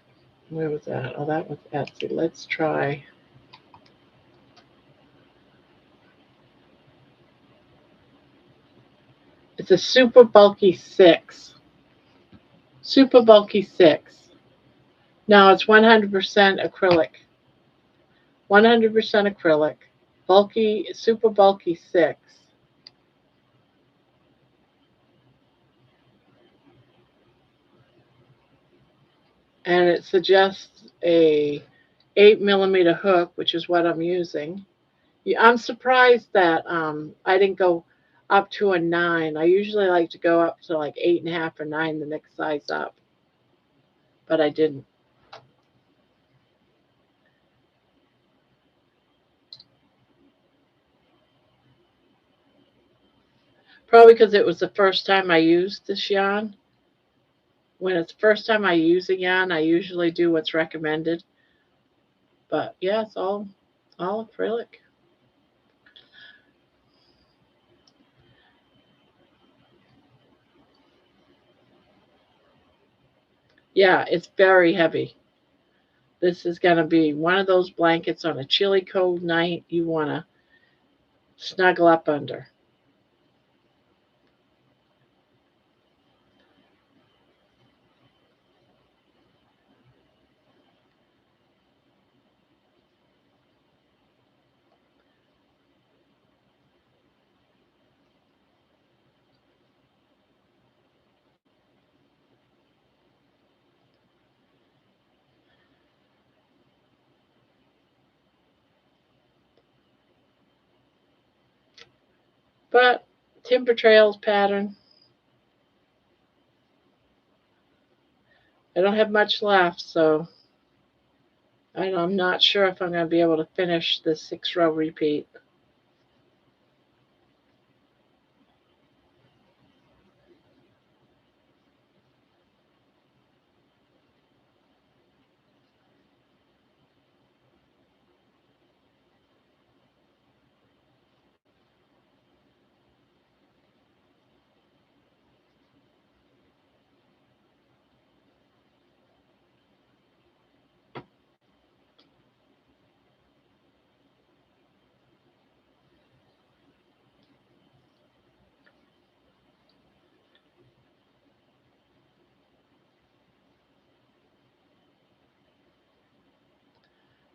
Where was that? Oh, that was Etsy. Let's try. It's a super bulky 6. Super bulky 6. No, it's 100% acrylic. 100% acrylic. Bulky, super bulky 6. And it suggests a 8mm hook, which is what I'm using. Yeah, I'm surprised that I didn't go up to a 9. I usually like to go up to like 8.5 or 9, the next size up, but I didn't. Probably because it was the first time I used this yarn. When it's the first time I use a yarn, I usually do what's recommended. But yeah, it's all acrylic. Yeah, it's very heavy. This is going to be one of those blankets on a chilly cold night you want to snuggle up under. But timber trails pattern, I don't have much left, so I'm not sure if I'm going to be able to finish the 6-row repeat.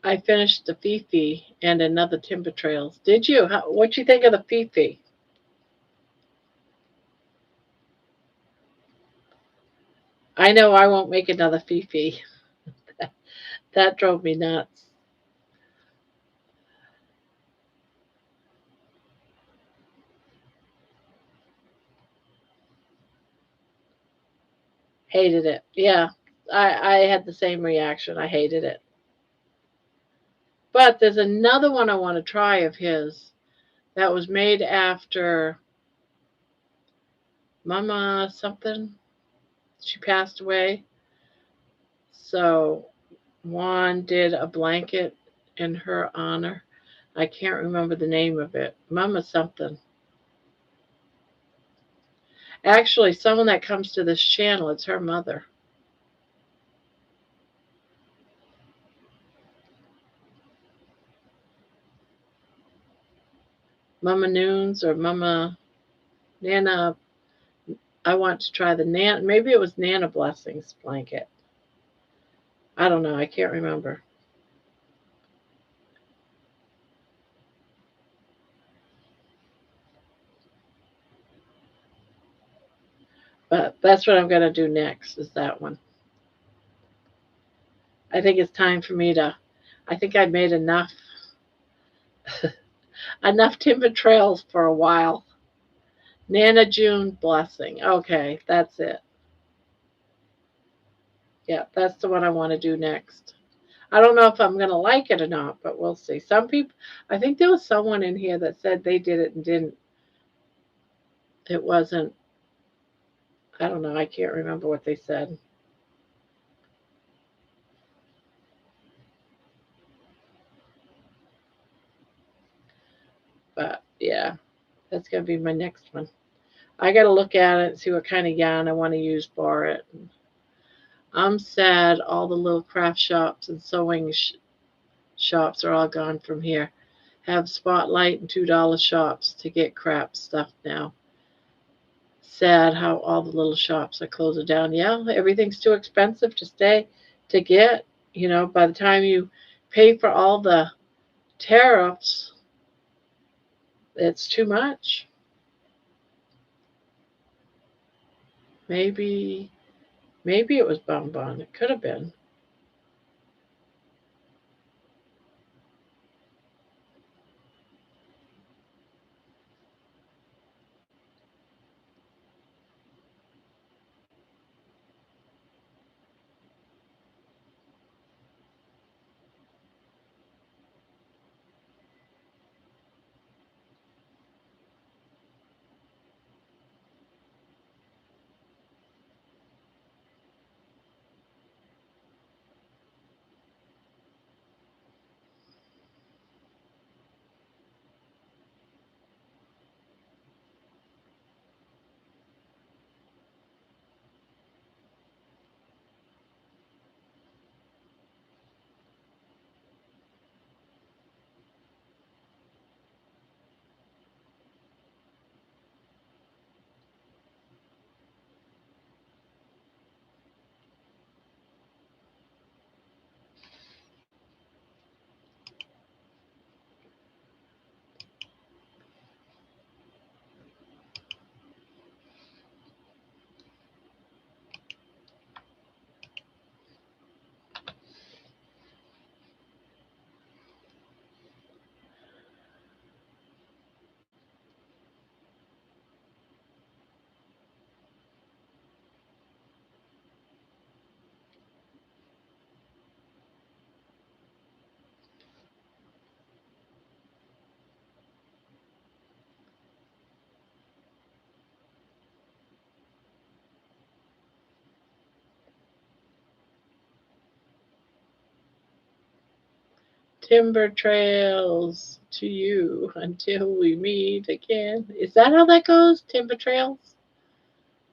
I finished the Fifi and another timber trails. Did you? What you think of the Fifi? I know I won't make another Fifi. That drove me nuts. Hated it. Yeah, I had the same reaction. I hated it. But there's another one I want to try of his that was made after Mama something. She passed away. So Juan did a blanket in her honor. I can't remember the name of it. Mama something. Actually, someone that comes to this channel, it's her mother. Mama Noons or Mama Nana. I want to try the Nana. Maybe it was Nana Blessings blanket. I don't know. I can't remember. But that's what I'm going to do next is that one. I think it's time for me to, I think I made enough timber trails for a while. Nana June Blessing. Okay, that's it. Yeah, that's the one I want to do next. I don't know if I'm going to like it or not, but we'll see. Some people, I think there was someone in here that said they did it and didn't. It wasn't, I don't know. I can't remember what they said. But yeah, that's going to be my next one. I got to look at it and see what kind of yarn I want to use for it. I'm sad all the little craft shops and sewing shops are all gone from here. Have Spotlight and $2 shops to get crap stuff now. Sad how all the little shops are closing down. Yeah, everything's too expensive to get. You know, by the time you pay for all the tariffs, it's too much. Maybe maybe it was Bonbon. It could have been. Timber trails to you until we meet again. Is that how that goes? Timber trails?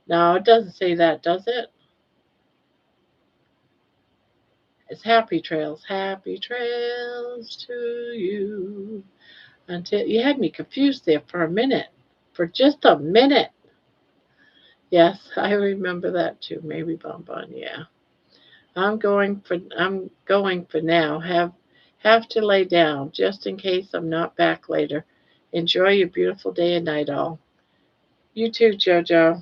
No, it doesn't say that, does it? It's happy trails. Happy trails to you until you had me confused there for a minute. For just a minute. Yes, I remember that too. Maybe Bonbon, yeah. I'm going for now. Have to lay down just in case I'm not back later. Enjoy your beautiful day and night all. You too, Jojo.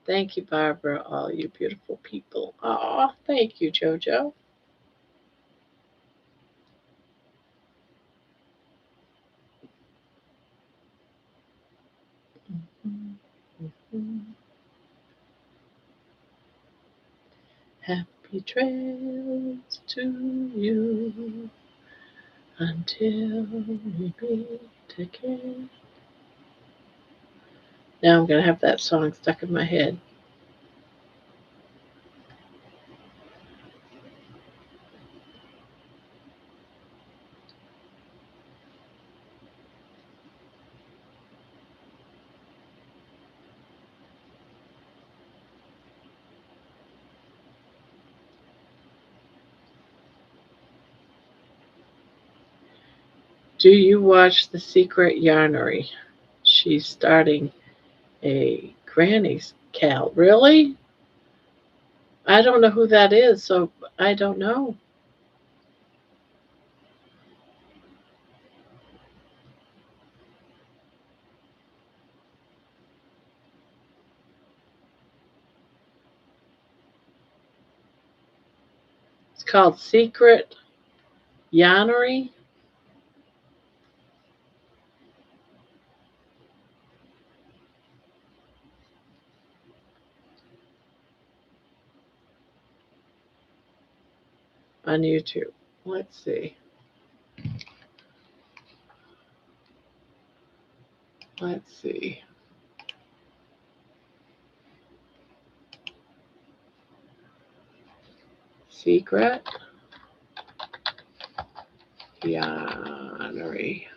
Thank you, Barbara, all you beautiful people. Oh, thank you, Jojo. Happy trails to you until we meet again. Now I'm going to have that song stuck in my head. Do you watch The Secret Yarnery? She's starting a Granny's Cal. Really? I don't know who that is, so I don't know. It's called Secret Yarnery. On YouTube. Let's see. Let's see. Secret Yarnery.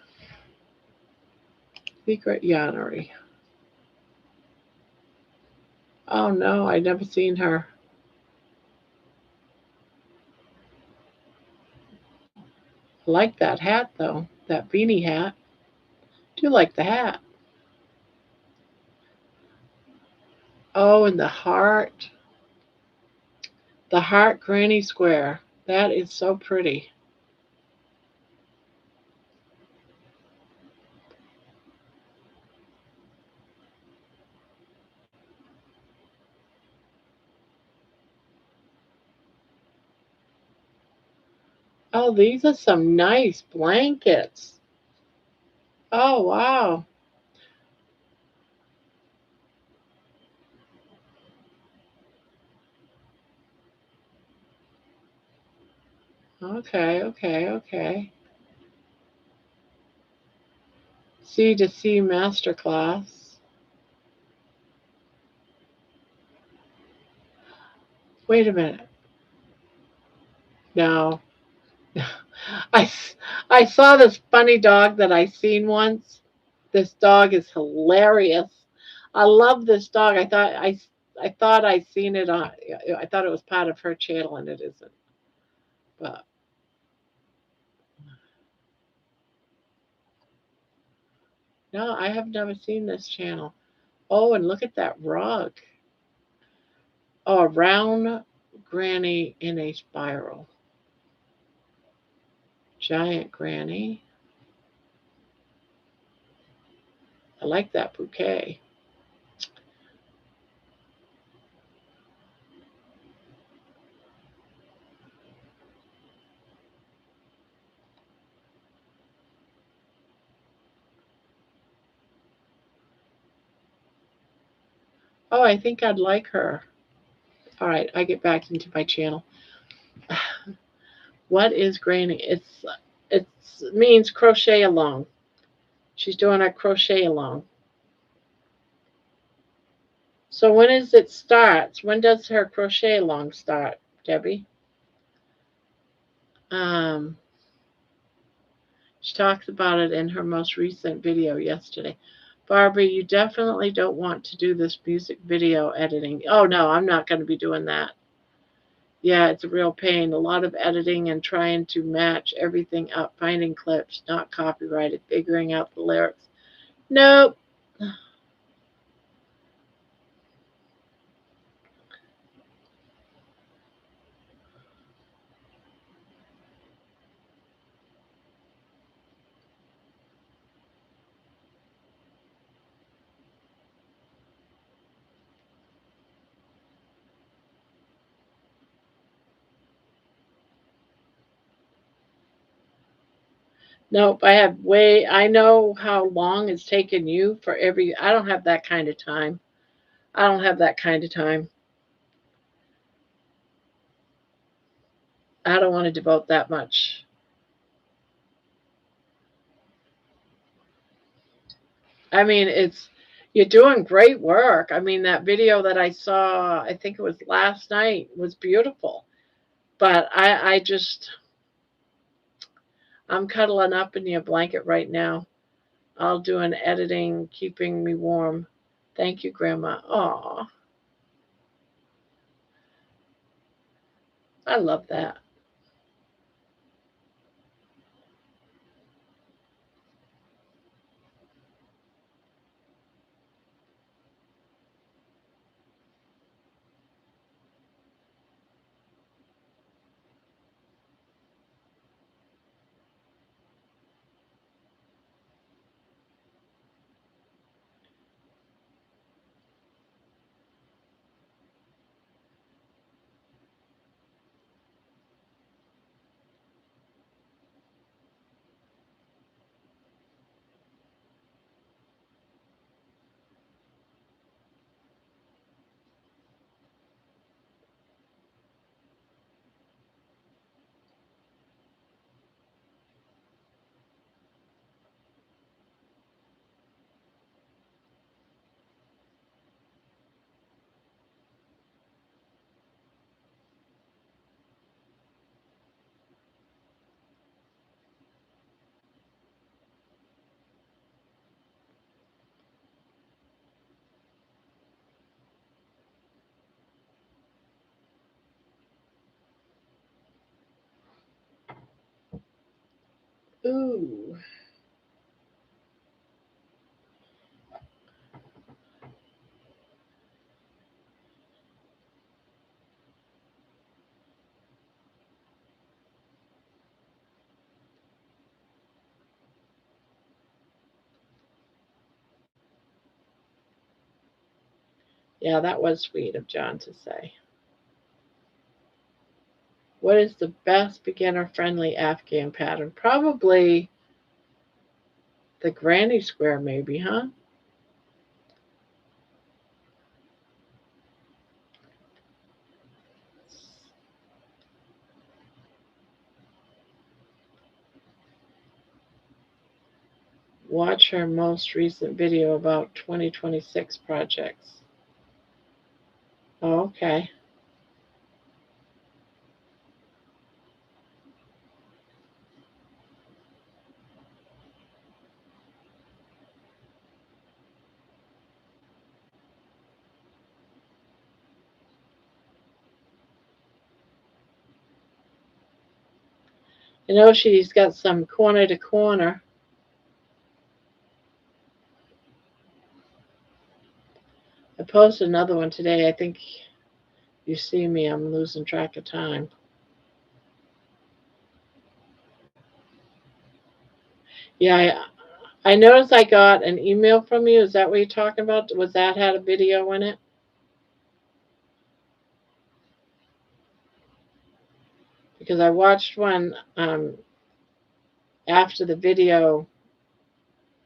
Secret Yarnery. Oh no, I never seen her. I like that hat though. That beanie hat. Do like the hat. Oh, and the heart. The heart granny square. That is so pretty. Oh, these are some nice blankets. Oh, wow. Okay, okay, okay. C to C masterclass. Wait a minute. No. I, I saw this funny dog that I seen once. This dog is hilarious. I love this dog. I thought I seen it on. I thought it was part of her channel, and it isn't. But no, I have never seen this channel. Oh, and look at that rug. Oh, a round granny in a spiral. Giant granny. I like that bouquet. Oh, I think I'd like her. All right, I get back into my channel. What is granny? It means crochet along. She's doing a crochet along. So when is it starts? When does her crochet along start, Debbie? Um, she talks about it in her most recent video yesterday. Barbara, you definitely don't want to do this music video editing. Oh no, I'm not going to be doing that. Yeah, it's a real pain. A lot of editing and trying to match everything up, finding clips, not copyrighted, figuring out the lyrics. Nope. Nope, I know how long it's taken you for I don't have that kind of time. I don't have that kind of time. I don't want to devote that much. I mean, you're doing great work. I mean, that video that I saw, I think it was last night, was beautiful. But I'm cuddling up in your blanket right now. I'll do an editing, keeping me warm. Thank you, Grandma. Aw, I love that. Ooh. Yeah, that was sweet of John to say. What is the best beginner friendly Afghan pattern? Probably the granny square, maybe, huh? Watch her most recent video about 2026 projects. Oh, okay. You know, she's got some corner to corner. I posted another one today. I think you see me. I'm losing track of time. Yeah, I noticed I got an email from you. Is that what you're talking about? Was that had a video in it? Because I watched one after the video,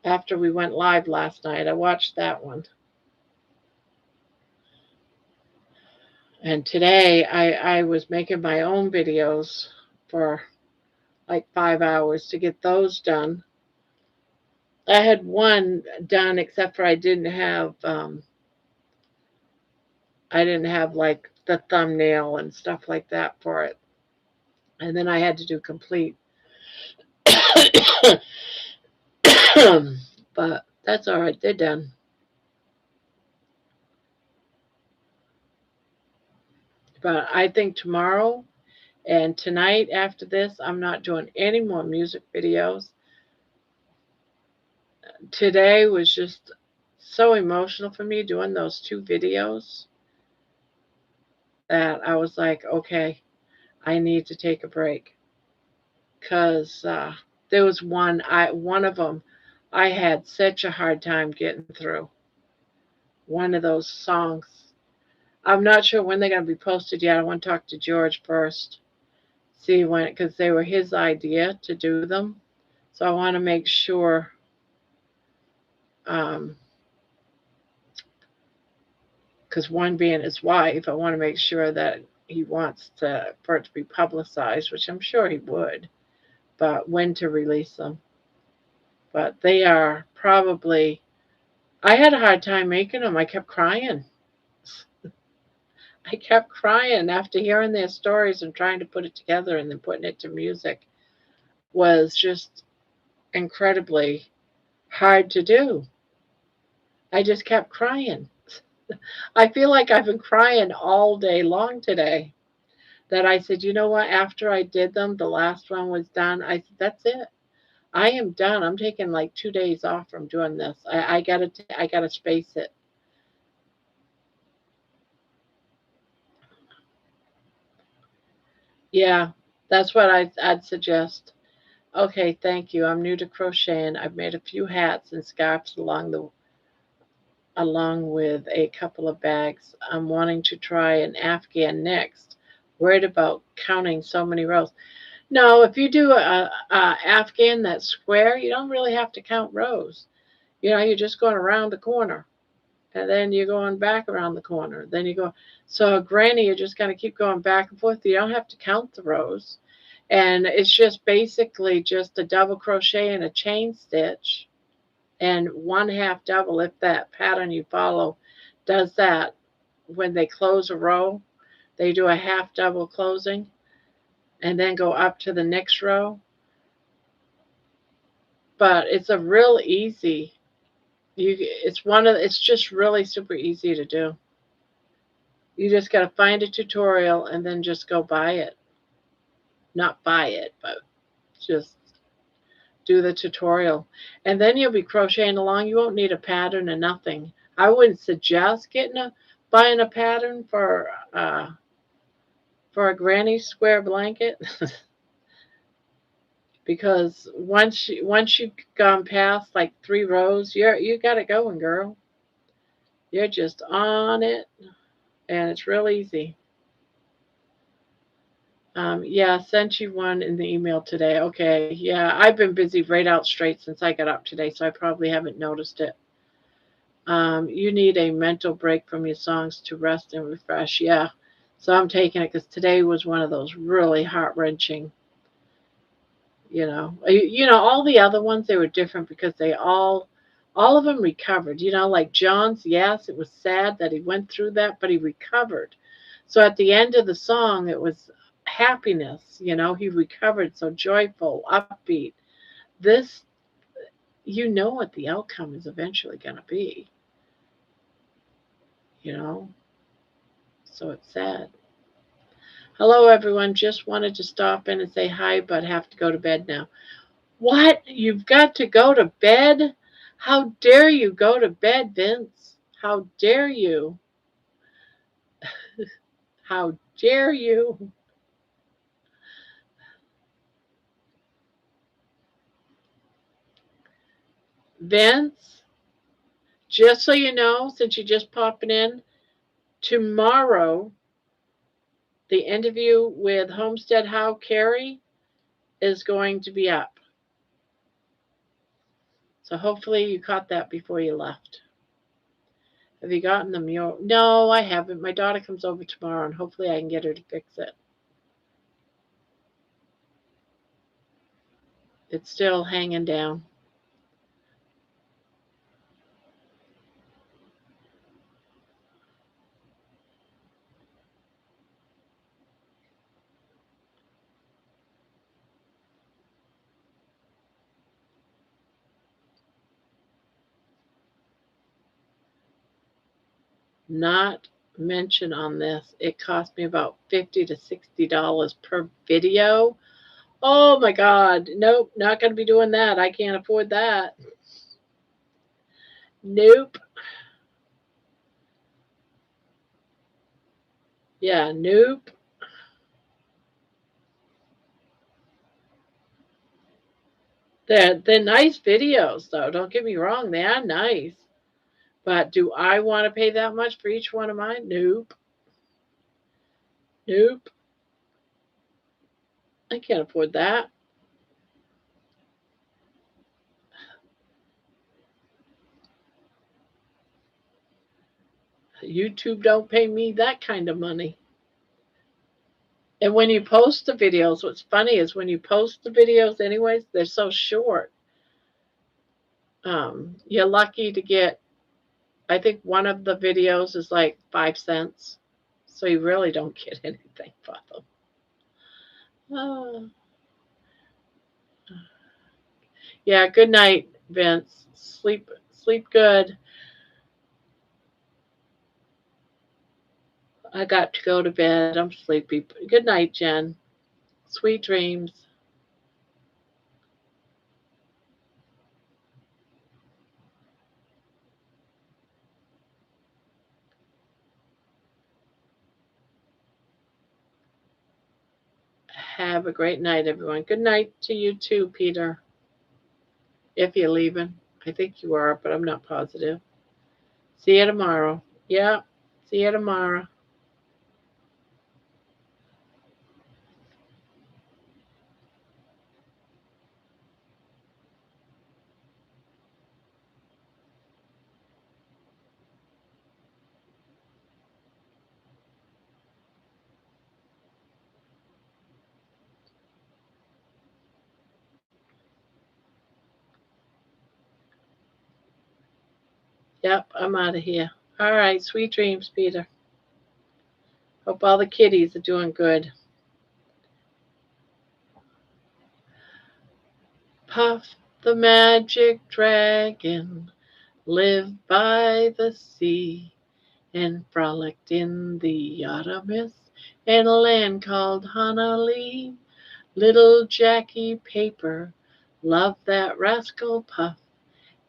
after we went live last night. I watched that one. And today I was making my own videos for like 5 hours to get those done. I had one done, except for I didn't have like the thumbnail and stuff like that for it. And then I had to do complete. But that's all right. They're done. But I think tomorrow and tonight after this, I'm not doing any more music videos. Today was just so emotional for me doing those two videos that I was like, okay, I need to take a break because there was one of them I had such a hard time getting through. One of those songs. I'm not sure when they're going to be posted yet. I want to talk to George first, see when, because they were his idea to do them. So I want to make sure, because one being his wife, I want to make sure that he wants for it to be publicized, which I'm sure he would, but when to release them. But they are probably, I had a hard time making them. I kept crying. I kept crying after hearing their stories and trying to put it together and then putting it to music was just incredibly hard to do. I just kept crying. I feel like I've been crying all day long today. That I said, you know what? After I did them, the last one was done. I said, that's it. I am done. I'm taking like 2 days off from doing this. I gotta space it. Yeah, that's what I'd suggest. Okay, thank you. I'm new to crocheting. I've made a few hats and scarves along with a couple of bags. I'm wanting to try an Afghan next. Worried about counting so many rows. No, if you do a Afghan that's square, you don't really have to count rows. You're just going around the corner, and then you're going back around the corner. Then you go. So a granny, you're just going to keep going back and forth. You don't have to count the rows, and it's just basically just a double crochet and a chain stitch, and one half double if that pattern you follow does that. When they close a row, they do a half double closing, and then go up to the next row. But it's a real easy. It's just really super easy to do. You just got to find a tutorial and then just go buy it. Not buy it, but just do the tutorial. And then you'll be crocheting along. You won't need a pattern or nothing. I wouldn't suggest buying a pattern for a granny square blanket because once you've gone past like 3 rows, you got it going, girl. You're just on it, and it's real easy. Yeah, sent you one in the email today. Okay, yeah, I've been busy right out straight since I got up today, so I probably haven't noticed it. You need a mental break from your songs to rest and refresh. Yeah, so I'm taking it because today was one of those really heart-wrenching. All the other ones, they were different because all of them recovered. Like John's, yes, it was sad that he went through that, but he recovered. So at the end of the song, it was happiness. He recovered, so joyful, upbeat. This, you know what the outcome is eventually going to be, you know, so it's sad. Hello, everyone. Just wanted to stop in and say hi, but have to go to bed now. What? You've got to go to bed? How dare you go to bed, Vince? How dare you? How dare you? Vince, just so you know, since you're just popping in, tomorrow, the interview with Homestead How Carrie is going to be up. So hopefully you caught that before you left. Have you gotten the mural? No, I haven't. My daughter comes over tomorrow, and hopefully I can get her to fix it. It's still hanging down. Not mention on this, it cost me about $50 to $60 per video. Oh my God. Nope, not going to be doing that. I can't afford that. Nope. Yeah, nope. They're nice videos, though. Don't get me wrong. They are nice. But do I want to pay that much for each one of mine? Nope. Nope. I can't afford that. YouTube don't pay me that kind of money. And when you post the videos, what's funny is when you post the videos anyways, they're so short. You're lucky to get, I think one of the videos is like 5 cents. So you really don't get anything for them. Oh. Yeah, good night, Vince. Sleep good. I got to go to bed. I'm sleepy. Good night, Jen. Sweet dreams. Have a great night, everyone. Good night to you too, Peter. If you're leaving. I think you are, but I'm not positive. See you tomorrow. Yeah. See you tomorrow. Yep, I'm out of here. All right. Sweet dreams, Peter. Hope all the kitties are doing good. Puff the magic dragon lived by the sea and frolicked in the autumn mist in a land called Honolulu. Little Jackie Paper loved that rascal Puff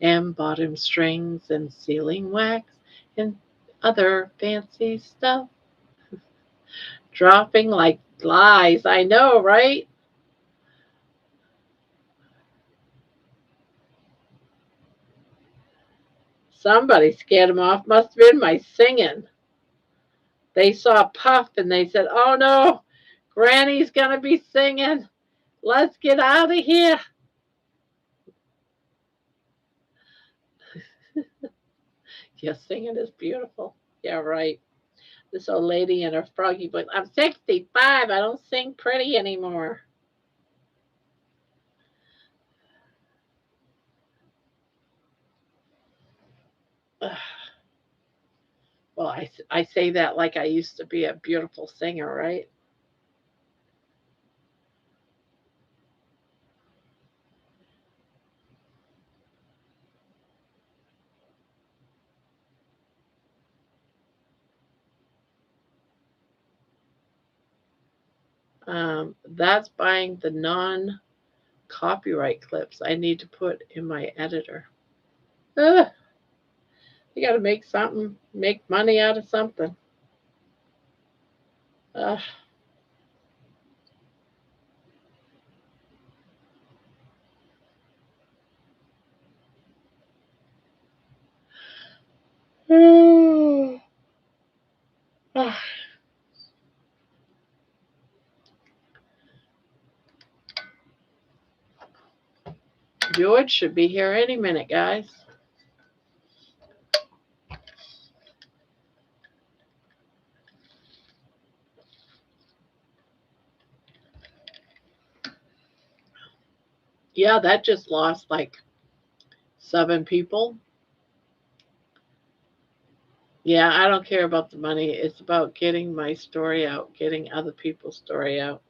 and bought him strings and sealing wax and other fancy stuff. Dropping like flies, I know, right? Somebody scared him off. Must have been my singing. They saw Puff and they said, "Oh no, Granny's gonna be singing. Let's get out of here." Yeah, singing is beautiful. Yeah, right. This old lady and her froggy voice. I'm 65. I don't sing pretty anymore. Well, I say that like I used to be a beautiful singer, right? That's buying the non copyright clips I need to put in my editor. Ugh, you got to make something, make money out of something. Ugh. George should be here any minute, guys. Yeah, that just lost like 7 people. Yeah, I don't care about the money. It's about getting my story out, getting other people's story out.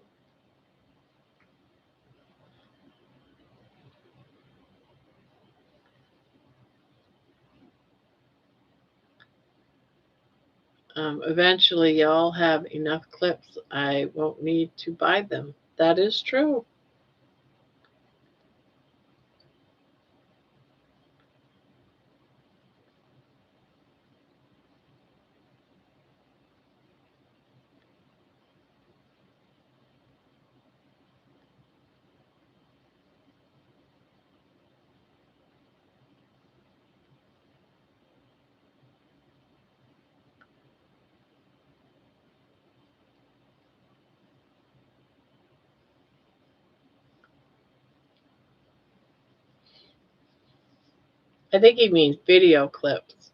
Eventually, y'all have enough clips. I won't need to buy them. That is true. I think he means video clips.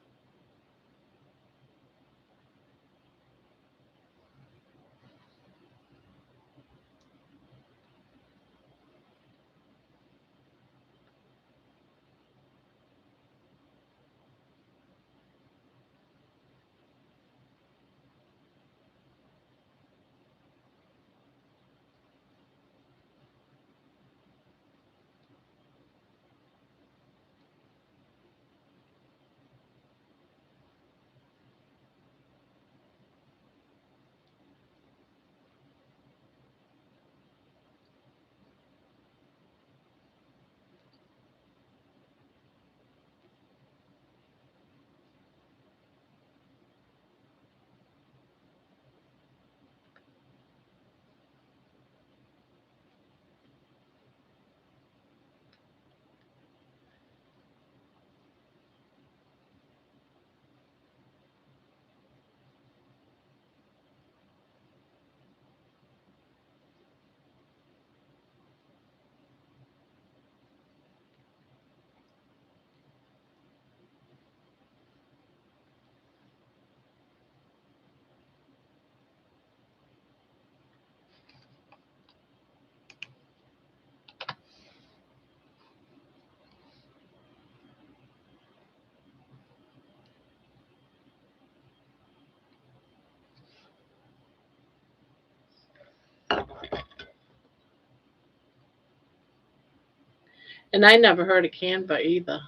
And I never heard of Canva either.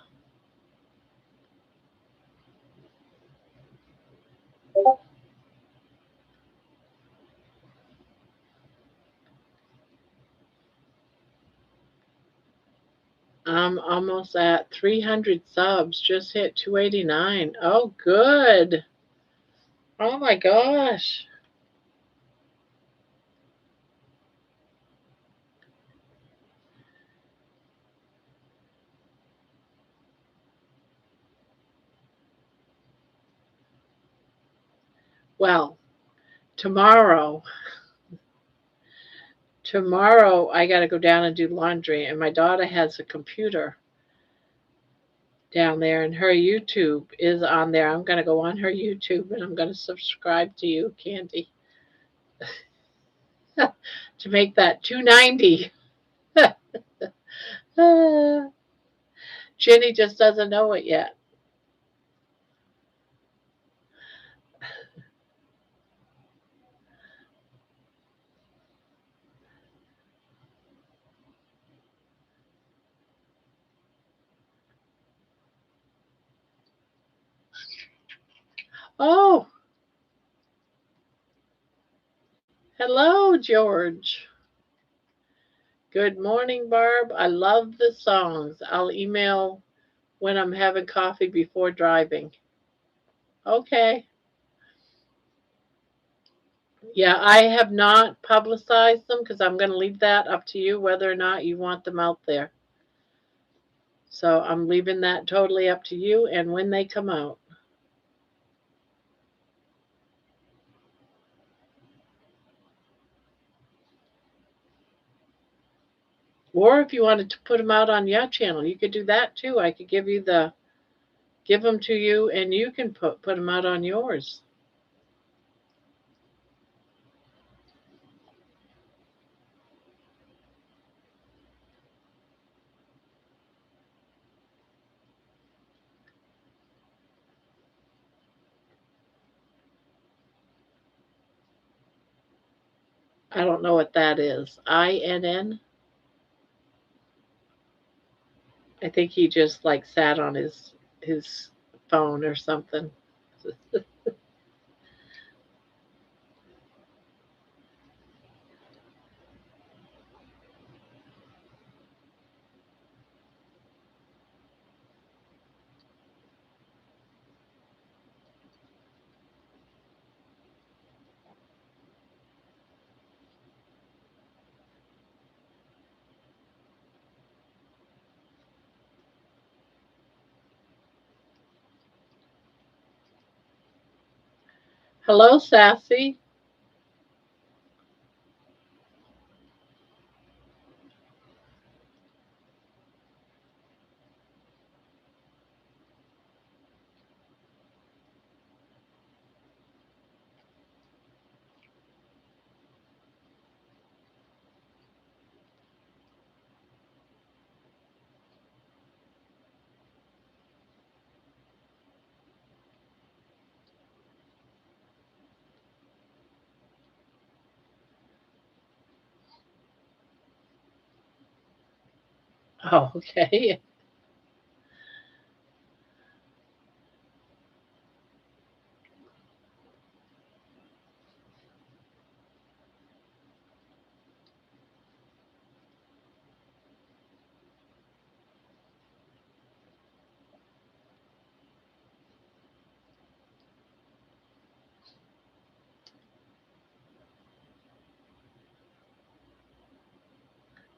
I'm almost at 300 subs. Just hit 289. Oh, good. Oh my gosh. Well, tomorrow, I got to go down and do laundry, and my daughter has a computer down there, and her YouTube is on there. I'm going to go on her YouTube, and I'm going to subscribe to you, Candy, to make that 290. Jenny just doesn't know it yet. Oh, hello, George. Good morning, Barb. I love the songs. I'll email when I'm having coffee before driving. Okay. Yeah, I have not publicized them because I'm going to leave that up to you whether or not you want them out there. So I'm leaving that totally up to you and when they come out. Or if you wanted to put them out on your channel, you could do that too. I could give them to you and you can put them out on yours. I don't know what that is. INN? I think he just like sat on his phone or something. Hello, Sassy. Oh, okay.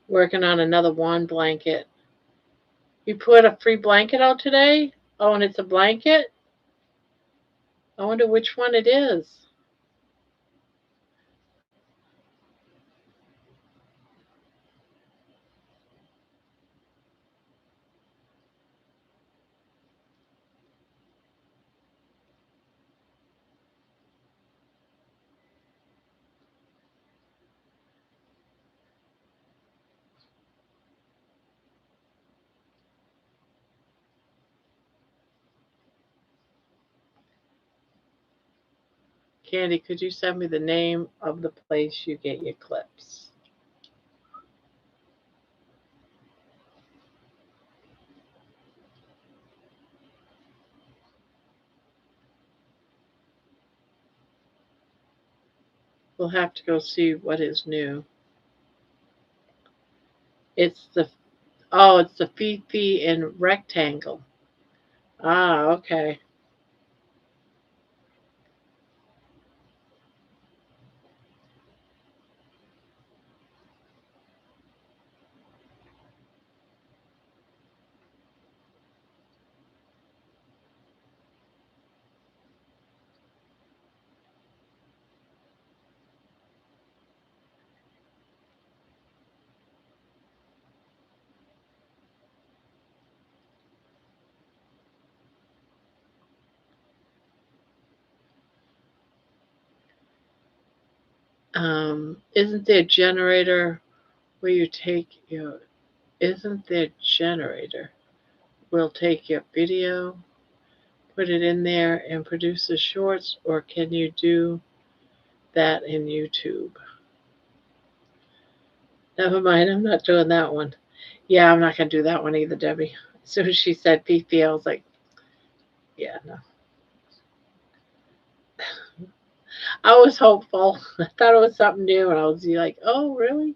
Working on another one blanket. You put a free blanket out today? Oh, and it's a blanket? I wonder which one it is. Candy, could you send me the name of the place you get your clips? We'll have to go see what is new. It's the it's the Fifi in rectangle. Ah, okay. Isn't there a generator where you take your? Isn't there a generator? We'll take your video, put it in there, and produce the shorts, or can you do that in YouTube? Never mind, I'm not doing that one. Yeah, I'm not gonna do that one either, Debbie. As soon as she said Fifi, I was like, yeah, no. I was hopeful. I thought it was something new, and I was like, oh, really?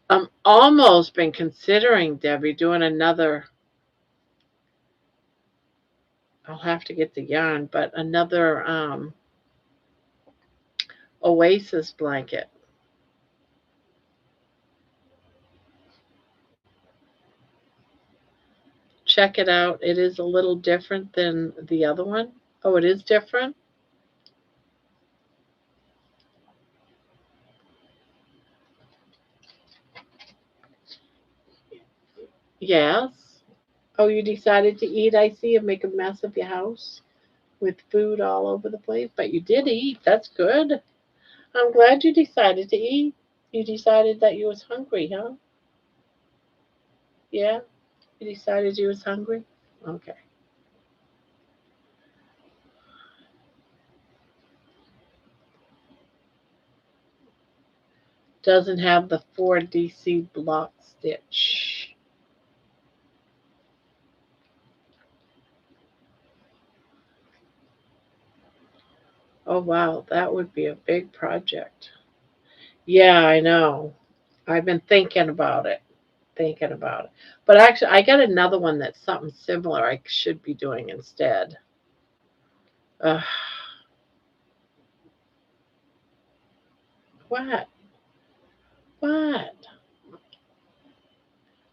I'm almost been considering, Debbie, doing another. I'll have to get the yarn, but another Oasis blanket. Check it out. It is a little different than the other one. Oh, it is different? Yes. Oh, you decided to eat, I see, and make a mess of your house with food all over the place. But you did eat. That's good. I'm glad you decided to eat. You decided that you was hungry, huh? Yeah? You decided you was hungry? Okay. Doesn't have the 4DC block stitch. Oh, wow. That would be a big project. Yeah, I know. I've been thinking about it. Thinking about it. But actually, I got another one that's something similar I should be doing instead. Uh, what? What?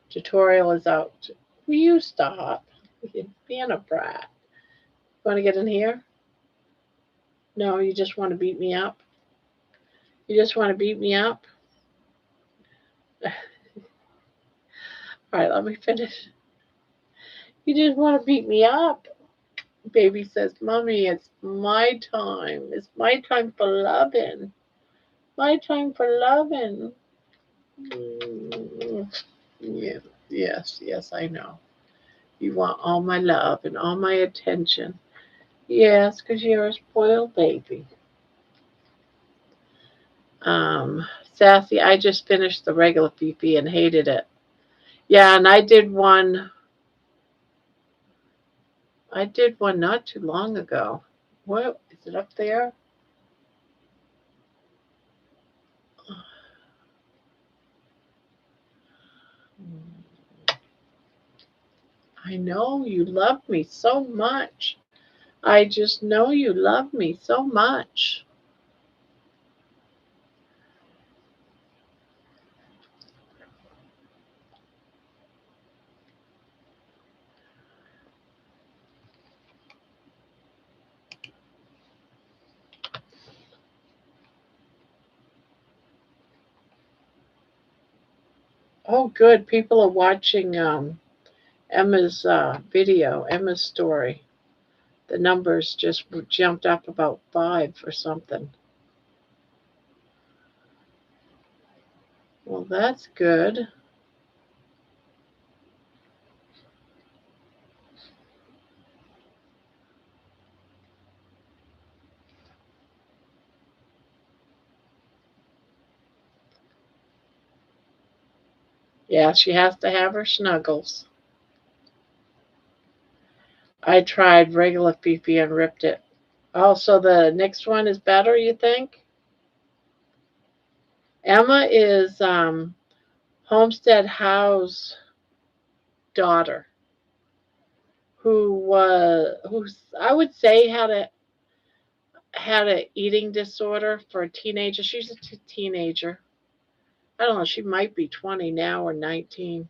Tutorial is out. Will you stop? You're being a brat. Want to get in here? No, you just want to beat me up? You just want to beat me up? All right, let me finish. You just want to beat me up? Baby says, Mommy, it's my time. It's my time for loving. My time for loving. Mm, yeah, yes, I know. You want all my love and all my attention. Yes, because you're a spoiled baby. Sassy, I just finished the regular Fifi and hated it. Yeah, and I did one not too long ago. What is it up there? I know you love me so much. I just know you love me so much. Oh, good. People are watching Emma's video, Emma's story. The numbers just jumped up about 5 or something. Well, that's good. Yeah, she has to have her snuggles. I tried regular Fifi and ripped it. Oh, so the next one is better, you think? Emma is Homestead Howe's daughter, who's I would say had a eating disorder for a teenager. She's a teenager. I don't know. She might be 20 now or 19,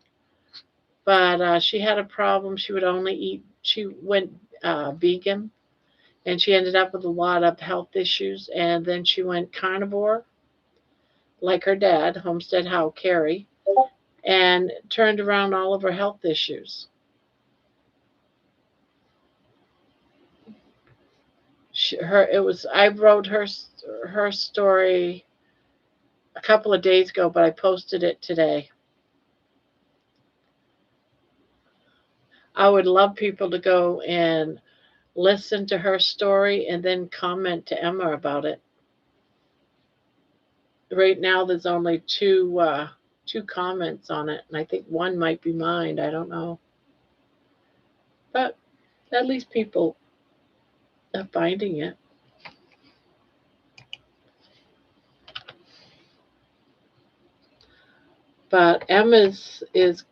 but she had a problem. She would only eat. She went vegan, and she ended up with a lot of health issues. And then she went carnivore, like her dad, Homestead How Carrie, and turned around all of her health issues. I wrote her story a couple of days ago, but I posted it today. I would love people to go and listen to her story and then comment to Emma about it. Right now, there's only two comments on it, and I think one might be mine. I don't know, but at least people are finding it. But Emma's is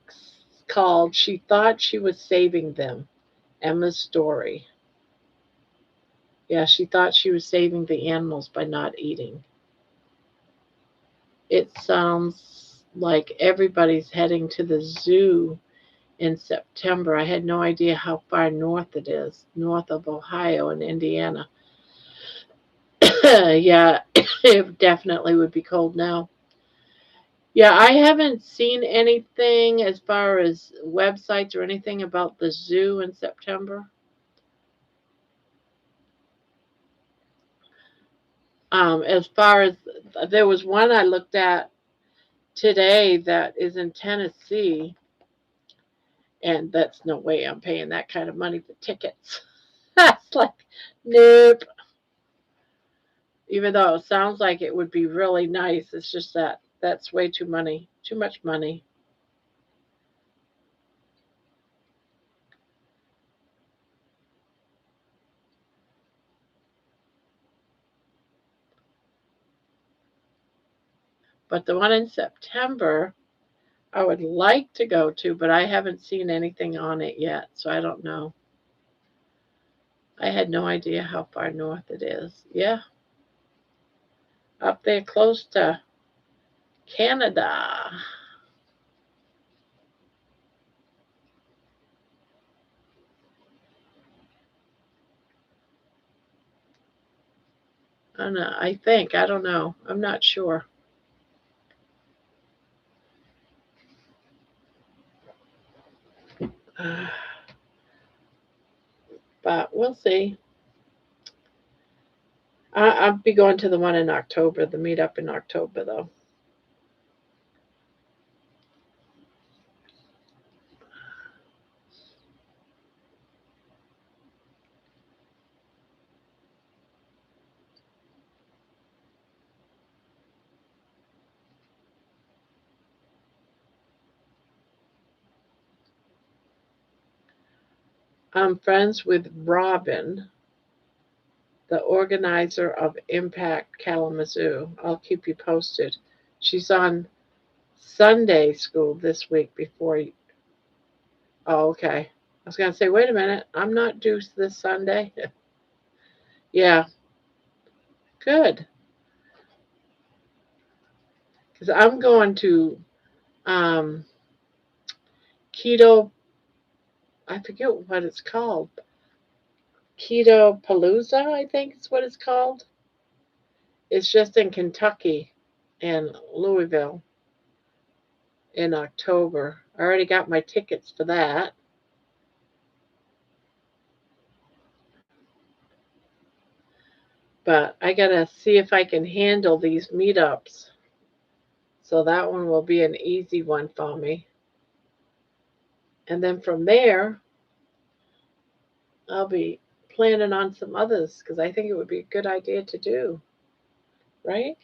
called "She Thought She Was Saving Them." Emma's story. Yeah, she thought she was saving the animals by not eating. It sounds like everybody's heading to the zoo in September. I had no idea how far north it is, north of Ohio and Indiana. Yeah, it definitely would be cold now. Yeah, I haven't seen anything as far as websites or anything about the zoo in September. As far as there was one I looked at today that is in Tennessee, and that's no way I'm paying that kind of money for tickets. That's like, nope. Even though it sounds like it would be really nice, it's just that that's way too much money. But the one in September, I would like to go to, but I haven't seen anything on it yet, so I don't know. I had no idea how far north it is. Yeah, up there close to Canada. I don't know. I think. I don't know. I'm not sure. But we'll see. I'll be going to the one in October, the meetup in October, though. I'm friends with Robin, the organizer of Impact Kalamazoo. I'll keep you posted. She's on Sunday school this week before. Oh, okay. I was going to say, wait a minute. I'm not due this Sunday. Yeah, good. Because I'm going to um, Keto, I forget what it's called. Keto Palooza, I think is what it's called. It's just in Kentucky and Louisville in October. I already got my tickets for that. But I got to see if I can handle these meetups. So that one will be an easy one for me. And then from there, I'll be planning on some others because I think it would be a good idea to do, right?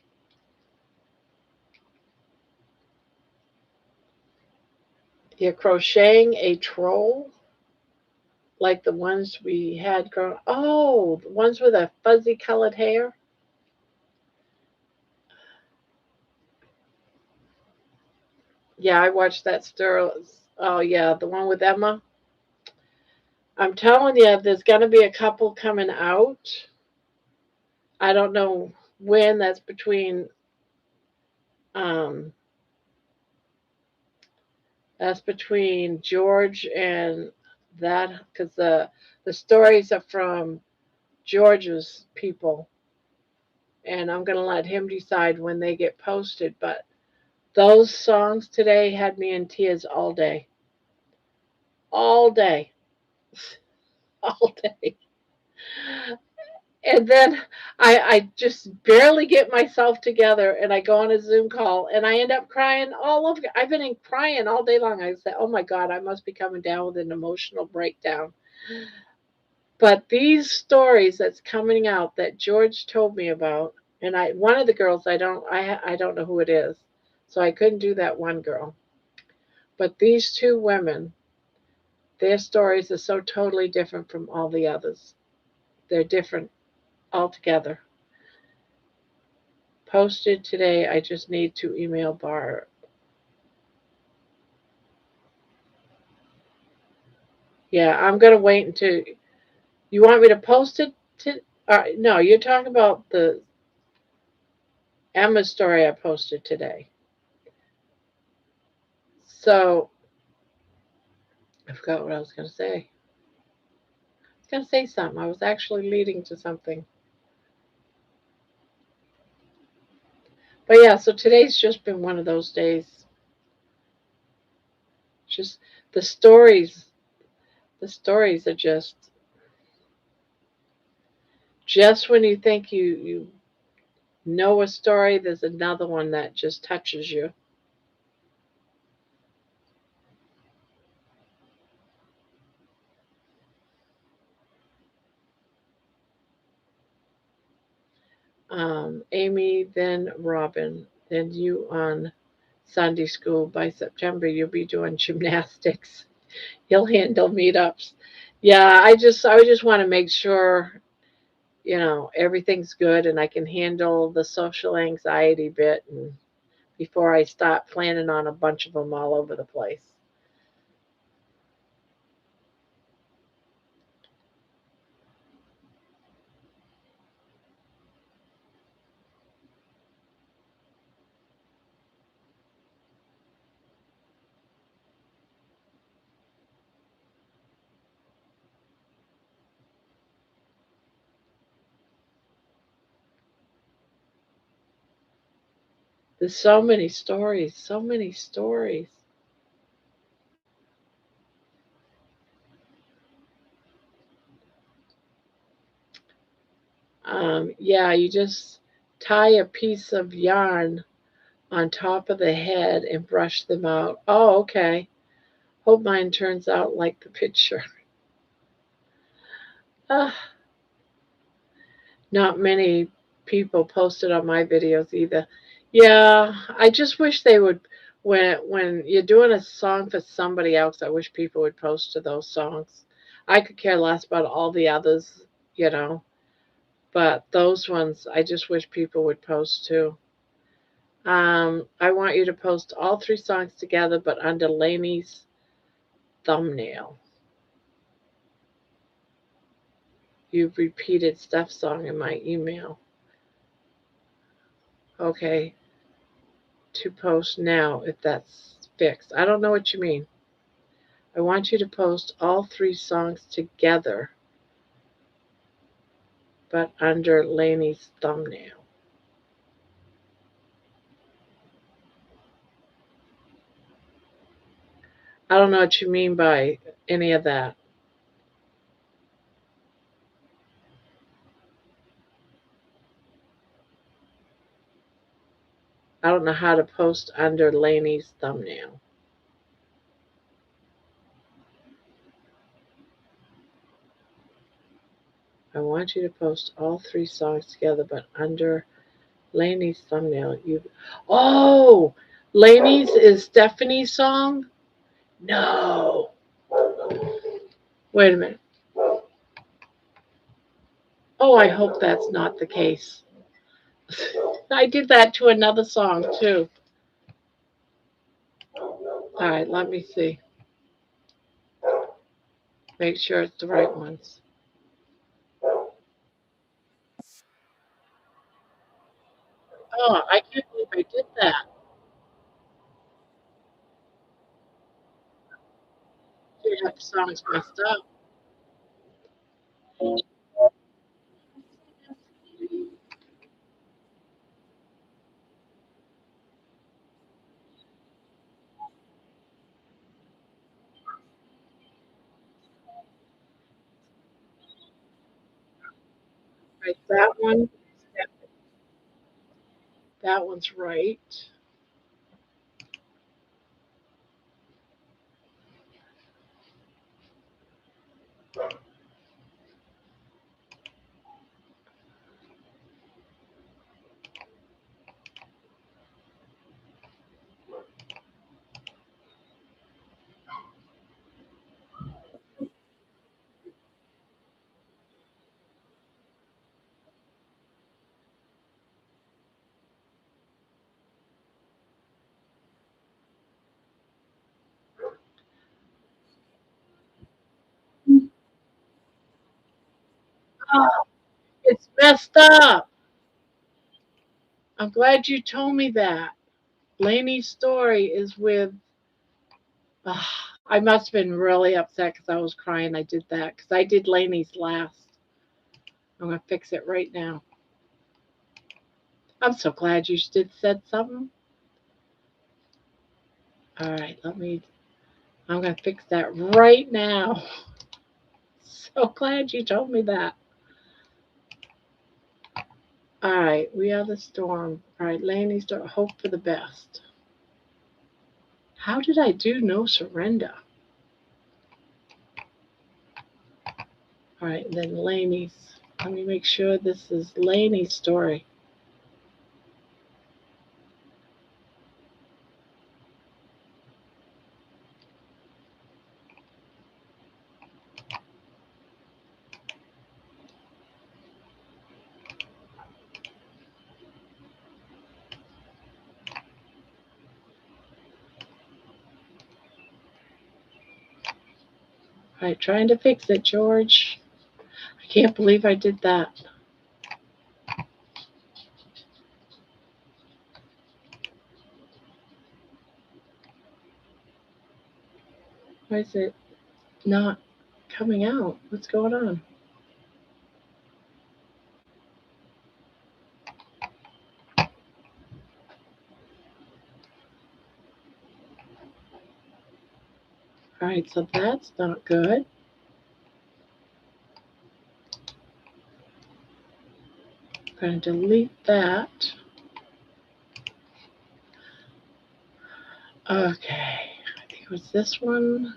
You're crocheting a troll like the ones we had grown. Oh, the ones with a fuzzy colored hair. Yeah, I watched that story. Oh, yeah, the one with Emma. I'm telling you, there's going to be a couple coming out. I don't know when. Um, that's between George and that, because the stories are from George's people, and I'm going to let him decide when they get posted. But those songs today had me in tears all day, all day. And then I just barely get myself together and I go on a Zoom call and I end up crying all over. I've been crying all day long. I said, oh my God, I must be coming down with an emotional breakdown. But these stories that's coming out that George told me about, and one of the girls I don't know who it is, so I couldn't do that one girl. But these two women, their stories are so totally different from all the others. They're different altogether. Posted today. I just need to email Barb. Yeah, I'm gonna wait until you want me to post it to. No, you're talking about the Emma story I posted today. So I forgot what I was gonna say. I was gonna say something. I was actually leading to something. But yeah, so today's just been one of those days. Just the stories. The stories are just when you think you know a story, there's another one that just touches you. Amy, then Robin, then you on Sunday school. By September, you'll be doing gymnastics. You'll handle meetups. Yeah, I just want to make sure everything's good and I can handle the social anxiety bit and before I start planning on a bunch of them all over the place. There's so many stories, so many stories. Yeah, you just tie a piece of yarn on top of the head and brush them out. Oh, okay. Hope mine turns out like the picture. Ah, not many people posted on my videos either. Yeah, I just wish they would when you're doing a song for somebody else, I wish people would post to those songs. I could care less about all the others, you know, but those ones I just wish people would post to. I want you to post all three songs together, but under Lainey's thumbnail. You've repeated Steph's song in my email. Okay, to post now if that's fixed. I don't know what you mean. I want you to post all three songs together, but under Lainey's thumbnail. I don't know what you mean by any of that. I don't know how to post under Lainey's thumbnail. I want you to post all three songs together, but under Lainey's thumbnail. Oh, Lainey's is Stephanie's song? No. Wait a minute. Oh, I hope that's not the case. I did that to another song too. All right, let me see. Make sure it's the right ones. Oh, I can't believe I did that. You have the songs messed up. Right, that one. That, that one's right. Oh, it's messed up. I'm glad you told me that. Lainey's story is with. I must have been really upset because I was crying. I did that because I did Lainey's last. I'm gonna fix it right now. I'm so glad you did said something. All right, let me. I'm gonna fix that right now. So glad you told me that. All right, we are the storm. All right, Lainey's door. Hope for the best. How did I do no surrender? All right, then Lainey's. Let me make sure this is Lainey's story. All right, trying to fix it, George. I can't believe I did that. Why is it not coming out? What's going on? All right, so that's not good. I'm going to delete that. Okay, I think it was this one.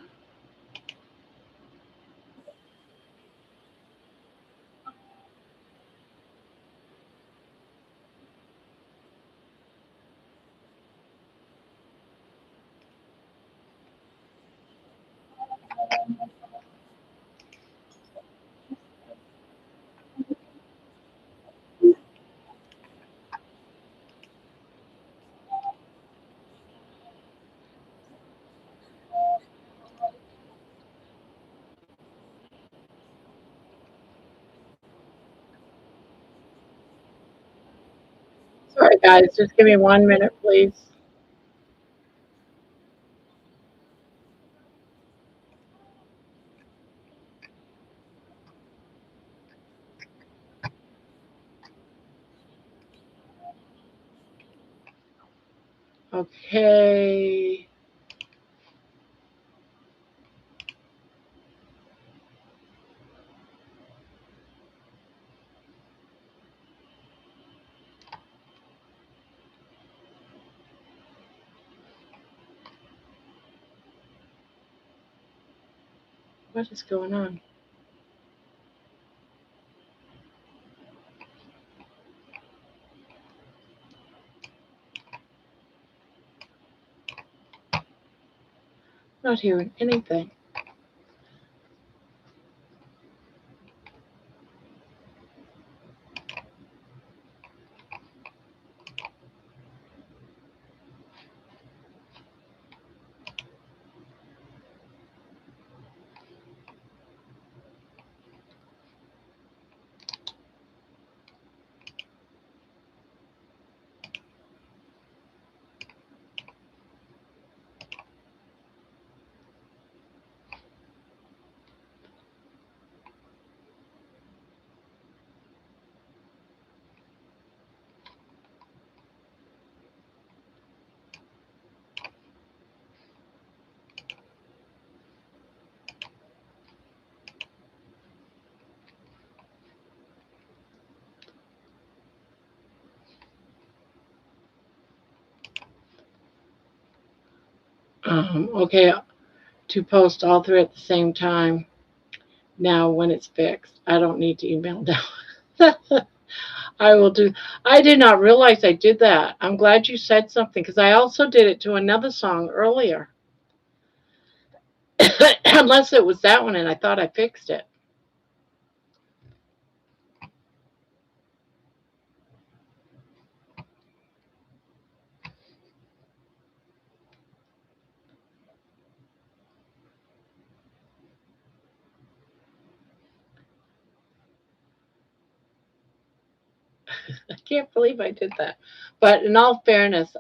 Sorry, guys, just give me 1 minute, please. Okay. What is going on? Not hearing anything. Okay, to post all three at the same time. Now, when it's fixed, I don't need to email now. I will do. I did not realize I did that. I'm glad you said something because I also did it to another song earlier. Unless it was that one and I thought I fixed it. I can't believe I did that. But in all fairness,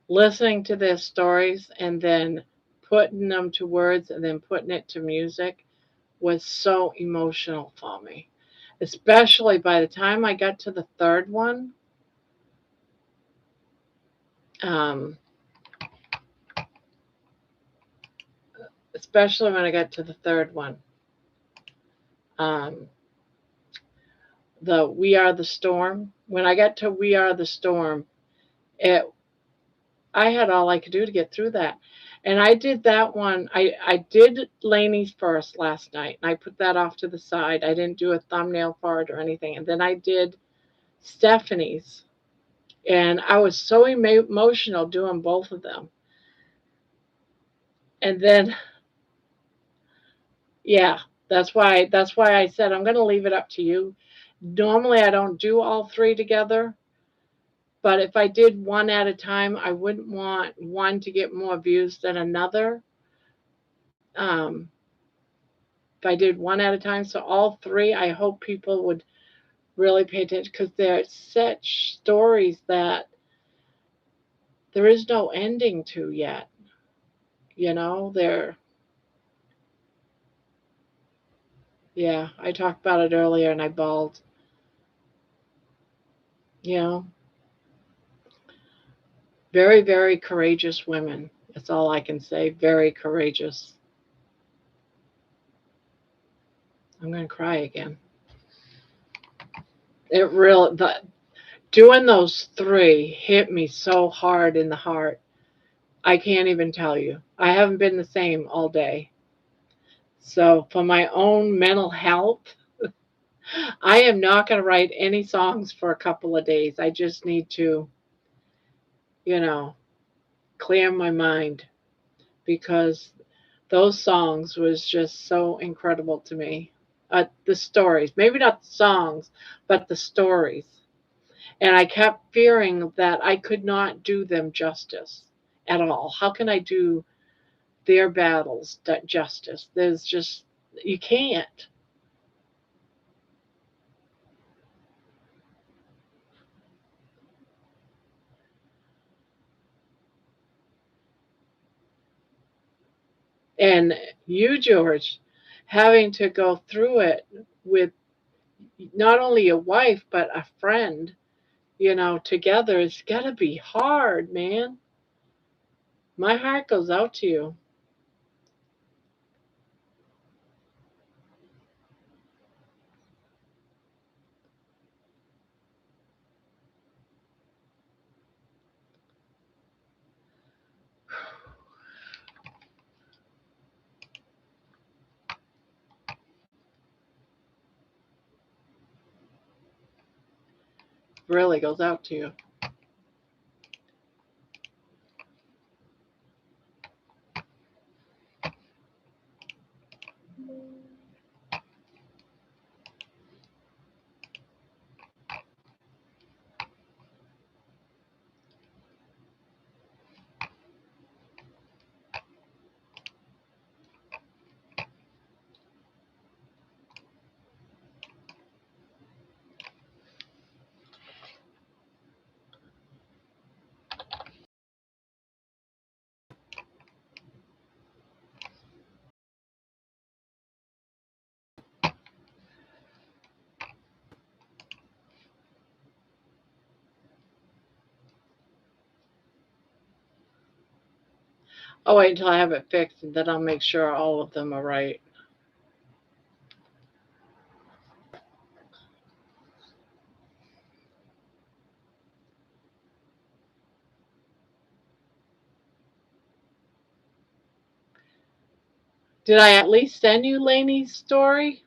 listening to their stories and then putting them to words and then putting it to music was so emotional for me. Especially by the time I got to the third one, um, especially when I got to the third one, um, the We Are the Storm. When I got to We Are the Storm, it I had all I could do to get through that. And I did that one. I did Lainey's first last night, and I put that off to the side. I didn't do a thumbnail for it or anything. And then I did Stephanie's, and I was so emotional doing both of them. And then, yeah, that's why I said I'm going to leave it up to you. Normally, I don't do all three together, but if I did one at a time, I wouldn't want one to get more views than another. Um, if I did one at a time. So all three, I hope people would really pay attention because they're such stories that there is no ending to yet. They're, yeah, I talked about it earlier and I bawled. You know, very, very courageous women. That's all I can say. Very courageous. I'm going to cry again. It really, doing those three hit me so hard in the heart. I can't even tell you. I haven't been the same all day. So, for my own mental health, I am not going to write any songs for a couple of days. I just need to, you know, clear my mind because those songs was just so incredible to me. The stories, maybe not the songs, but the stories. And I kept fearing that I could not do them justice at all. How can I do their battles justice? There's just, you can't. And you, George, having to go through it with not only a wife, but a friend, together, it's got to be hard, man. My heart goes out to you. Really goes out to you. Oh, wait until I have it fixed, and then I'll make sure all of them are right. Did I at least send you Lainey's story?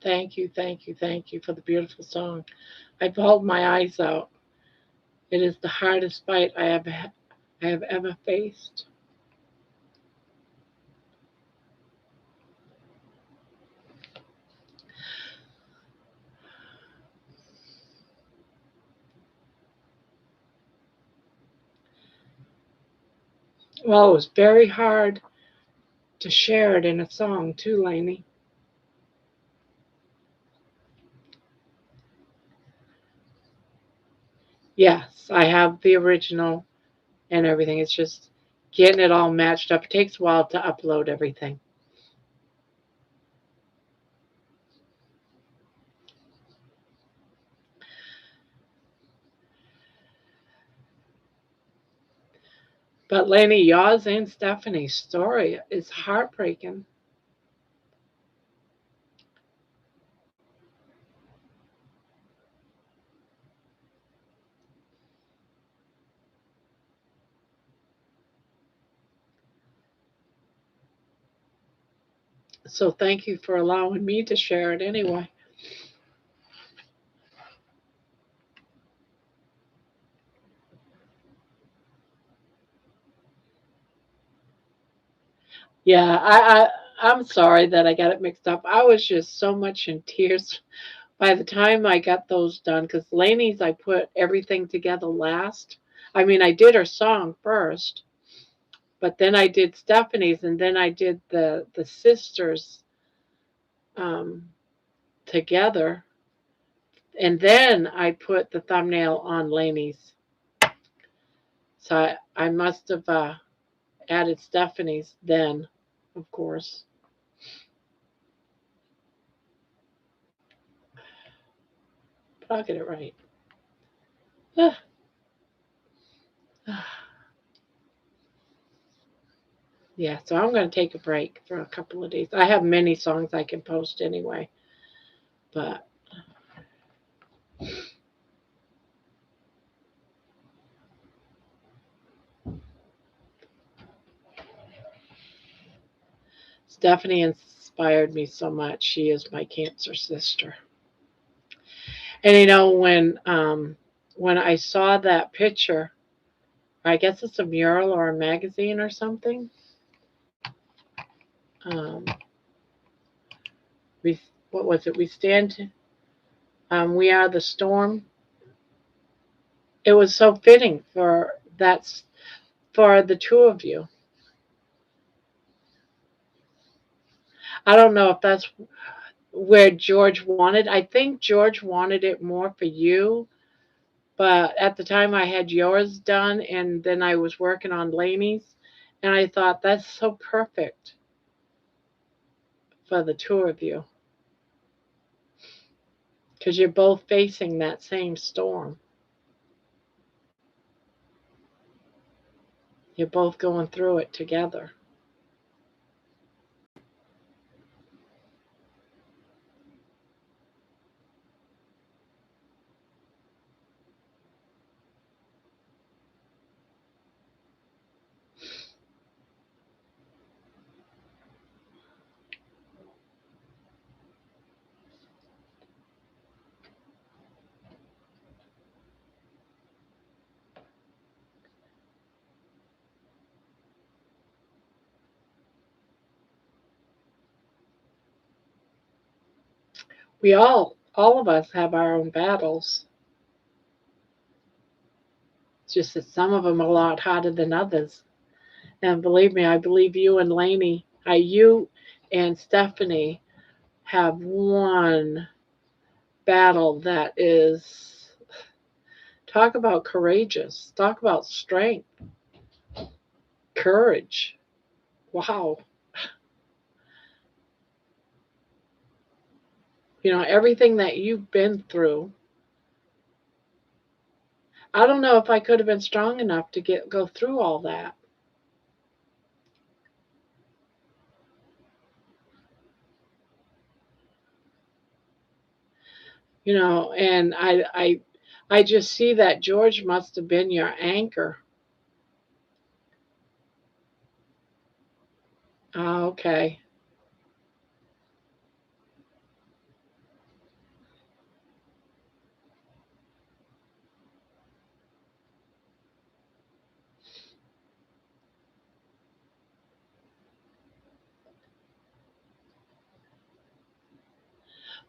Thank you, thank you, thank you for the beautiful song. I bawled my eyes out. It is the hardest fight I have ever faced. Well, it was very hard to share it in a song too, Lainey. Yes, I have the original and everything. It's just getting it all matched up. It takes a while to upload everything. But Lainey, yours and Stephanie's story is heartbreaking. So thank you for allowing me to share it anyway. Yeah, I'm sorry that I got it mixed up. I was just so much in tears by the time I got those done because Lainey's I put everything together last. I mean, I did her song first, but then I did Stephanie's, and then I did the sisters um, together, and then I put the thumbnail on Lainey's. So I must have added Stephanie's then, of course. But I'll get it right. Yeah, so I'm going to take a break for a couple of days. I have many songs I can post anyway, but Stephanie inspired me so much. She is my cancer sister. And when I saw that picture, I guess it's a mural or a magazine or something. Um, we what was it? We stand. We are the storm. It was so fitting for the two of you. I don't know if that's where George wanted. I think George wanted it more for you, but at the time I had yours done, and then I was working on Laney's, and I thought that's so perfect for the two of you because you're both facing that same storm. You're both going through it together. We all of us have our own battles. It's just that some of them are a lot harder than others. And believe me, I believe you and Lainey, you and Stephanie have one battle that is, talk about courageous, talk about strength, courage. Wow. Everything that you've been through. I don't know if I could have been strong enough to go through all that. And I just see that George must have been your anchor. Oh, okay.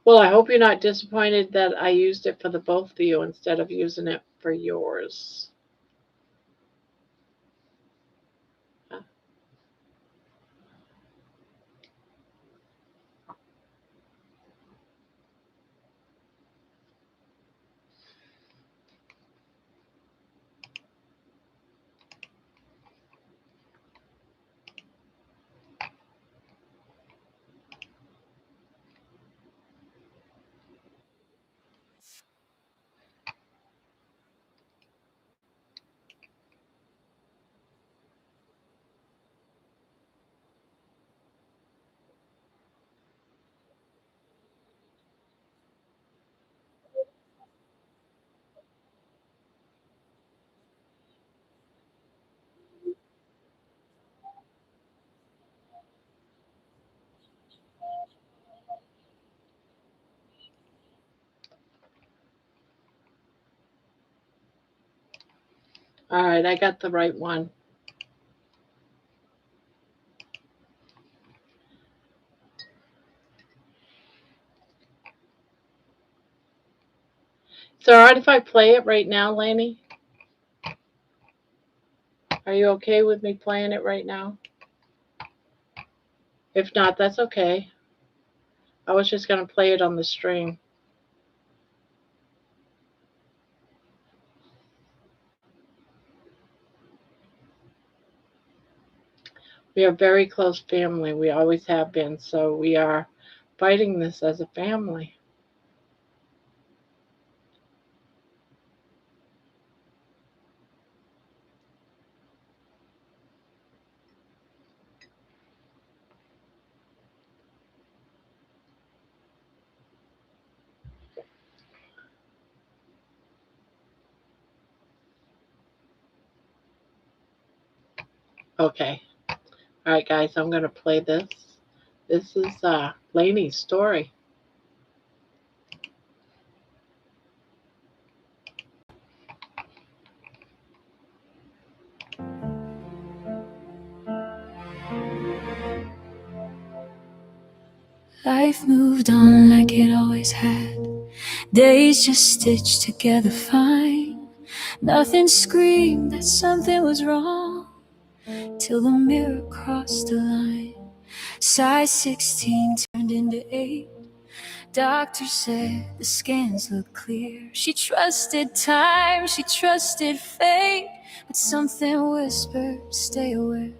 Well, I hope you're not disappointed that I used it for the both of you instead of using it for yours. All right, I got the right one. So, all right if I play it right now, Laney? Are you okay with me playing it right now? If not, that's okay. I was just going to play it on the stream. We are very close family. We always have been. So we are fighting this as a family. Okay. All right, guys, I'm going to play this. This is Lainey's story. Life moved on like it always had. Days just stitched together fine. Nothing screamed that something was wrong till the mirror crossed the line. Size 16 turned into 8. Doctor said the scans look clear. She trusted time, she trusted fate, but something whispered, stay aware.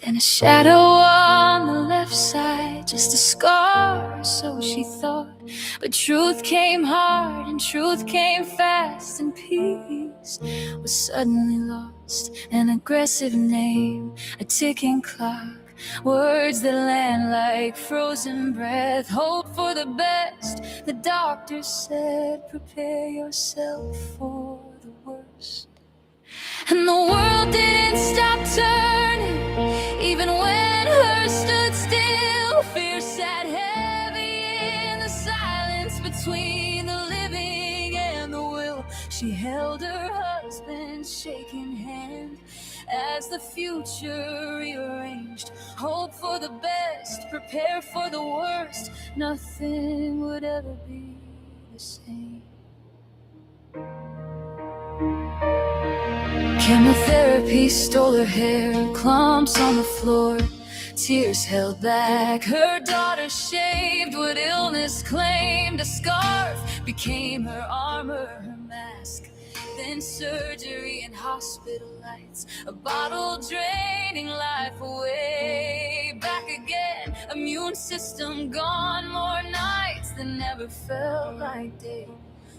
Then a shadow on the left side, just a scar, so she thought. But truth came hard and truth came fast, and peace was suddenly lost. An aggressive name, a ticking clock, words that land like frozen breath. Hope for the best, the doctor said, prepare yourself for the worst. And the world didn't stop turning, even when hers stood still. Fear sat heavy in the silence between the living and the will. She held her husband's shaking hand as the future rearranged. Hope for the best, prepare for the worst. Nothing would ever be the same. Chemotherapy stole her hair, clumps on the floor, tears held back. Her daughter shaved what illness claimed. A scarf became her armor, her mask. Then surgery and hospital lights, a bottle draining life away. Back again, immune system gone, more nights than never felt like days.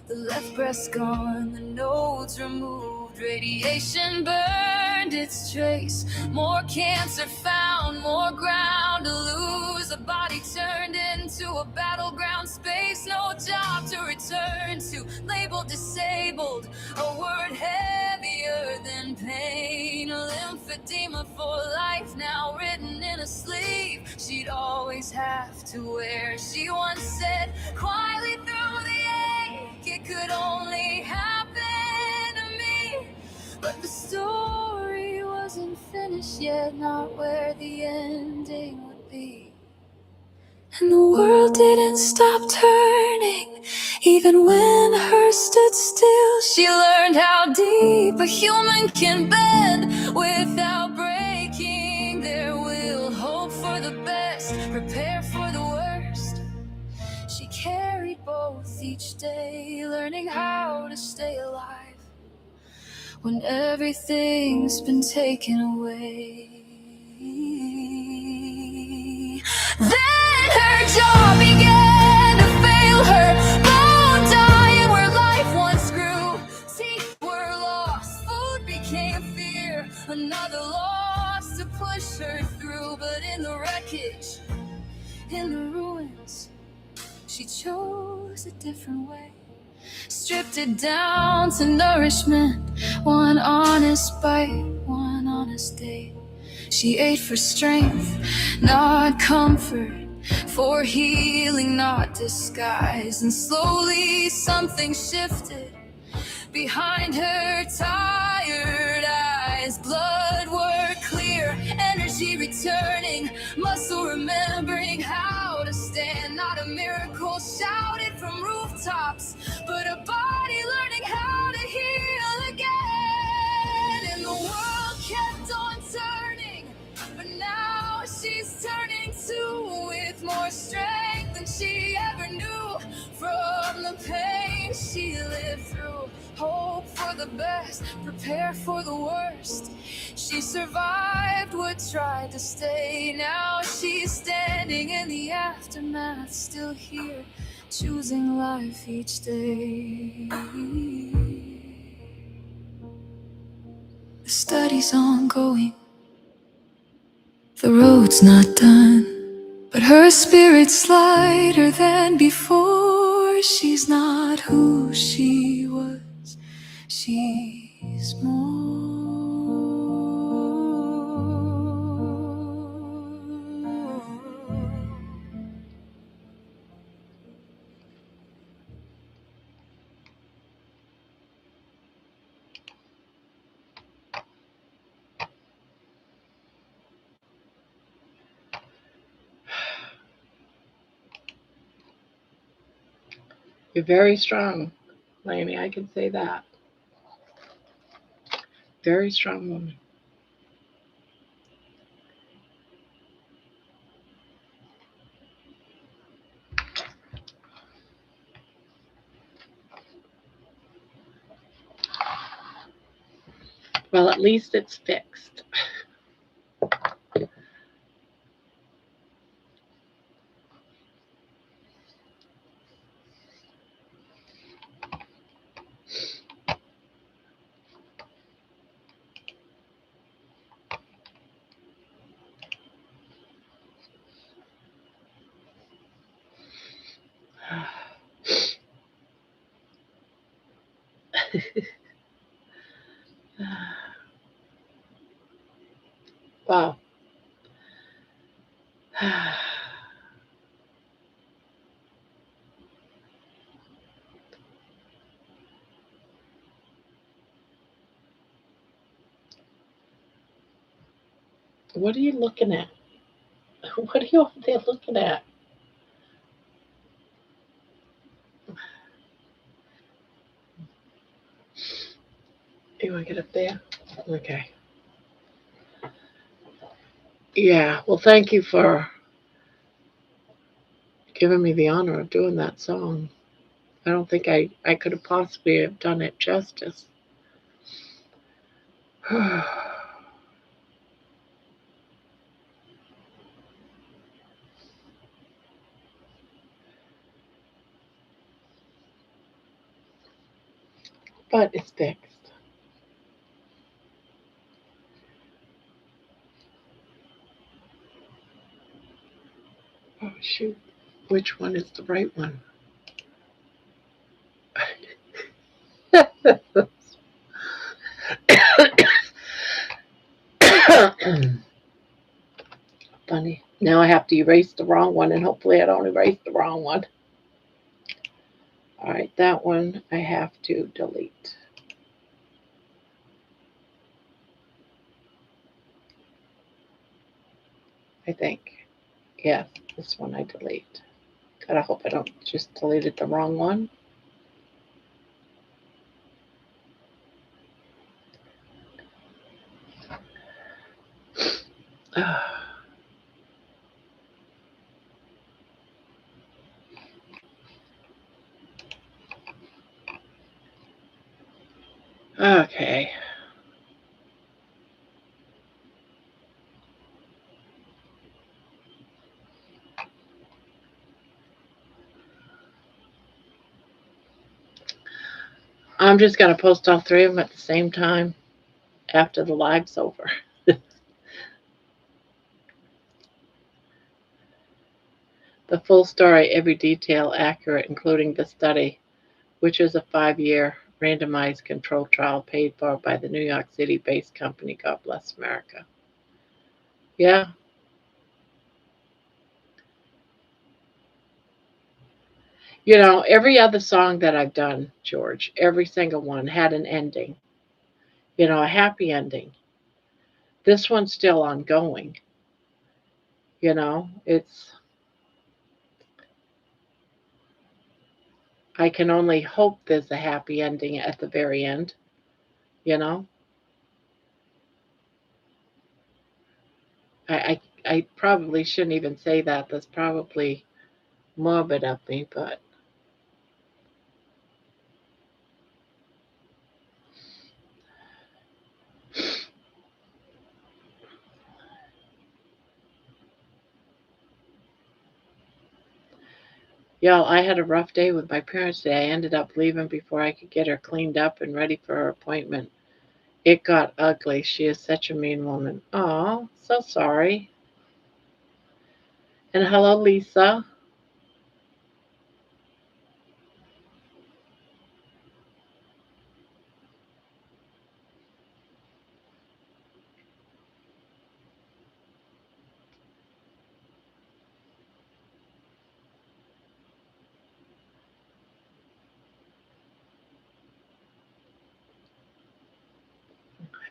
The left breast gone, the nodes removed, radiation burned its trace. More cancer found, more ground to lose. A body turned into a battleground space. No job to return to, labeled disabled. A word heavier than pain. Lymphedema for life, now written in a sleeve she'd always have to wear. She once said quietly through the ache, it could only happen to me. But the story wasn't finished yet, not where the ending would be. And the world didn't stop turning, even when hers stood still. She learned how deep a human can bend without breaking their will. Hope for the best, prepare for the worst. She carried both each day, learning how to stay alive when everything's been taken away. Then her jaw began to fail her, bone dying where life once grew. Teeth were lost, food became fear, another loss to push her through. But in the wreckage, in the ruins, she chose a different way. Stripped it down to nourishment, one honest bite, one honest day. She ate for strength, not comfort, for healing, not disguise. And slowly something shifted behind her tired eyes. Blood work clear, energy returning, muscle remembering how to stand. Not a miracle shouted from rooftops, but a body learning how to heal again. And the world kept on turning, but now she's turning too, with more strength than she ever knew from the pain she lived through. Hope for the best, prepare for the worst. She survived what tried to stay. Now she's standing in the aftermath, still here, choosing life each day. The study's ongoing, the road's not done, but her spirit's lighter than before. She's not who she was, she's more. You're very strong, Lainey. I can say that. Very strong woman. Well, at least it's fixed. Wow. What are you looking at? What are you over there looking at? You want to get up there? Okay. Yeah. Well, thank you for giving me the honor of doing that song. I don't think I could have possibly have done it justice. But it's fixed. Oh, shoot. Which one is the right one? Funny. Now I have to erase the wrong one, and hopefully I don't erase the wrong one. All right, that one I have to delete. I think. Yes, this one I delete. God, I hope I don't just deleted the wrong one. Okay. I'm just going to post all three of them at the same time after the live's over. The full story, every detail accurate, including the study, which is a 5-year randomized controlled trial paid for by the New York City based company, God Bless America. Yeah. You know, every other song that I've done, George, every single one had an ending, you know, a happy ending. This one's still ongoing. You know, I can only hope there's a happy ending at the very end, you know. I probably shouldn't even say that. That's probably morbid of me, but y'all, I had a rough day with my parents today. I ended up leaving before I could get her cleaned up and ready for her appointment. It got ugly. She is such a mean woman. Oh, so sorry. And hello, Lisa.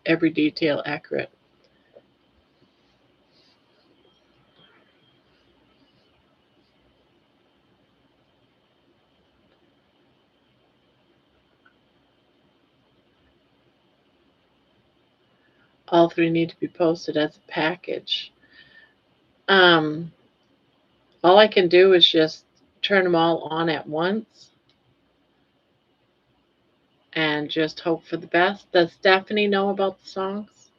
Every detail accurate. All three need to be posted as a package. Um, all I can do is just turn them all on at once and just hope for the best. Does Stephanie know about the songs?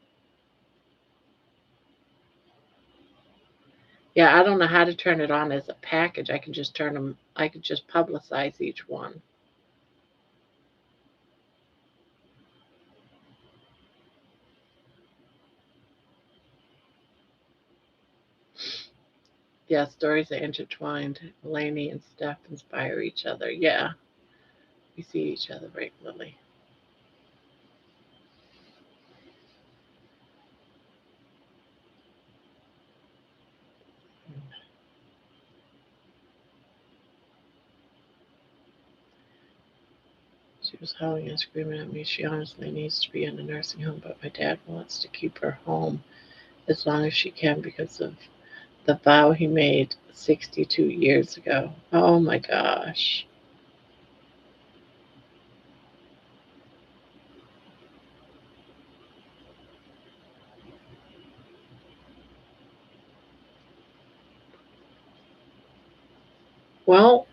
Yeah, I don't know how to turn it on as a package. I can just turn them, I could just publicize each one. Yeah, stories are intertwined. Lainey and Steph inspire each other. Yeah, we see each other regularly. She was howling and screaming at me. She honestly needs to be in a nursing home, but my dad wants to keep her home as long as she can because of the vow he made 62 years ago. Oh my gosh. Well,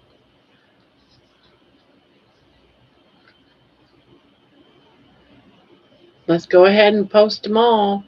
let's go ahead and post them all.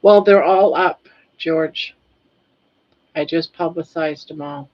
Well, they're all up, George. I just publicized them all.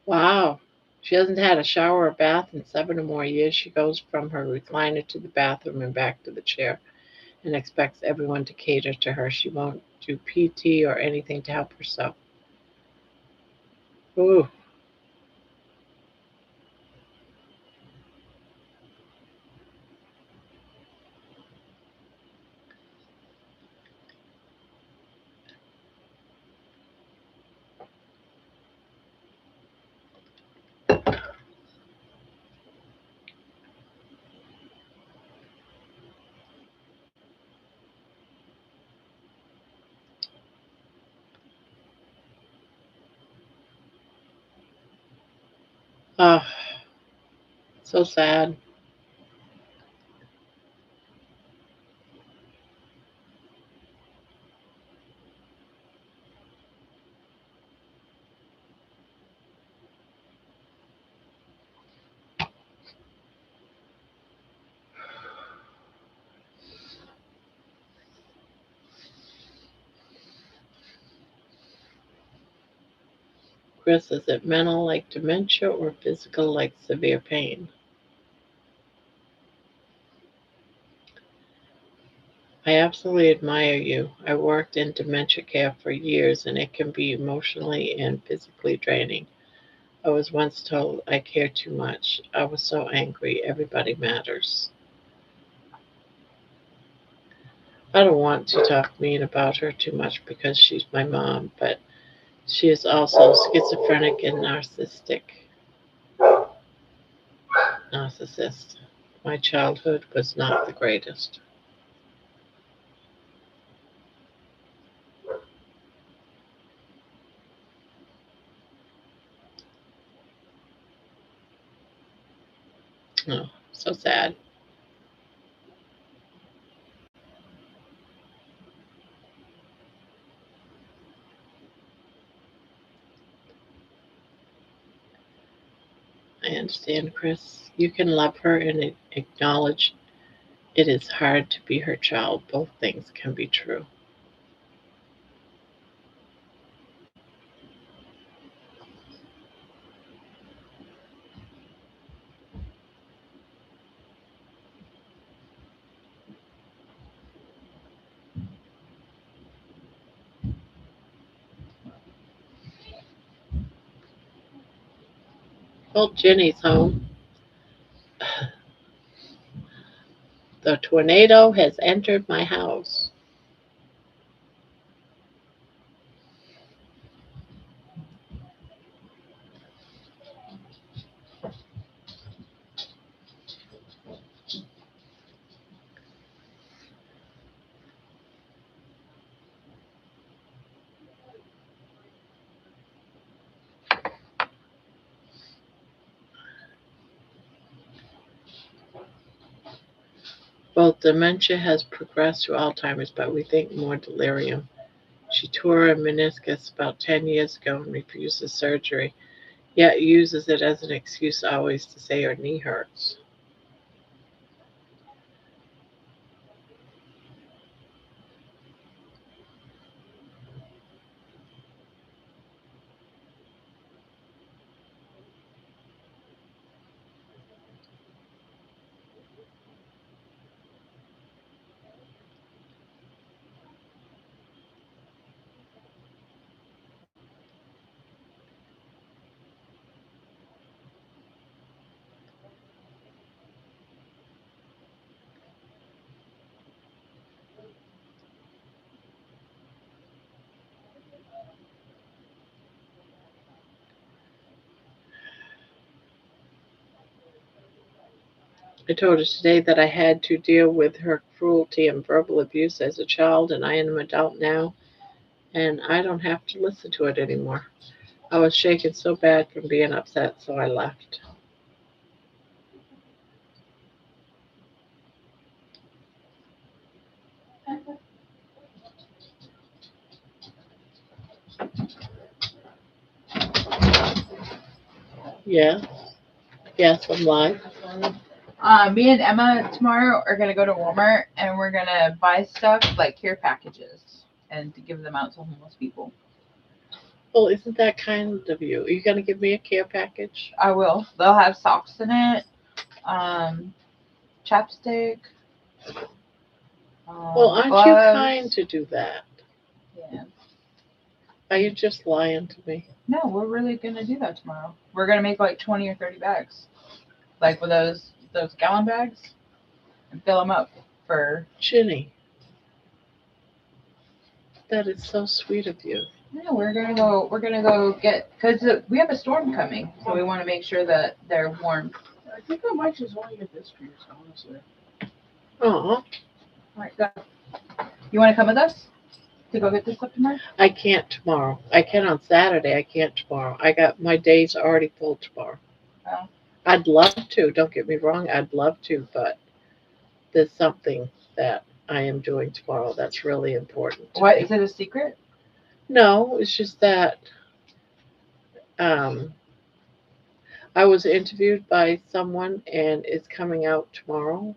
Wow. She hasn't had a shower or bath in 7 or more years. She goes from her recliner to the bathroom and back to the chair and expects everyone to cater to her. She won't do PT or anything to help herself. Ooh. Oh, so sad. Chris, is it mental like dementia or physical like severe pain? I absolutely admire you. I worked in dementia care for years and it can be emotionally and physically draining. I was once told I care too much. I was so angry. Everybody matters. I don't want to talk mean about her too much because she's my mom, but she is also schizophrenic and narcissist. My childhood was not the greatest. Oh, so sad. I understand, Chris. You can love her and acknowledge it is hard to be her child. Both things can be true. Well, Jenny's home. The tornado has entered my house. Both dementia has progressed to Alzheimer's, but we think more delirium. She tore a meniscus about 10 years ago and refuses surgery, yet uses it as an excuse always to say her knee hurts. I told her today that I had to deal with her cruelty and verbal abuse as a child, and I am an adult now, and I don't have to listen to it anymore. I was shaken so bad from being upset, so I left. Yeah, yes, I'm live. Me and Emma tomorrow are gonna go to Walmart and we're gonna buy stuff like care packages and to give them out to homeless people. Well, isn't that kind of you? Are you going to give me a care package? I will. They'll have socks in it, chapstick. Well, aren't you Gloves. kind to do that? Yeah. Are you just lying to me? No, we're really gonna do that tomorrow. We're gonna make like 20 or 30 bags, like with those gallon bags, and fill them up for. Ginny, that is so sweet of you. Yeah, we're gonna go. We're gonna go get because we have a storm coming, so we want to make sure that they're warm. I think I might just want to get this piece, honestly. Aw, All right, go. You want to come with us to go get this stuff tomorrow? I can't tomorrow. I can on Saturday. I can't tomorrow. I got my days already full tomorrow. Oh. I'd love to. Don't get me wrong. I'd love to, but there's something that I am doing tomorrow that's really important. What is it? A secret? No, it's just that um, I was interviewed by someone and it's coming out tomorrow,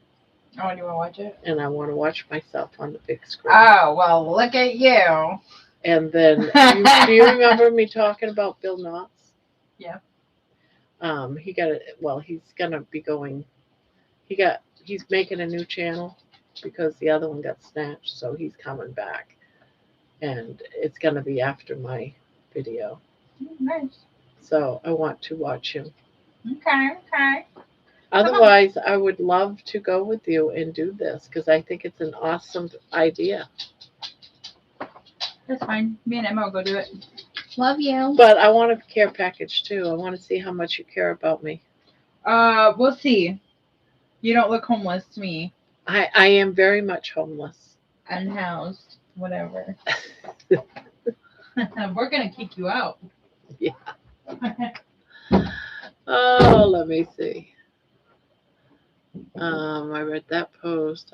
Oh, and you want to watch it? and I want to watch myself on the big screen. Oh well, look at you. And then, do you remember me talking about Bill Knotts? Yeah. He got it. Well, he's gonna be going. He's making a new channel because the other one got snatched, so he's coming back, and it's gonna be after my video. Nice. So I want to watch him. Okay. Okay. Otherwise, I would love to go with you and do this because I think it's an awesome idea. That's fine. Me and Emma will go do it. Love you. But I want a care package too. I want to see how much you care about me. We'll see. You don't look homeless to me. I am very much homeless. Unhoused. Whatever. We're gonna kick you out. Yeah. Oh, let me see. I read that post.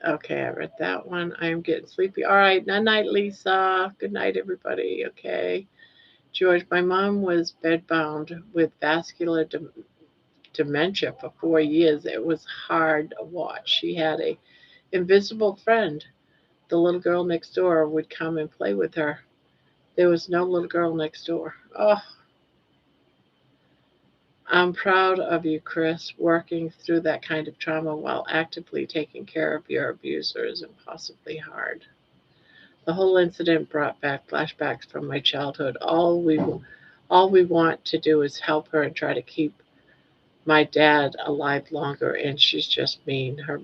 Okay, I read that one. I am getting sleepy. All right, night night, Lisa. Good night, everybody. Okay. George, my mom was bedbound with vascular dementia for 4 years. It was hard to watch. She had a invisible friend. The little girl next door would come and play with her. There was no little girl next door. Oh, I'm proud of you, Chris. Working through that kind of trauma while actively taking care of your abuser is impossibly hard. The whole incident brought back flashbacks from my childhood. All we want to do is help her and try to keep my dad alive longer, and she's just mean. Her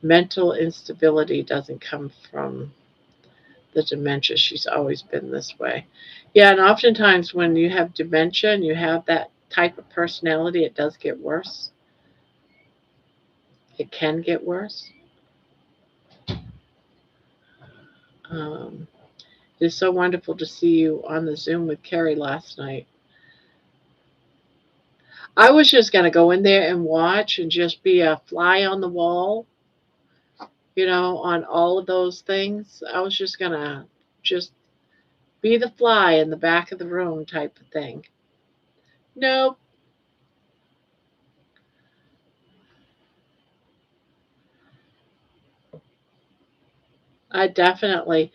mental instability doesn't come from the dementia. She's always been this way. Yeah, and oftentimes when you have dementia and you have that type of personality, it does get worse. It can get worse. Um, it's so wonderful to see you on the Zoom with Carrie last night. I was just going to go in there and watch and just be a fly on the wall, on all of those things. I was just going to just be the fly in the back of the room type of thing. Nope. I definitely,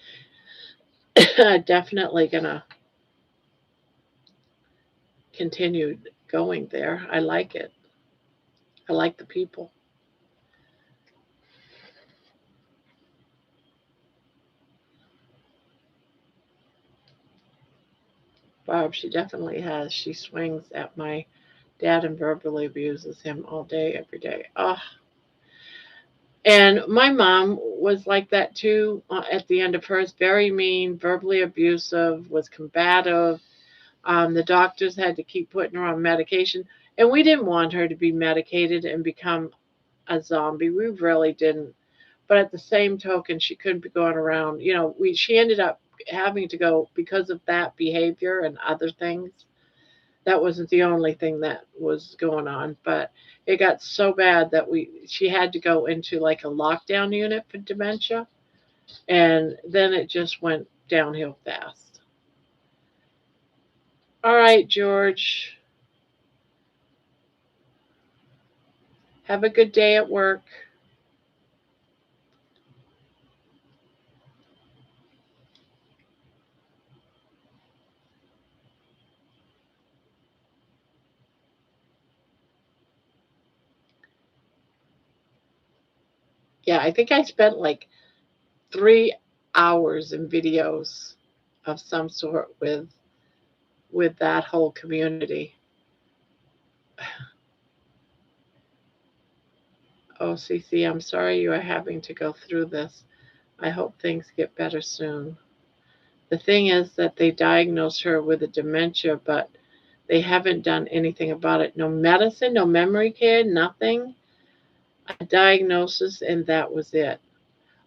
definitely gonna continue going there. I like it. I like the people. Barb, she definitely has. She swings at my dad and verbally abuses him all day, every day. Oh, and my mom was like that too at the end of hers. Very mean, verbally abusive, was combative. The doctors had to keep putting her on medication. And we didn't want her to be medicated and become a zombie. We really didn't. But at the same token, she couldn't be going around. She ended up having to go because of that behavior and other things. That wasn't the only thing that was going on, but it got so bad that she had to go into like a lockdown unit for dementia, and then it just went downhill fast. All right, George. Have a good day at work. Yeah, I think I spent like 3 hours in videos of some sort with that whole community. Oh, Cece, I'm sorry you are having to go through this. I hope things get better soon. The thing is that they diagnosed her with a dementia, but they haven't done anything about it. No medicine, no memory care, nothing. A diagnosis, and that was it.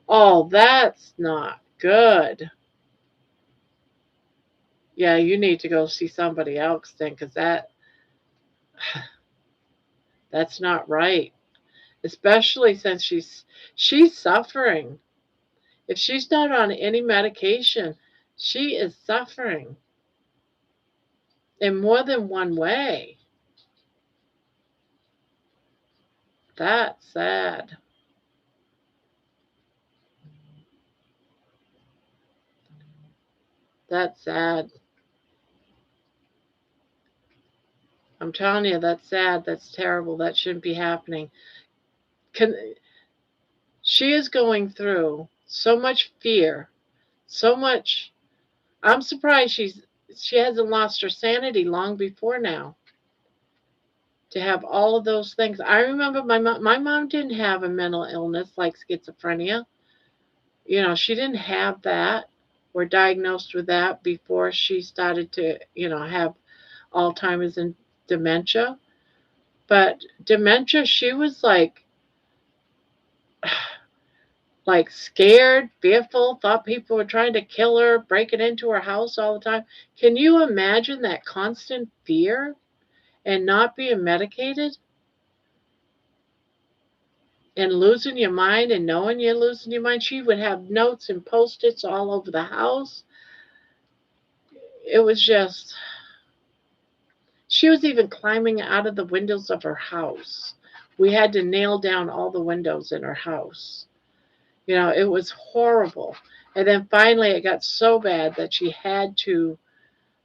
Oh, that's not good. Yeah, you need to go see somebody else then, because that's not right. Especially since she's suffering. If she's not on any medication, she is suffering in more than one way. That's sad. That's sad. I'm telling you, that's sad. That's terrible. That shouldn't be happening. Can, she is going through so much fear, so much. I'm surprised she hasn't lost her sanity long before now. To have all of those things, I remember my mom didn't have a mental illness like schizophrenia. She didn't have that or diagnosed with that before she started to have Alzheimer's and dementia. But dementia, she was like scared, fearful, thought people were trying to kill her, breaking into her house all the time. Can you imagine that constant fear and not being medicated and losing your mind and knowing you're losing your mind? She would have notes and post-its all over the house. It was just, she was even climbing out of the windows of her house. We had to nail down all the windows in her house. It was horrible. And then finally, it got so bad that she had to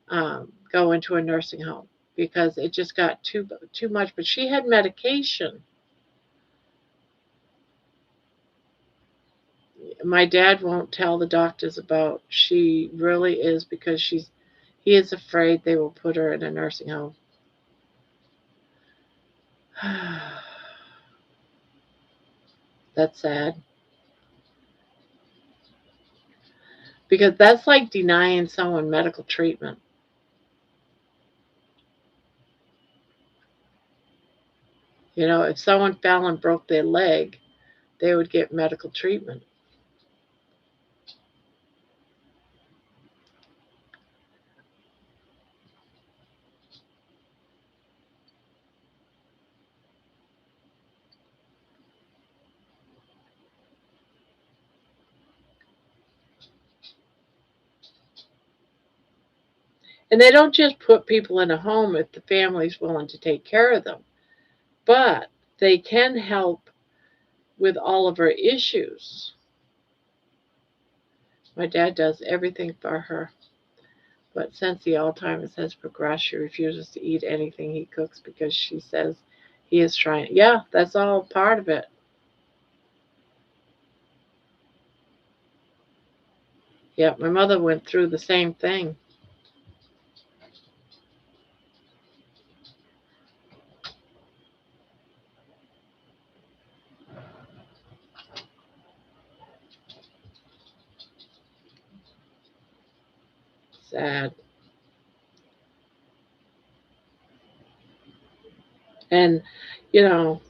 go into a nursing home because it just got too much. But she had medication. my dad won't tell the doctors about. She really is, because he is afraid they will put her in a nursing home. That's sad. Because that's like denying someone medical treatment. If someone fell and broke their leg, they would get medical treatment. And they don't just put people in a home if the family's willing to take care of them, but they can help with all of her issues. My dad does everything for her, but since the Alzheimer's has progressed, she refuses to eat anything he cooks because she says he is trying. Yeah, that's all part of it. Yeah, my mother went through the same thing. Sad. And, you know,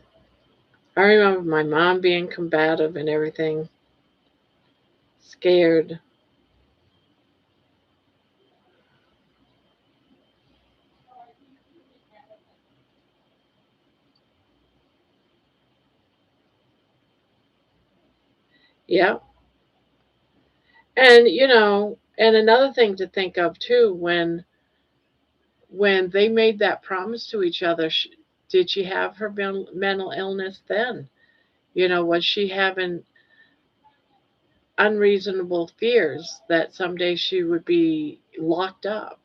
I remember my mom being combative and everything, scared. Yeah. And, and another thing to think of too, when they made that promise to each other, did she have her mental illness then? Was she having unreasonable fears that someday she would be locked up?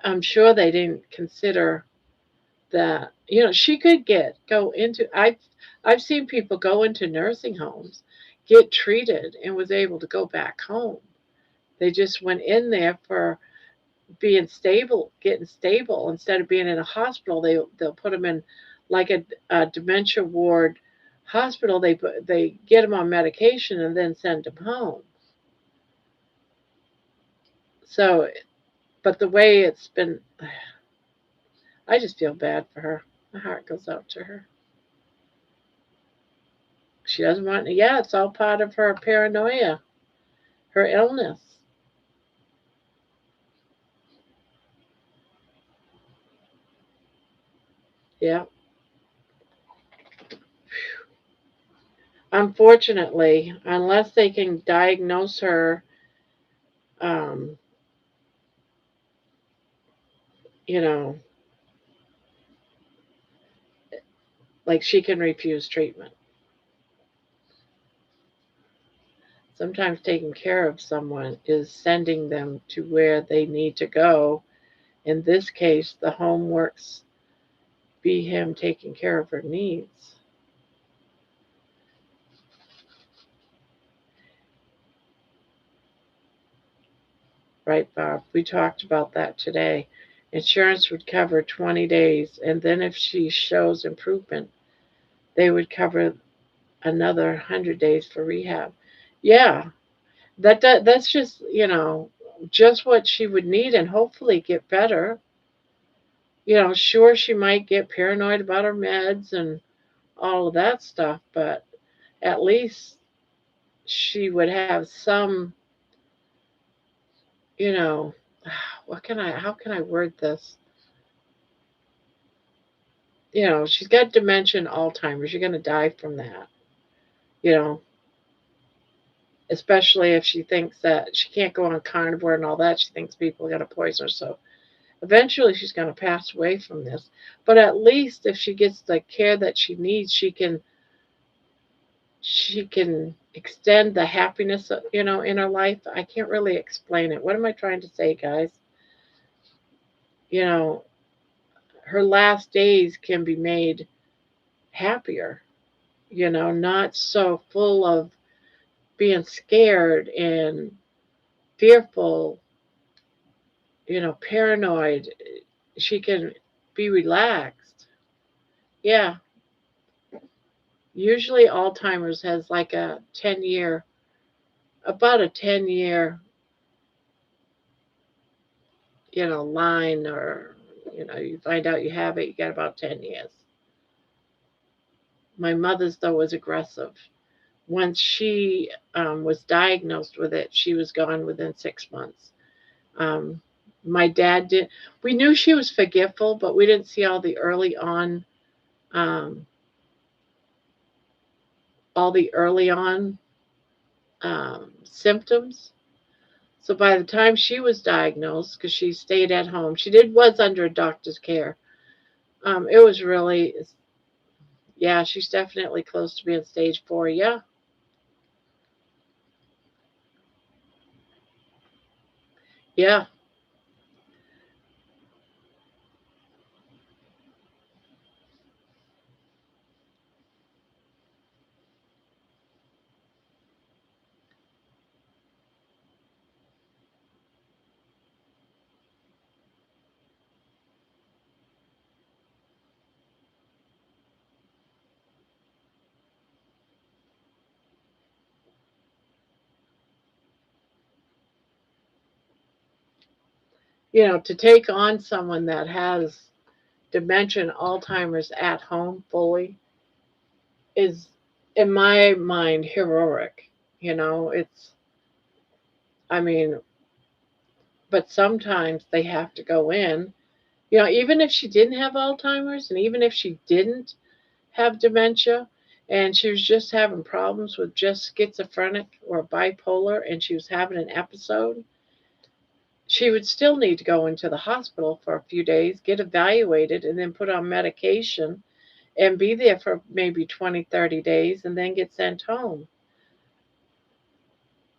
I'm sure they didn't consider that. She could go into. I've seen people go into nursing homes, get treated, and was able to go back home. They just went in there for being stable, getting stable. Instead of being in a hospital, they'll put them in like a dementia ward hospital. They get them on medication and then send them home. So, but the way it's been, I just feel bad for her. My heart goes out to her. She doesn't want. Yeah, it's all part of her paranoia, her illness. Yeah. Unfortunately, unless they can diagnose her, um, you know, like she can refuse treatment. Sometimes taking care of someone is sending them to where they need to go. In this case, the home works be him taking care of her needs. Right, Bob? We talked about that today. Insurance would cover 20 days, and then if she shows improvement, they would cover another 100 days for rehab. Yeah, that's just what she would need, and hopefully get better. Sure, she might get paranoid about her meds and all of that stuff, but at least she would have some, you know, how can I word this? She's got dementia and Alzheimer's. You're going to die from that, you know, especially if she thinks that she can't go on carnivore and all that. She thinks people are going to poison her. So eventually she's going to pass away from this. But at least if she gets the care that she needs, she can extend the happiness, in her life. I can't really explain it. What am I trying to say, guys? You know, her last days can be made happier. not so full of being scared and fearful, paranoid. She can be relaxed. Yeah, usually Alzheimer's has like about a 10-year, line, or, you find out you have it, you get about 10 years. My mother's, though, was aggressive. Once she was diagnosed with it, she was gone within 6 months. Um, my dad did. We knew she was forgetful, but we didn't see um, all the early on symptoms. So by the time she was diagnosed, because she stayed at home, was under a doctor's care. It was really, yeah, she's definitely close to being stage 4. Yeah, yeah. To take on someone that has dementia and Alzheimer's at home fully is, in my mind, heroic. It's, I mean, but sometimes they have to go in. Even if she didn't have Alzheimer's and even if she didn't have dementia and she was just having problems with just schizophrenic or bipolar and she was having an episode, she would still need to go into the hospital for a few days, get evaluated, and then put on medication and be there for maybe 20, 30 days and then get sent home.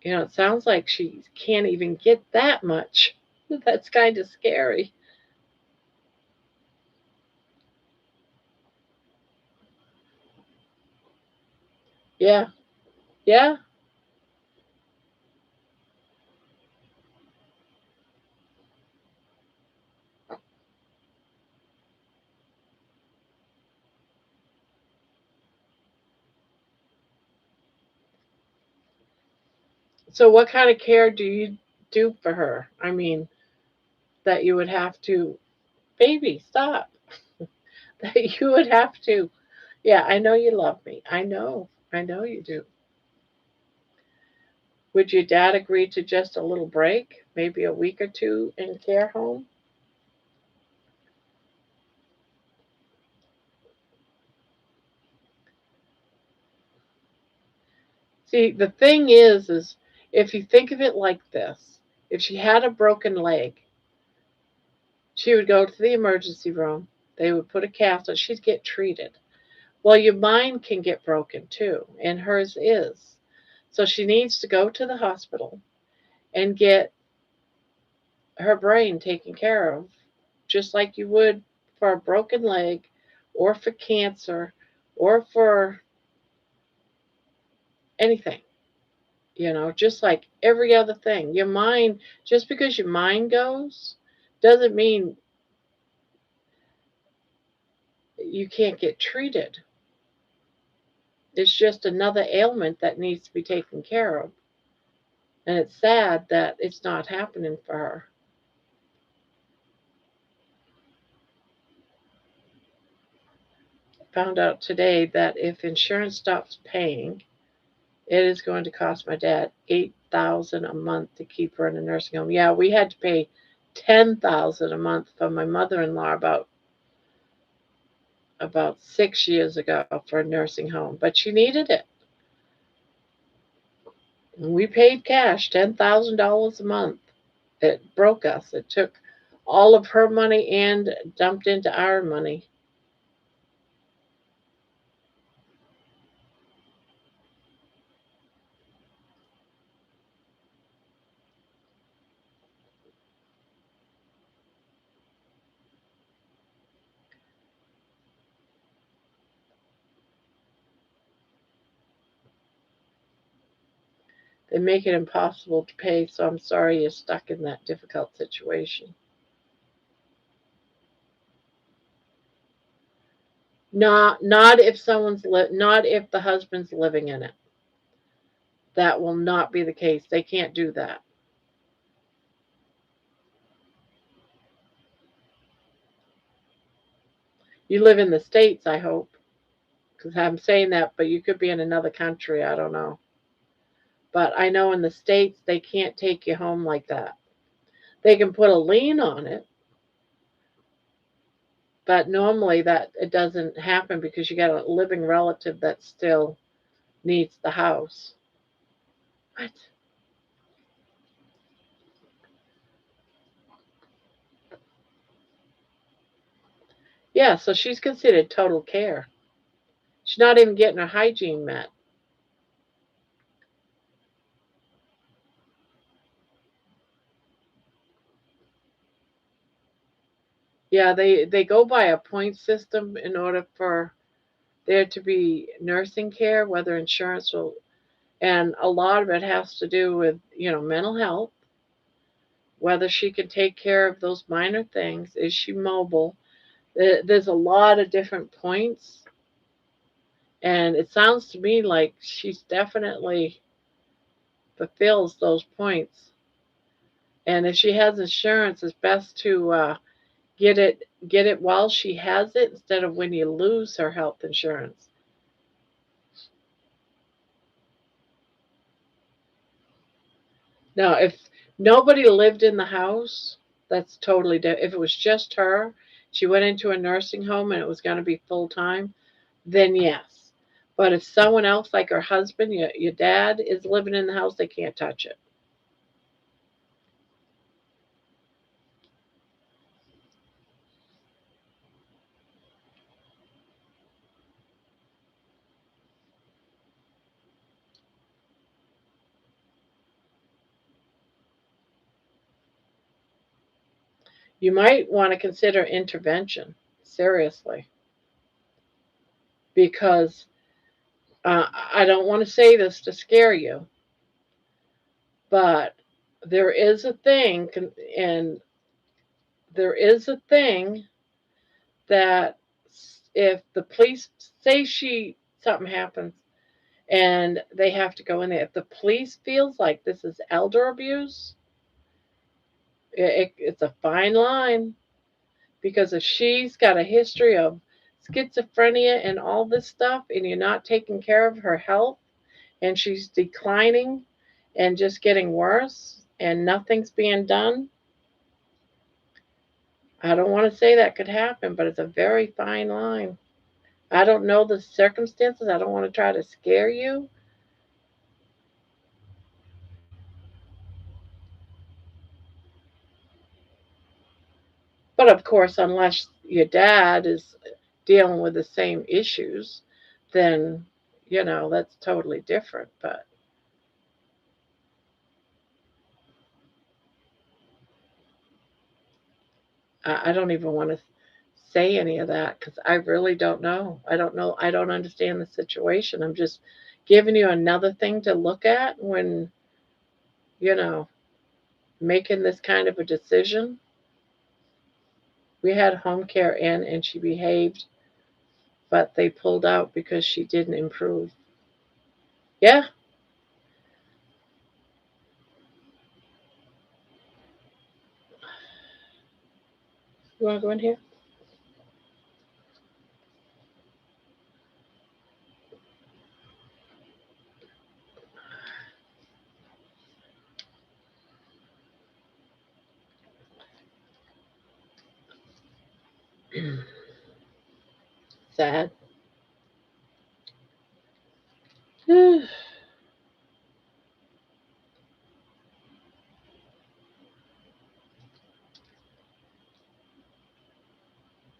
It sounds like she can't even get that much. That's kind of scary. Yeah, yeah. So, what kind of care do you do for her? I mean, that you would have to, baby, stop. That you would have to, yeah, I know you love me. I know you do. Would your dad agree to just a little break, maybe a week or two in care home? See, the thing is if you think of it like this, if she had a broken leg, she would go to the emergency room, they would put a cast on, she'd get treated. Well, your mind can get broken too, and hers is. So she needs to go to the hospital and get her brain taken care of, just like you would for a broken leg or for cancer or for anything, just like every other thing. Your mind, just because your mind goes, doesn't mean you can't get treated. It's just another ailment that needs to be taken care of. And it's sad that it's not happening for her. Found out today that if insurance stops paying, it is going to cost my dad 8,000 a month to keep her in a nursing home. Yeah, we had to pay 10,000 a month for my mother-in-law about 6 years ago for a nursing home, but she needed it. And we paid cash, $10,000 a month. It broke us. It took all of her money and dumped into our money. They make it impossible to pay, so I'm sorry you're stuck in that difficult situation. Not if not if the husband's living in it. That will not be the case. They can't do that. You live in the States, I hope, because I'm saying that, but you could be in another country. I don't know. But I know in the States, they can't take you home like that. They can put a lien on it, but normally that it doesn't happen because you got a living relative that still needs the house. What? Yeah, so she's considered total care. She's not even getting her hygiene met. Yeah, they go by a point system in order for there to be nursing care, whether insurance will, and a lot of it has to do with, mental health, whether she can take care of those minor things, is she mobile? There's a lot of different points, and it sounds to me like she's definitely fulfills those points. And if she has insurance, it's best to get it while she has it instead of when you lose her health insurance. Now, if nobody lived in the house, that's totally different. If it was just her, she went into a nursing home and it was going to be full time, then yes. But if someone else, like her husband, your dad, is living in the house, they can't touch it. You might want to consider intervention, seriously, because I don't want to say this to scare you, but there is a thing, and there is a thing that if the police say something happens and they have to go in there, if the police feels like this is elder abuse, it's a fine line, because if she's got a history of schizophrenia and all this stuff and you're not taking care of her health and she's declining and just getting worse and nothing's being done, I don't want to say that could happen, but it's a very fine line. I don't know the circumstances. I don't want to try to scare you. But of course, unless your dad is dealing with the same issues, then, that's totally different. But I don't even want to say any of that because I really don't know. I don't know. I don't understand the situation. I'm just giving you another thing to look at when, you know, making this kind of a decision. We had home care in and she behaved, but they pulled out because she didn't improve. Yeah. You want to go in here? Sad.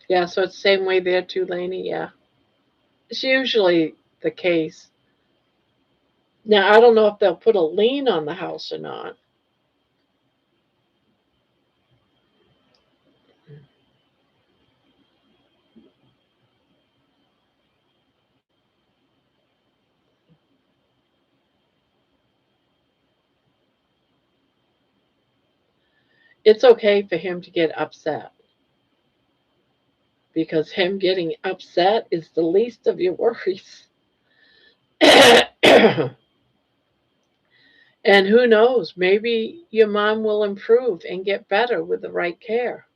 Yeah, so it's the same way there too, Lainey. Yeah. It's usually the case. Now, I don't know if they'll put a lien on the house or not. it's okay for him to get upset, because him getting upset is the least of your worries. And who knows, maybe your mom will improve and get better with the right care,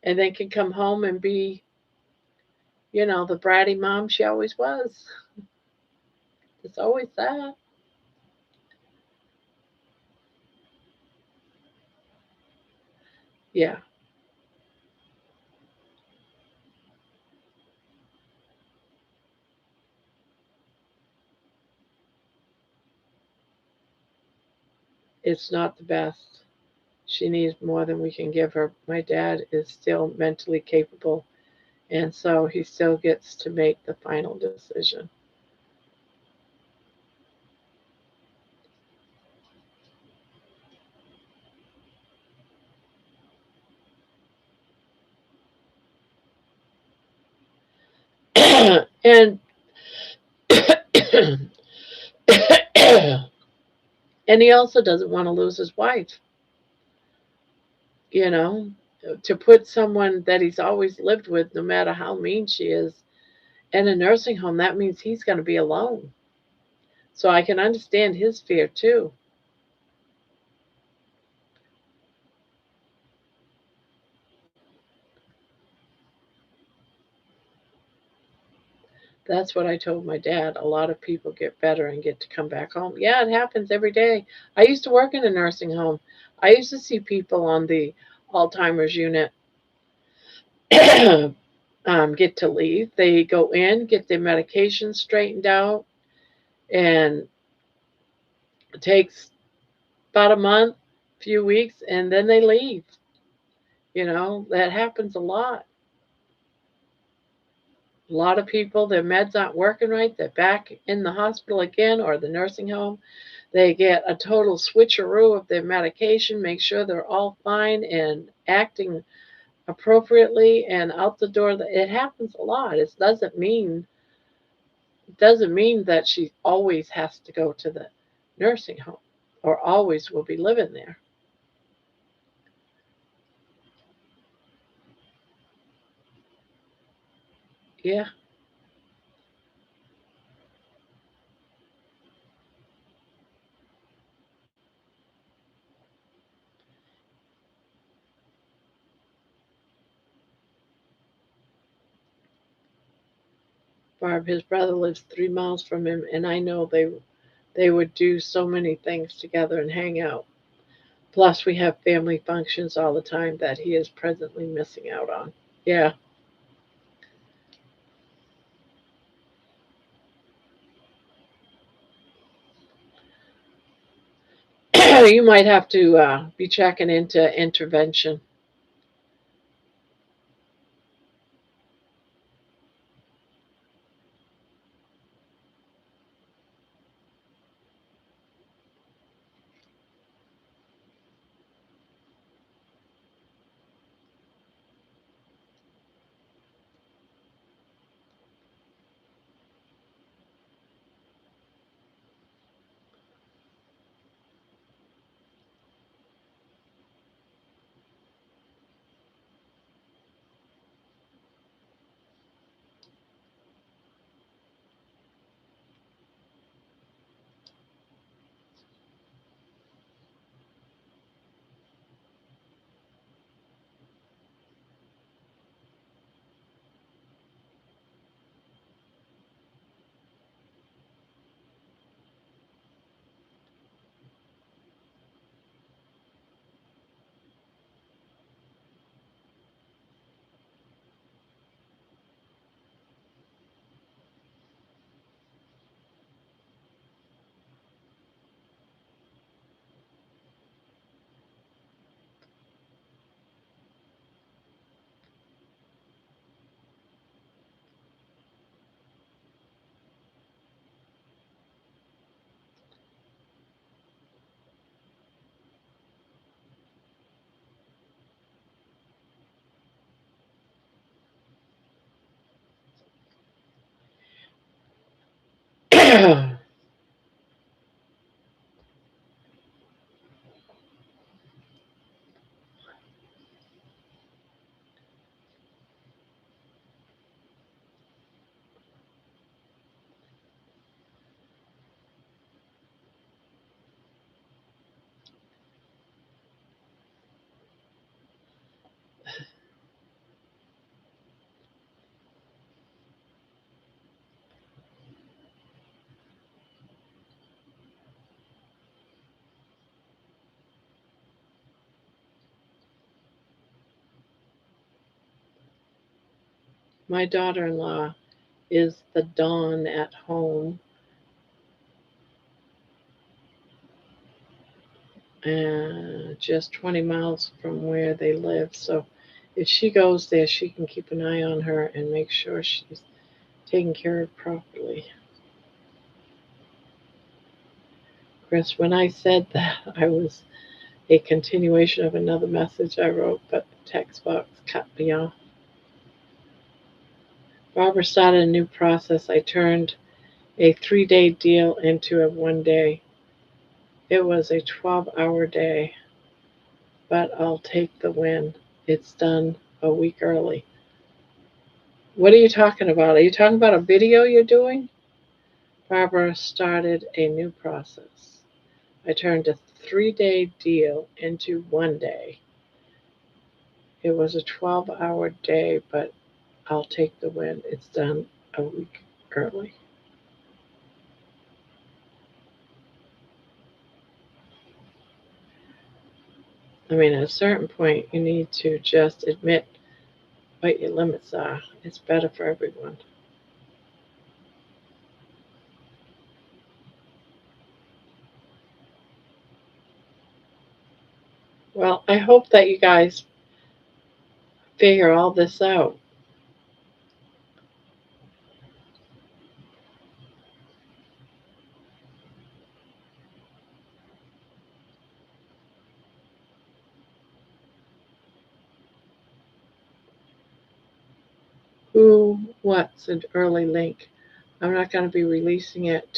and then can come home and be, the bratty mom she always was. It's always that. Yeah, it's not the best. She needs more than we can give her. My dad is still mentally capable, and so he still gets to make the final decision. And and he also doesn't want to lose his wife, you know, to put someone that he's always lived with, no matter how mean she is, in a nursing home. That means he's going to be alone. So I can understand his fear too. That's what I told my dad. A lot of people get better and get to come back home. Yeah, it happens every day. I used to work in a nursing home. I used to see people on the Alzheimer's unit get to leave. They go in, get their medication straightened out, and it takes about a month, few weeks, and then they leave. That happens a lot. A lot of people, their meds aren't working right. They're back in the hospital again or the nursing home. They get a total switcheroo of their medication, make sure they're all fine and acting appropriately, and out the door. It happens a lot. It doesn't mean that she always has to go to the nursing home or always will be living there. Yeah, Barb, his brother lives 3 miles from him, and I know they would do so many things together and hang out. Plus, we have family functions all the time that he is presently missing out on. Yeah, you might have to be checking into intervention. My daughter-in-law is the dawn at home, and just 20 miles from where they live. So if she goes there, she can keep an eye on her and make sure she's taken care of properly. Chris, when I said that, I was a continuation of another message I wrote, but the text box cut me off. Barbara started a new process. I turned a 3-day deal into a 1-day. It was a 12-hour day, but I'll take the win. It's done a week early. What are you talking about? Are you talking about a video you're doing? Barbara started a new process. I turned a 3-day deal into 1 day. It was a 12-hour day, but I'll take the win. It's done a week early. I mean, at a certain point, you need to just admit what your limits are. It's better for everyone. Well, I hope that you guys figure all this out. What's an early link? I'm not going to be releasing it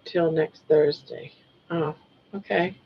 till next Thursday. Oh, okay.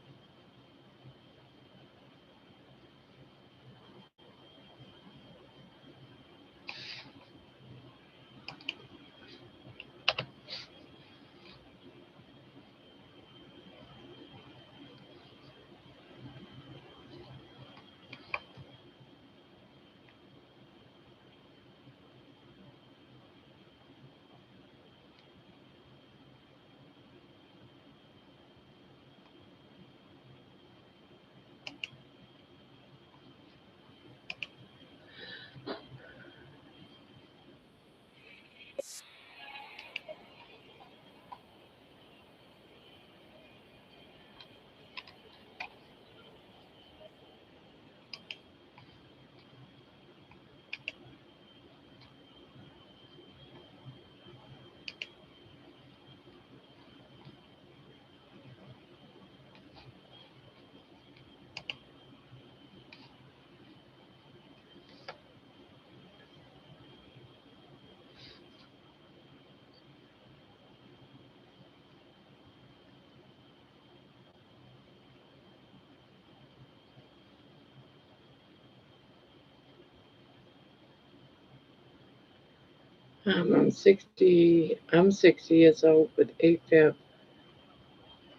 I'm 60. I'm 60 years old with AFib,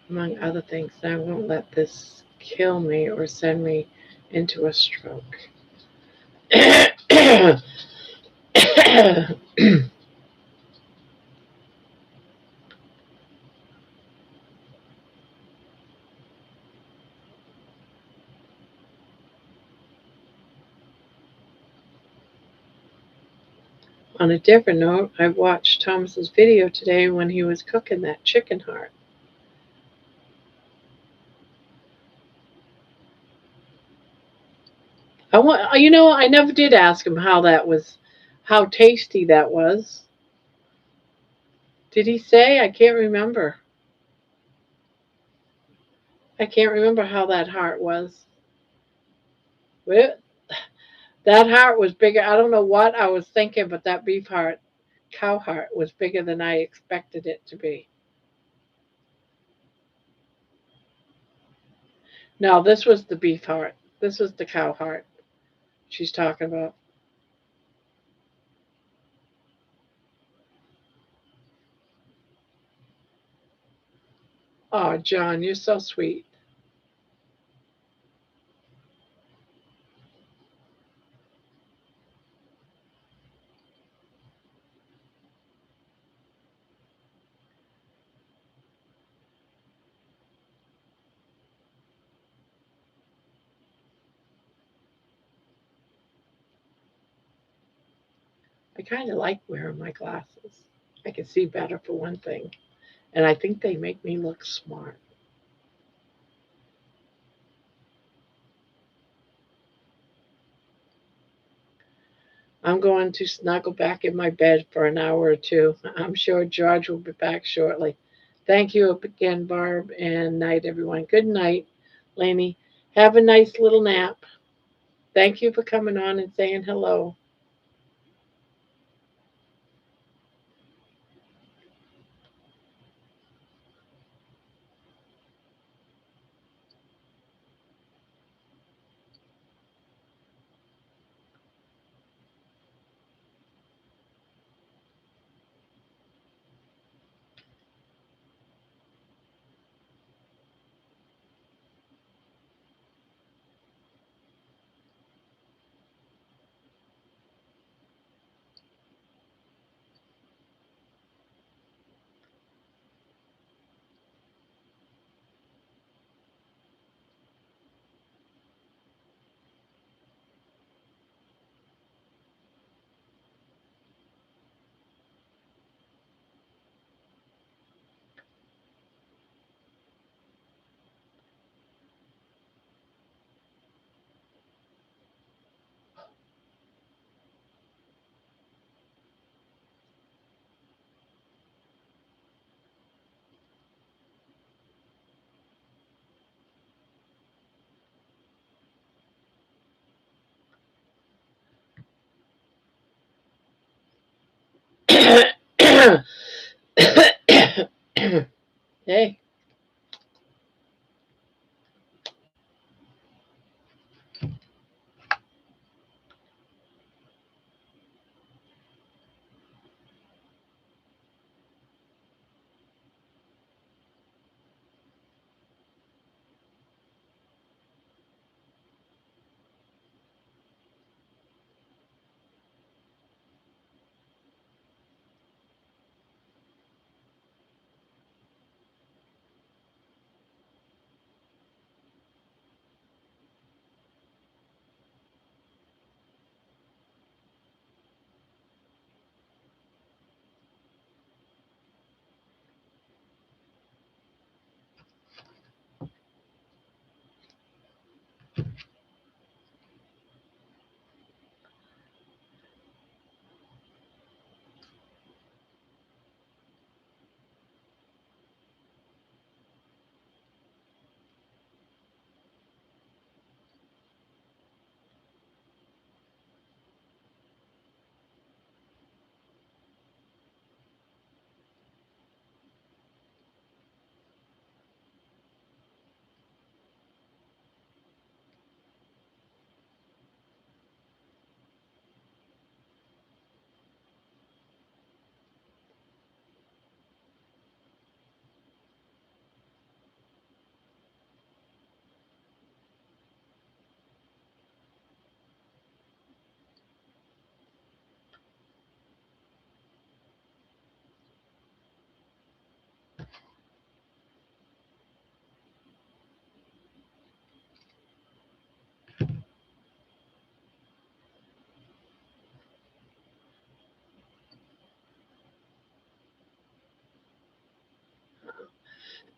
among other things. I won't let this kill me or send me into a stroke. On a different note, I watched Thomas's video today when he was cooking that chicken heart. I never did ask him how tasty that was. Did he say? I can't remember. I can't remember how that heart was. Well, that heart was bigger. I don't know what I was thinking, but that cow heart, was bigger than I expected it to be. No, this was the beef heart. This was the cow heart she's talking about. Oh, John, you're so sweet. I kind of like wearing my glasses. I can see better for one thing, and I think they make me look smart. I'm going to snuggle back in my bed for an hour or two. I'm sure George will be back shortly. Thank you again, Barb, and night, everyone. Good night, Lainey. Have a nice little nap. Thank you for coming on and saying hello. Hey.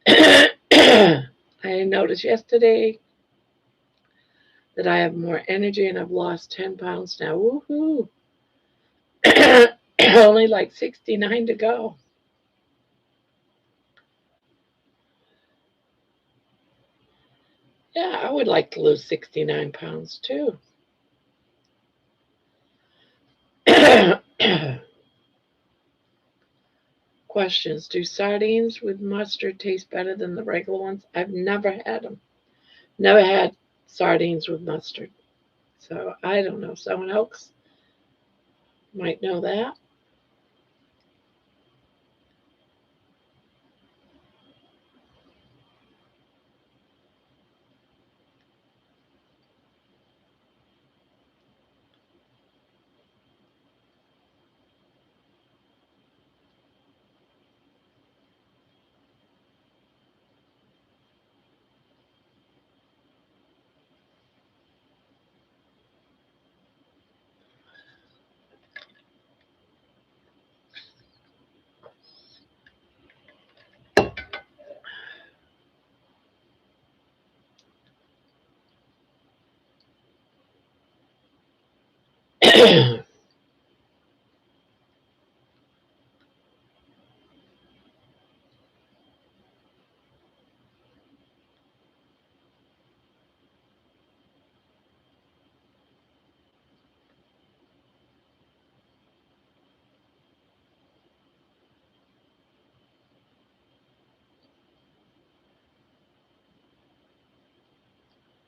I noticed yesterday that I have more energy and I've lost 10 pounds now. Woohoo! Only like 69 to go. Yeah, I would like to lose 69 pounds too. Questions. Do sardines with mustard taste better than the regular ones? I've never had them. Never had sardines with mustard. So I don't know. Someone else might know that.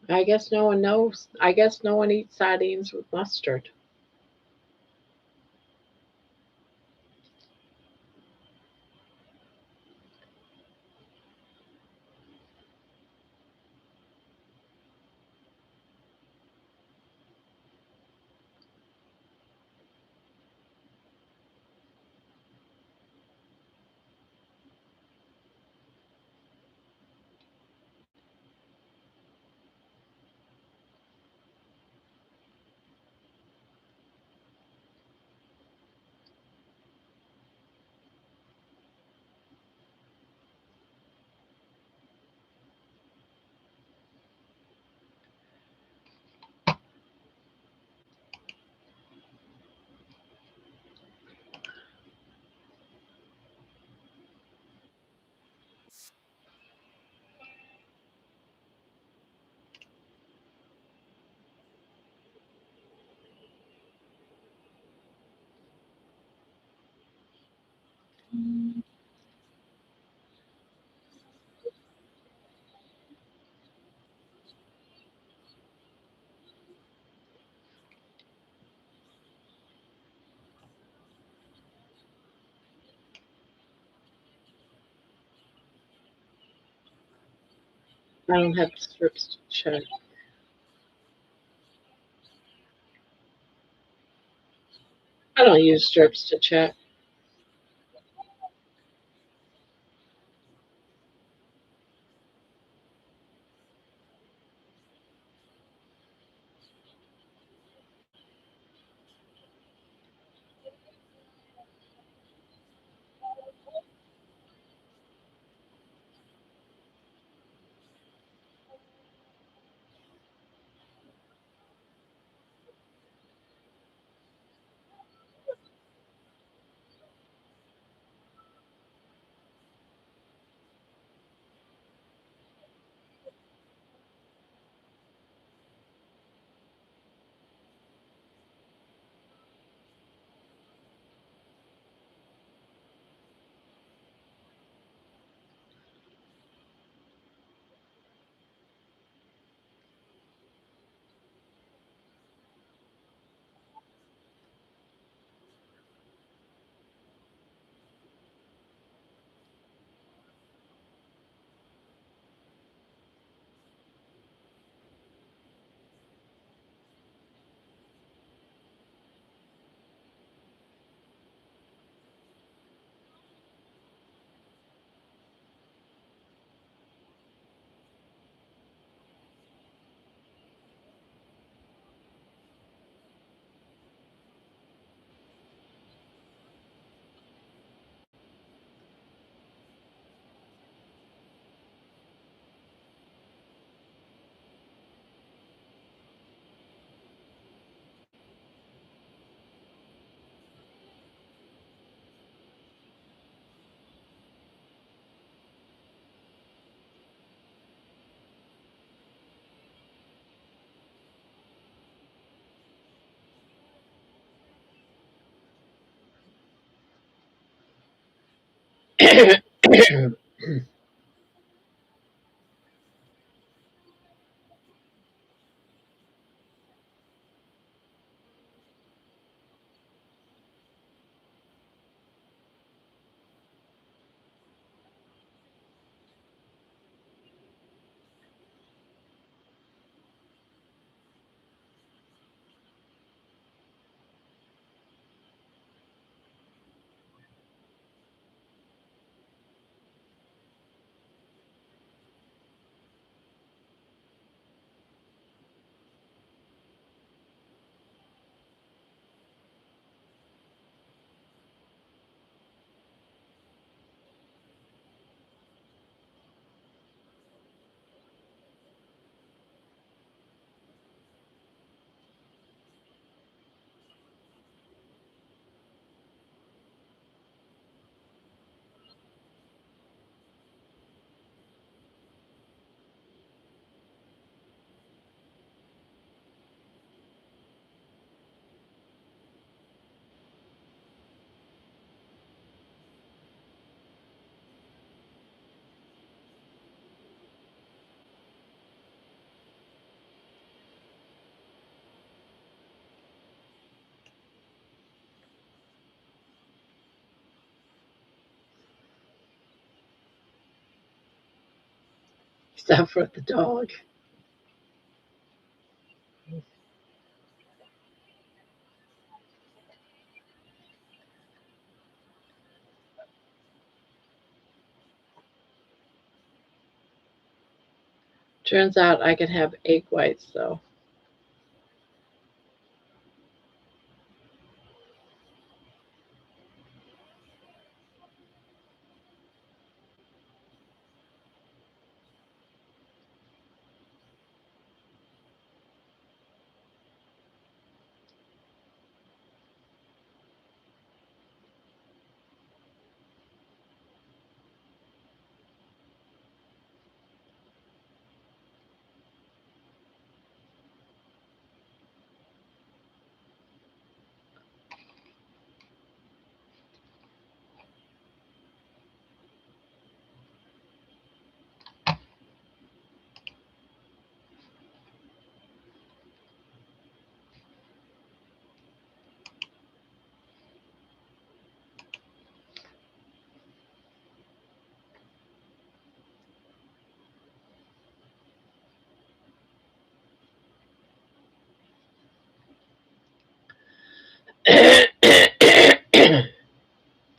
I guess no one knows. I guess no one eats sardines with mustard. I don't have strips to check. I don't use strips to check. except for the dog. Turns out I can have egg whites though.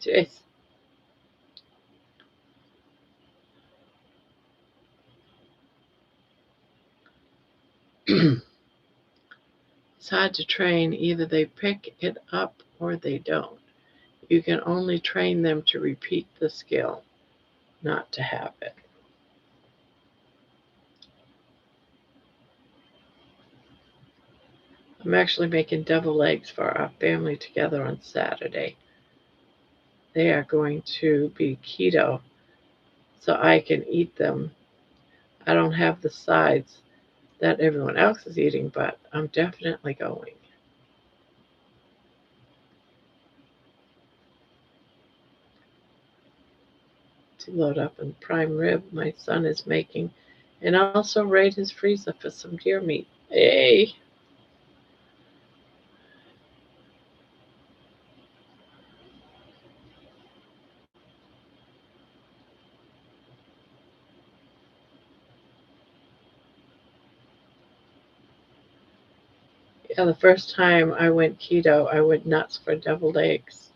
Jeez. It's hard to train. Either they pick it up or they don't. You can only train them to repeat the skill, not to have it. I'm actually making deviled eggs for our family together on Saturday. They are going to be keto, so I can eat them. I don't have the sides that everyone else is eating, but I'm definitely going. To load up on prime rib my son is making, and also raid his freezer for some deer meat. Hey! Yeah, the first time I went keto, I went nuts for deviled eggs.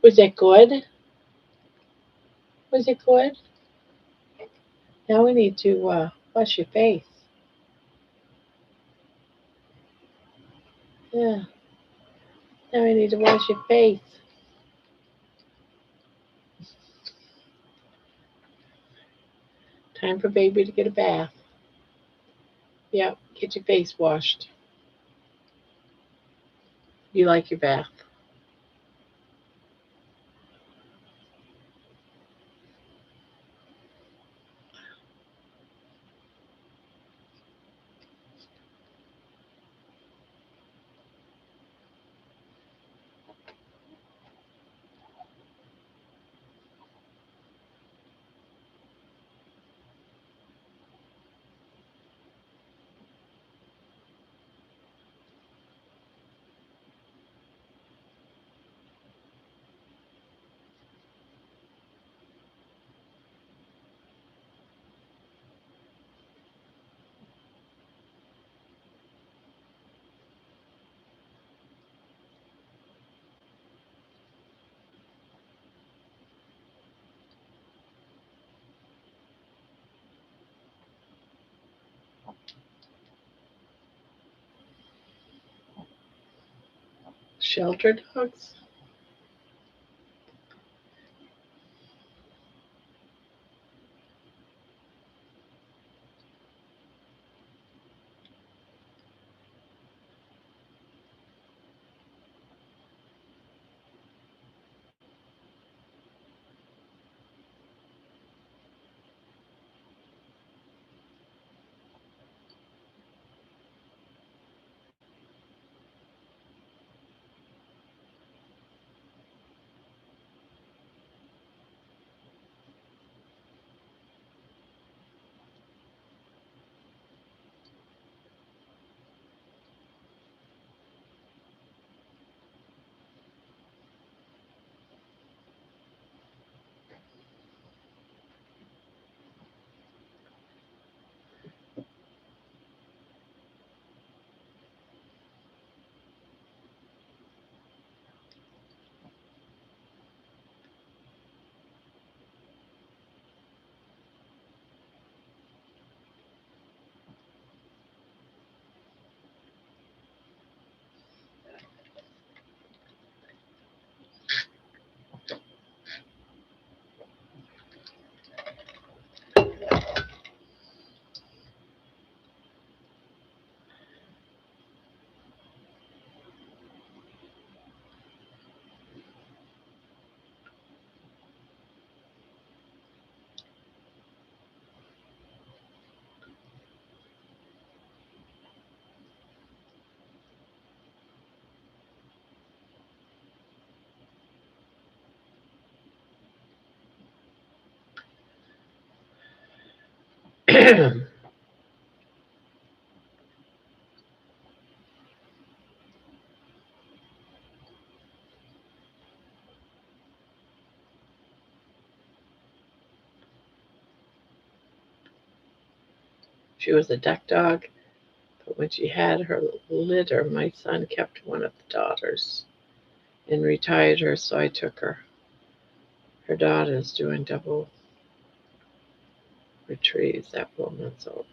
Was it good? Was it good? Now we need to wash your face. Yeah, now we need to wash your face. Time for baby to get a bath. Yep, get your face washed. You like your bath. Shelter dogs? She was a duck dog, but when she had her litter, my son kept one of the daughters and retired her, so I took her. Her daughter's doing double retrieves at 4 months old.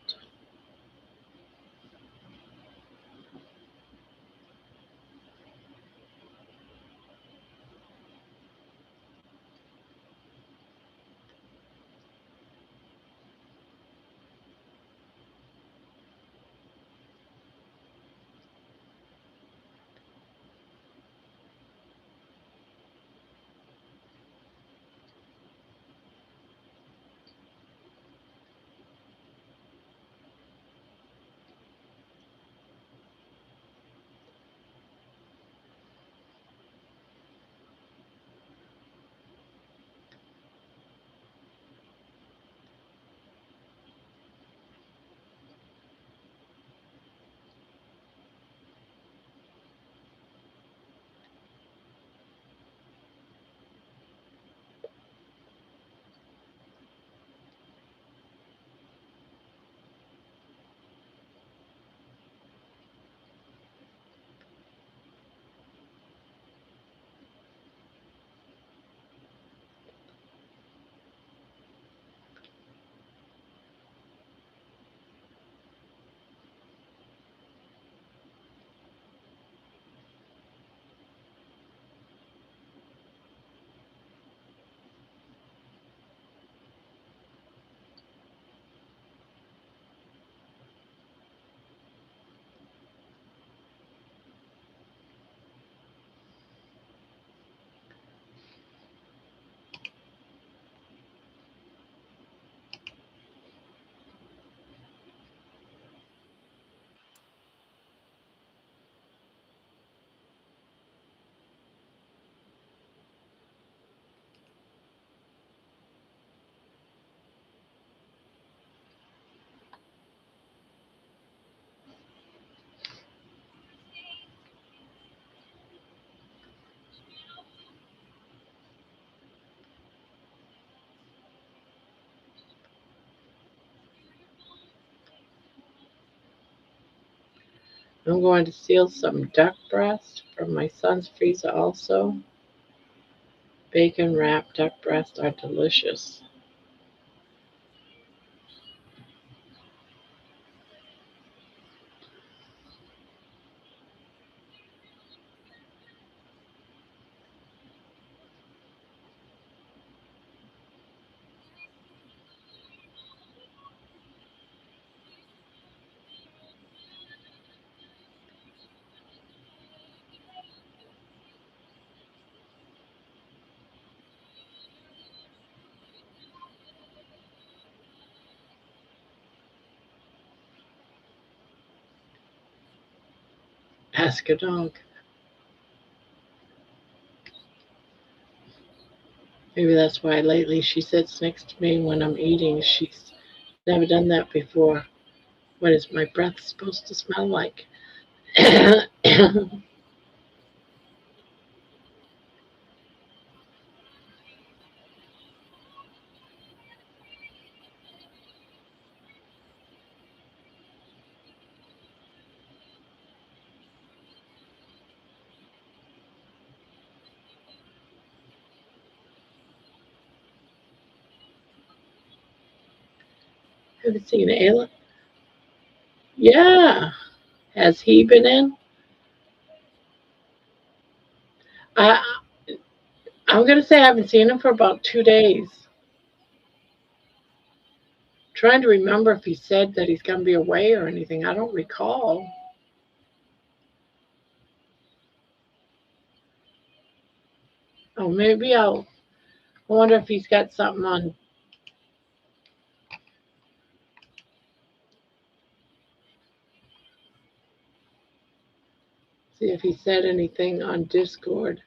I'm going to seal some duck breast from my son's freezer also. Bacon wrapped duck breasts are delicious. Ask a dog. Maybe that's why lately she sits next to me when I'm eating. She's never done that before. What is my breath supposed to smell like? I haven't seen Ayla. Yeah. Has he been in? I, I'm going to say I haven't seen him for about 2 days. Trying to remember if he said that he's going to be away or anything. I don't recall. Oh, maybe I wonder if he's got something on. See if he said anything on Discord.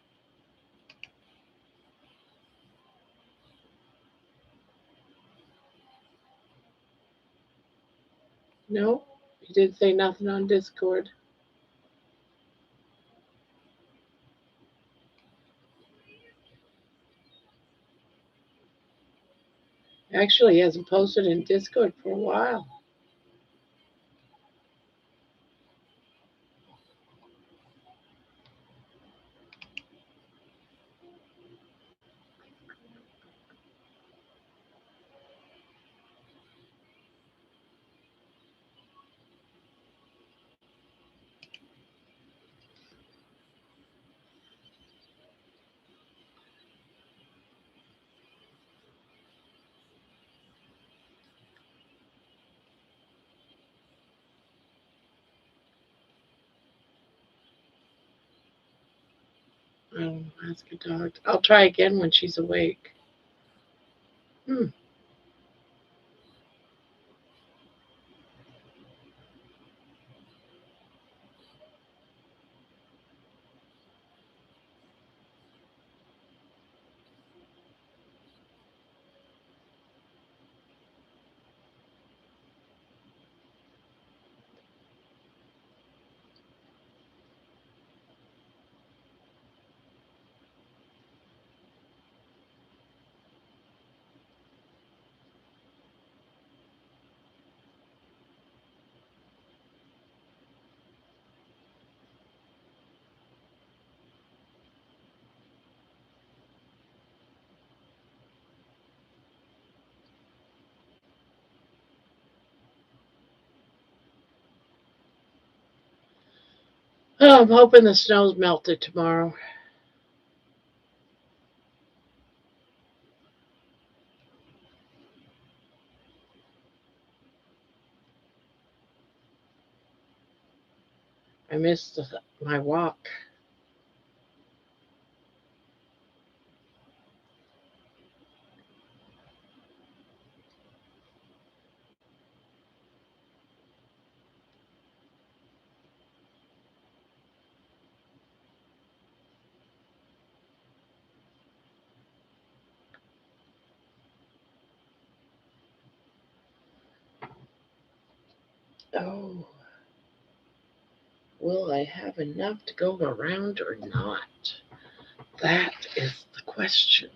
No, he didn't say nothing on Discord. Actually, he hasn't posted in Discord for a while. Oh, ask a dog. I'll try again when she's awake. Hmm. Oh, I'm hoping the snow's melted tomorrow. I missed my walk. Oh, will I have enough to go around or not? That is the question.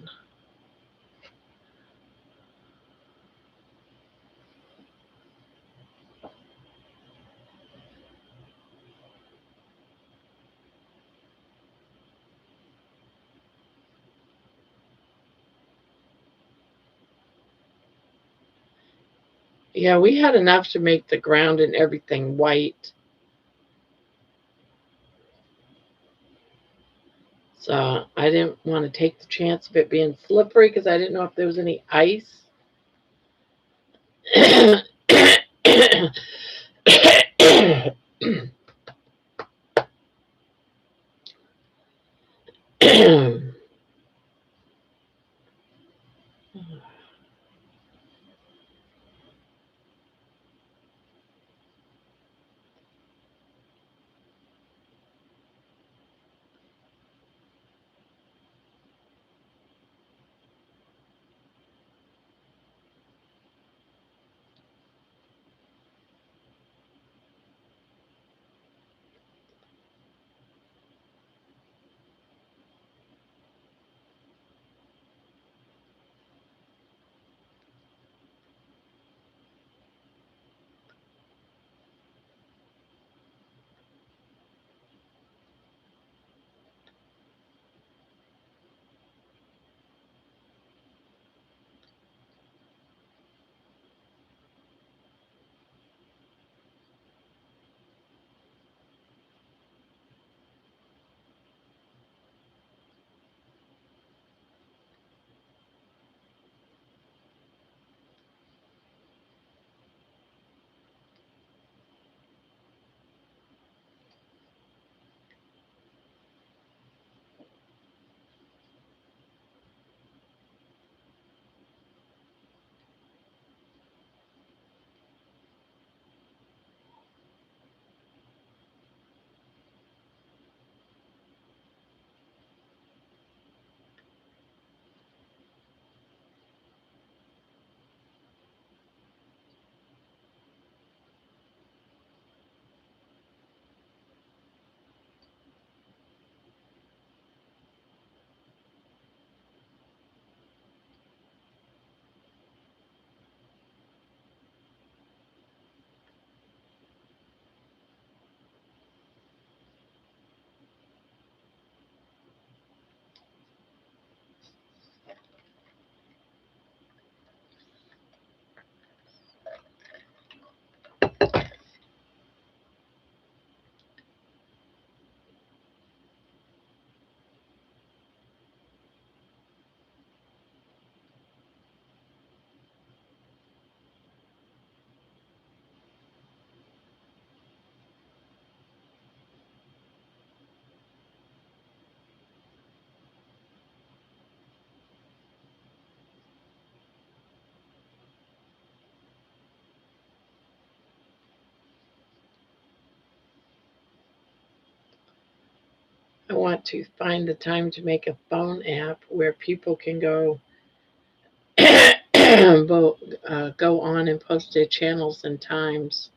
Yeah, we had enough to make the ground and everything white. So I didn't want to take the chance of it being slippery because I didn't know if there was any ice. I want to find the time to make a phone app where people can go go on and post their channels and times,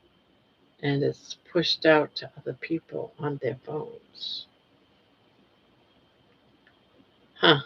and it's pushed out to other people on their phones. Huh.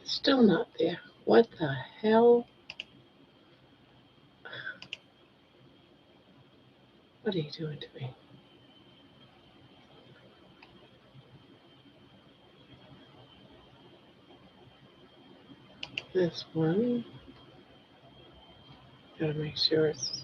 Still not there. What the hell? What are you doing to me? This one. Gotta make sure it's.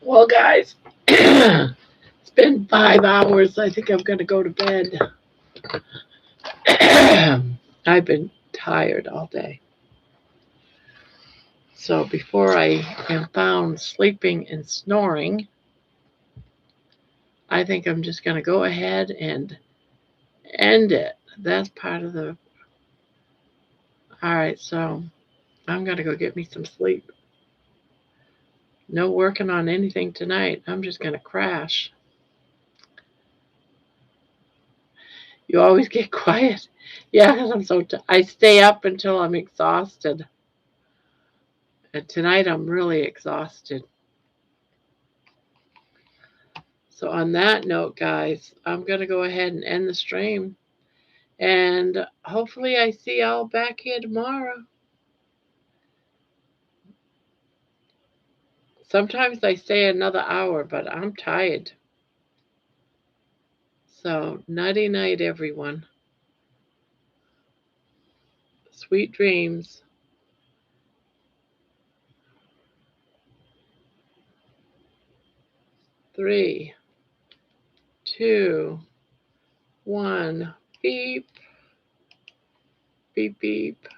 Well, guys, it's been 5 hours. I think I'm going to go to bed. I've been tired all day. So before I am found sleeping and snoring, I think I'm just going to go ahead and end it. That's part of the... All right, so I'm going to go get me some sleep. No working on anything tonight. I'm just going to crash. You always get quiet. Yeah, because I'm so... I stay up until I'm exhausted. And tonight I'm really exhausted. So on that note, guys, I'm going to go ahead and end the stream. And hopefully I see y'all back here tomorrow. Sometimes I stay another hour, but I'm tired. So nighty night, everyone. Sweet dreams. 3, 2, 1. Beep. Beep, beep.